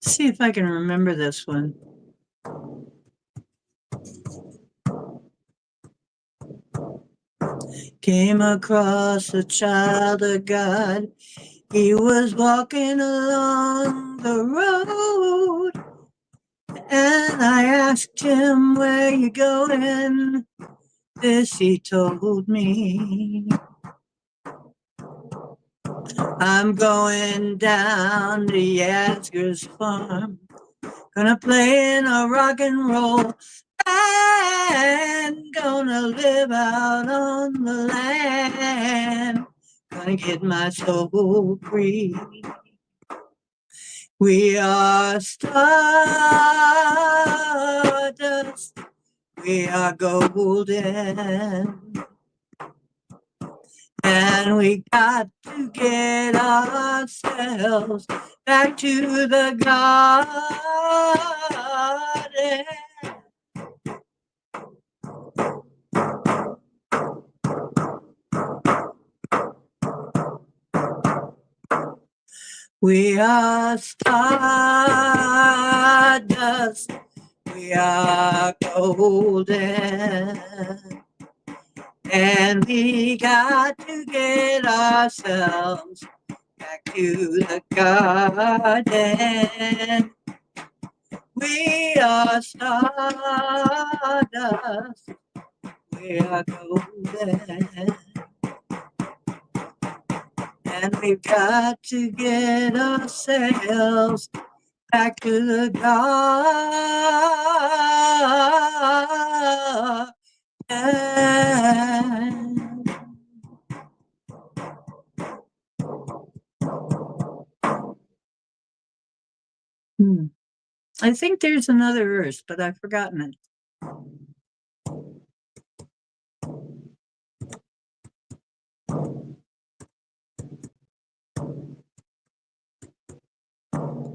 See if I can remember this one. Came across a child of God. He was walking along the road, and I asked him, "Where you going?" This he told me. "I'm going down to Yasgur's farm. Gonna play in a rock and roll band. Gonna live out on the land. Gonna get my soul free. We are stardust. We are golden. And we got to get ourselves back to the garden." We are stardust. We are golden. And we got to get ourselves back to the garden. We are stardust. We are golden. And we've got to get ourselves back to the garden. I think there's another verse, but I've forgotten it.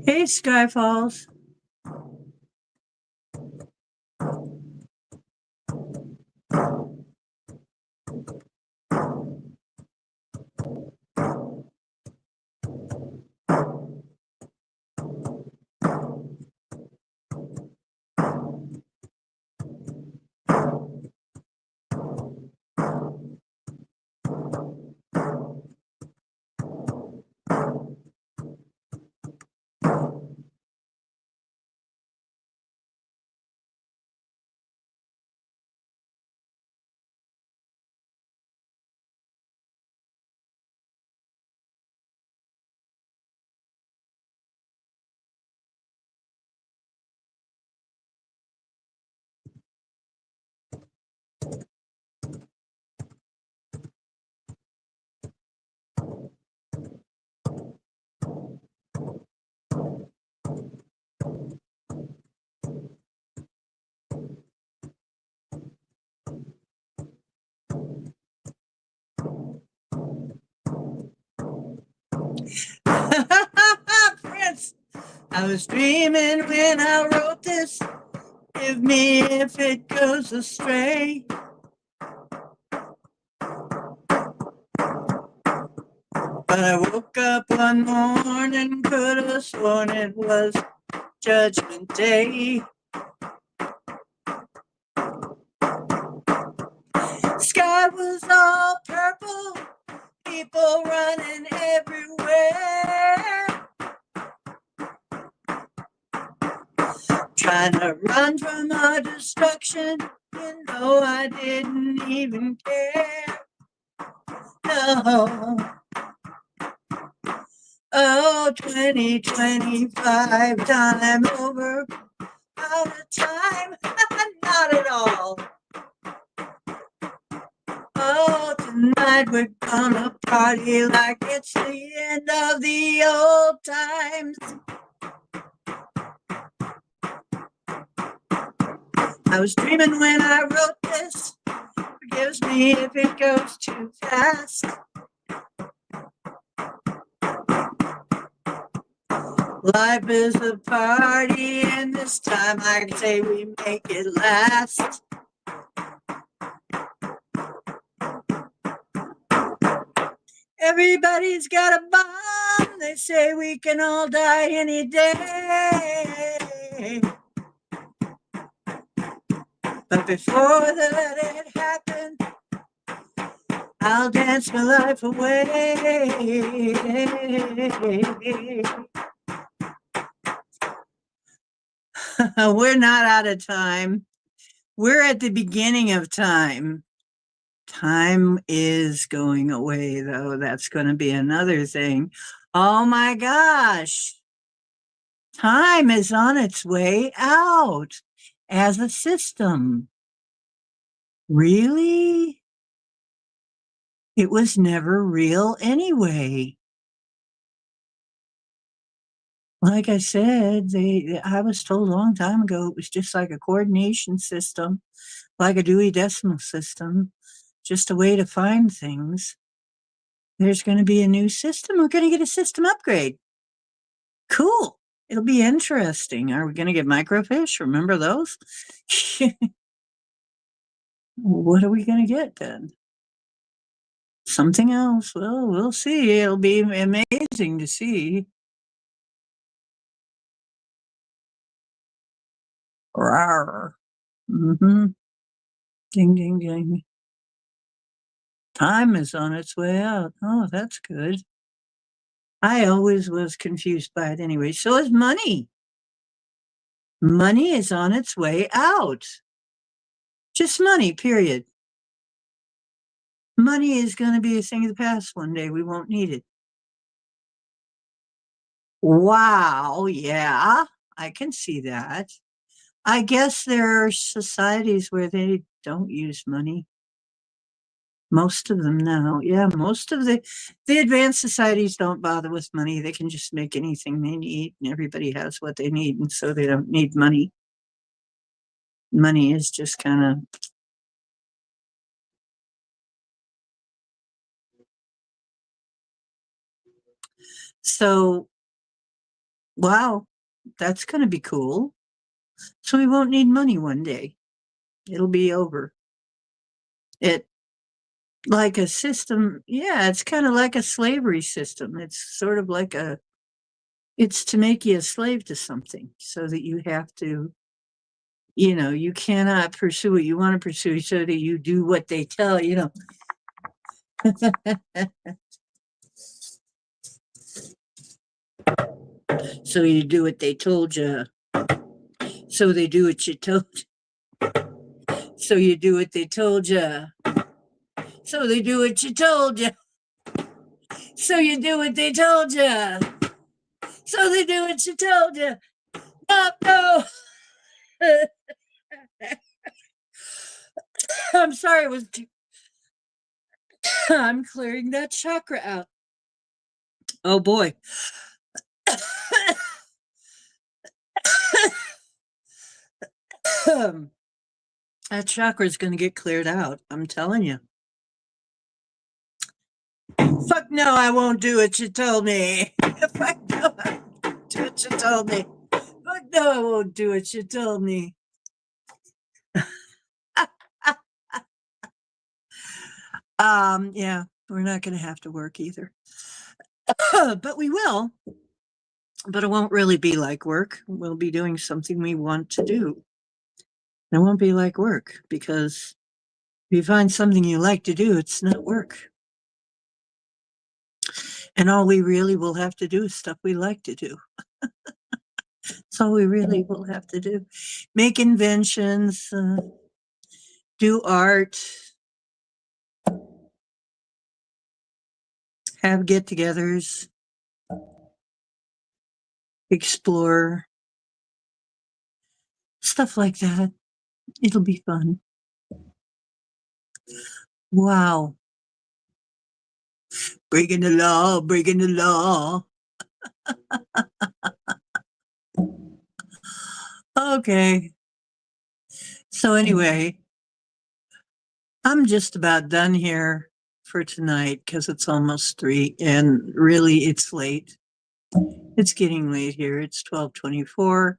Hey, Sky Falls. Prince, I was dreaming when I wrote this. Give me if it goes astray. But I woke up one morning, could have sworn it was Judgment Day. Sky was all purple, people running everywhere, trying to run from our destruction. You know I didn't even care. No. Oh, 2025, time over, out of time, not at all. Oh, tonight we're gonna party like it's the end of the old times. I was dreaming when I wrote this, forgives me if it goes too fast. Life is a party, and this time I can say we make it last. Everybody's got a bomb, they say we can all die any day. But before they let it happen, I'll dance my life away. We're not out of time. We're at the beginning of time. Time is going away, though. That's going to be another thing. Oh my gosh. Time is on its way out as a system. Really? It was never real anyway. Like I said, I was told a long time ago it was just like a coordination system, like a Dewey Decimal System, just a way to find things. There's going to be a new system. We're going to get a system upgrade. Cool. It'll be interesting. Are we going to get microfiche? Remember those? What are we going to get then? Something else. Well, we'll see. It'll be amazing to see. Rawr. Mm-hmm. Ding, ding, ding. Time is on its way out. Oh, that's good. I always was confused by it anyway. So is money. Money is on its way out. Just money, period. Money is going to be a thing of the past one day. We won't need it. Wow. Yeah, I can see that. I guess there are societies where they don't use money. Most of them now. Yeah, most of the advanced societies don't bother with money. They can just make anything they need, and everybody has what they need, and so they don't need money. Money is just kind of so. Wow, that's going to be cool. So we won't need money one day. It'll be over. It like a system. Yeah, it's kind of like a slavery system. It's sort of like it's to make you a slave to something so that you have to, you cannot pursue what you want to pursue so that you do what they tell you. So you do what they told you. So they do what you told. So you do what they told you. So they do what you told you. So you do what they told you. So they do what you told you. Oh, no. I'm sorry. I'm clearing that chakra out. Oh boy. That chakra is going to get cleared out. I'm telling you. Fuck no, I won't do what you told me. Fuck no, I won't do what you told me. Fuck no, I won't do what you told me. Yeah, we're not going to have to work either. But we will. But it won't really be like work. We'll be doing something we want to do. It won't be like work because if you find something you like to do, it's not work. And all we really will have to do is stuff we like to do. That's all we really will have to do. Make inventions, do art, have get togethers, explore, stuff like that. It'll be fun. Wow. Breaking the law, breaking the law. Okay. So, anyway, I'm just about done here for tonight because it's almost 3 and really it's late. It's getting late here. It's 12:24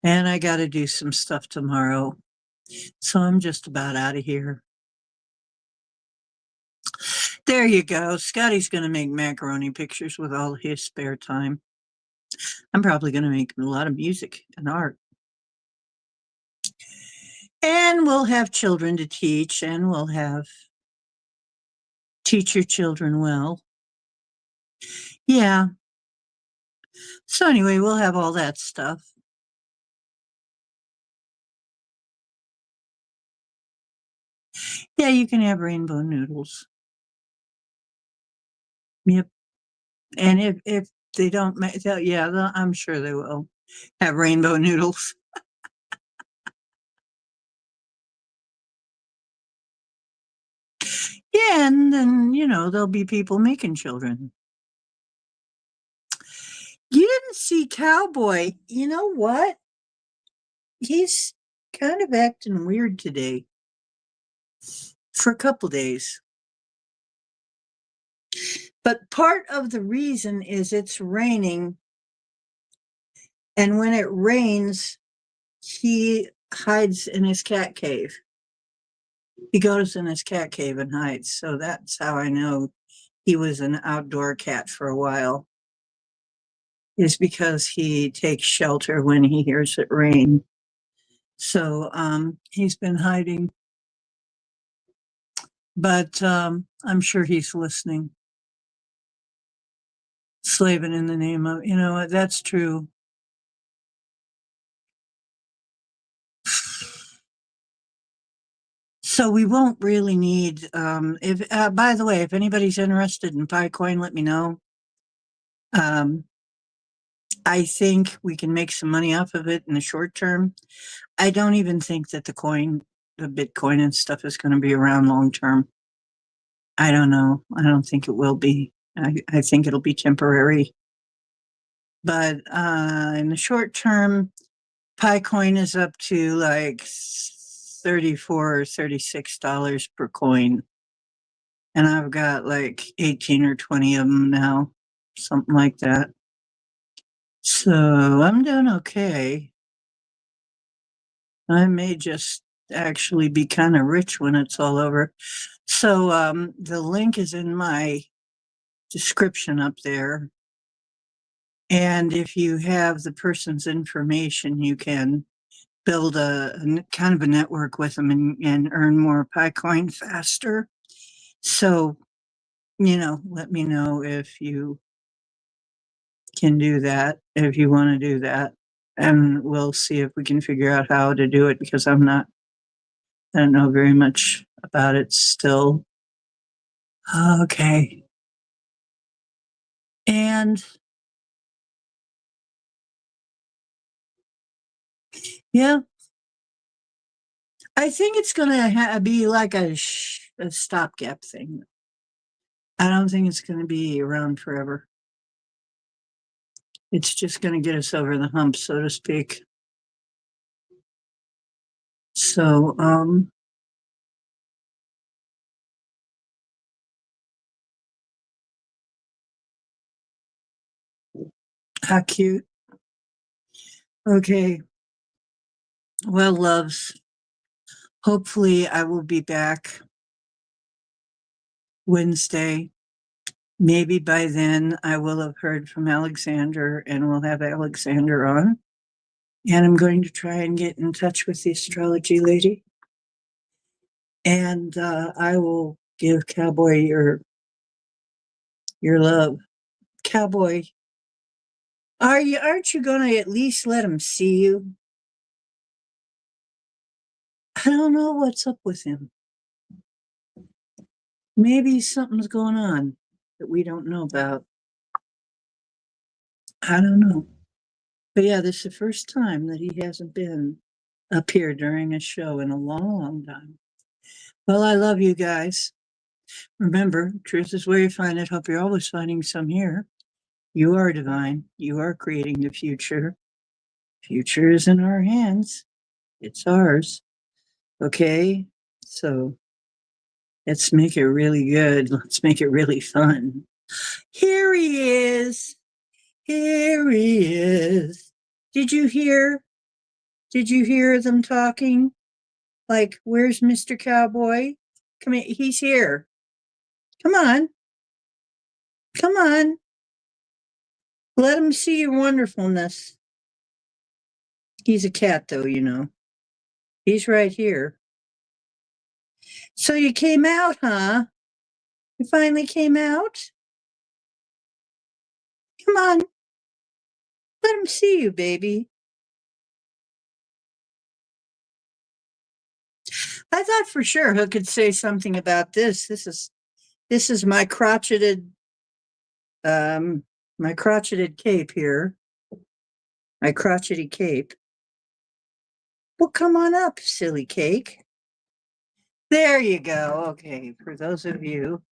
and I got to do some stuff tomorrow. So I'm just about out of here. There you go. Scotty's going to make macaroni pictures with all his spare time. I'm probably going to make a lot of music and art. And we'll have children to teach and we'll have teach your children well. Yeah. So anyway, we'll have all that stuff. Yeah, you can have rainbow noodles. Yep. And if they don't make, yeah, I'm sure they will have rainbow noodles. Yeah, and then, there'll be people making children. You didn't see Cowboy. You know what? He's kind of acting weird today for a couple days. But part of the reason is it's raining. And when it rains, he hides in his cat cave. He goes in his cat cave and hides. So that's how I know he was an outdoor cat for a while, is because he takes shelter when he hears it rain. So he's been hiding. But I'm sure he's listening. Slaving in the name of, that's true. So we won't really need, if, by the way, if anybody's interested in Picoin, let me know. I think we can make some money off of it in the short term. I don't even think that the Bitcoin and stuff is going to be around long term. I don't know. I don't think it will be. I think it'll be temporary. But in the short term, Picoin is up to like $34 or $36 per coin. And I've got like 18 or 20 of them now, something like that. So I'm doing okay. I may just actually be kind of rich when it's all over. So the link is in my description up there. And if you have the person's information, you can build a kind of a network with them and earn more Picoin faster. So, let me know if you can do that, if you want to do that. And we'll see if we can figure out how to do it because I don't know very much about it still. Okay. And yeah, I think it's going to be like a stopgap thing. I don't think it's going to be around forever. It's just going to get us over the hump, so to speak. So, how cute. Okay. Well, loves, hopefully I will be back Wednesday Maybe by then I will have heard from Alexander and we'll have Alexander on. And I'm going to try and get in touch with the astrology lady. And I will give Cowboy your love. Cowboy, aren't you gonna at least let him see you? I don't know what's up with him. Maybe something's going on that we don't know about. I don't know. But yeah, this is the first time that he hasn't been up here during a show in a long, long time. Well, I love you guys. Remember, truth is where you find it. Hope you're always finding some here. You are divine. You are creating the future. Future is in our hands. It's ours. Okay? So let's make it really good. Let's make it really fun. Here he is. Here he is. Did you hear? Did you hear them talking? Like, where's Mr. Cowboy? Come here. He's here. Come on. Come on. Let him see your wonderfulness. He's a cat, though, you know. He's right here. So you came out, huh? You finally came out? Come on. Let him see you, baby. I thought for sure he could say something about this. This is my crotcheted cape here. My crotchety cape. Well, come on up, silly cake. There you go. Okay, for those of you,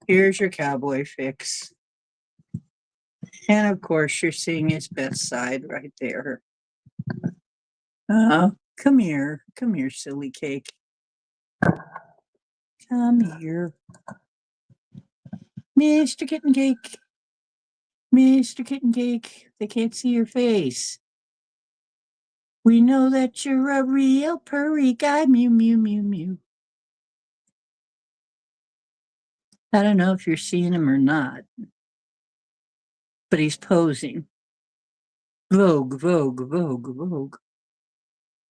here's your cowboy fix. And of course, you're seeing his best side right there. Come here, silly cake. Come here. Mr. Kitten Cake. Mr. Kitten Cake, they can't see your face. We know that you're a real purry guy. Mew, mew, mew, mew. I don't know if you're seeing him or not, but he's posing. Vogue, Vogue, Vogue, Vogue.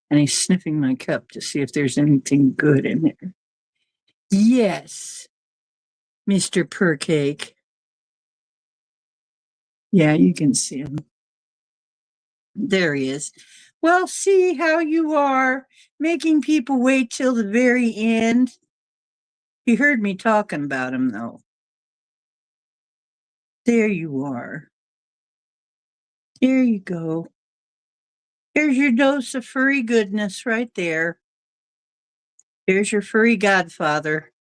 And he's sniffing my cup to see if there's anything good in there. Yes, Mr. Purrcake. Yeah, you can see him. There he is. Well, see how you are making people wait till the very end. He heard me talking about him, though. There you are. Here you go. Here's your dose of furry goodness right there. Here's your furry godfather.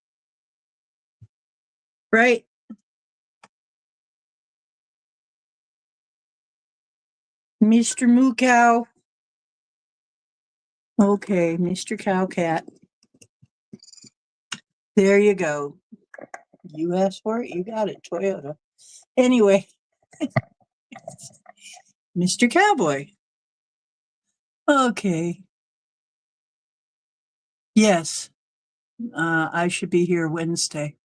Right? Mr. Moo Cow. Okay, Mr. Cowcat. There you go. You asked for it, you got it, Toyota. Anyway, Mr. Cowboy. Okay. Yes, I should be here Wednesday.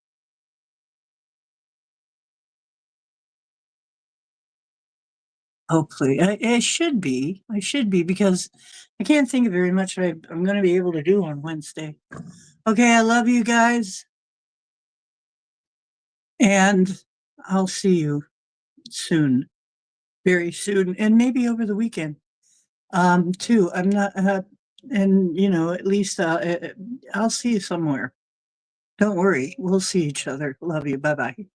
Hopefully, I should be. I should be because I can't think of very much I'm going to be able to do on Wednesday. Okay, I love you guys. And I'll see you soon, very soon, and maybe over the weekend. Too. I'm not, and you know, at least I'll see you somewhere. Don't worry, we'll see each other. Love you. Bye bye.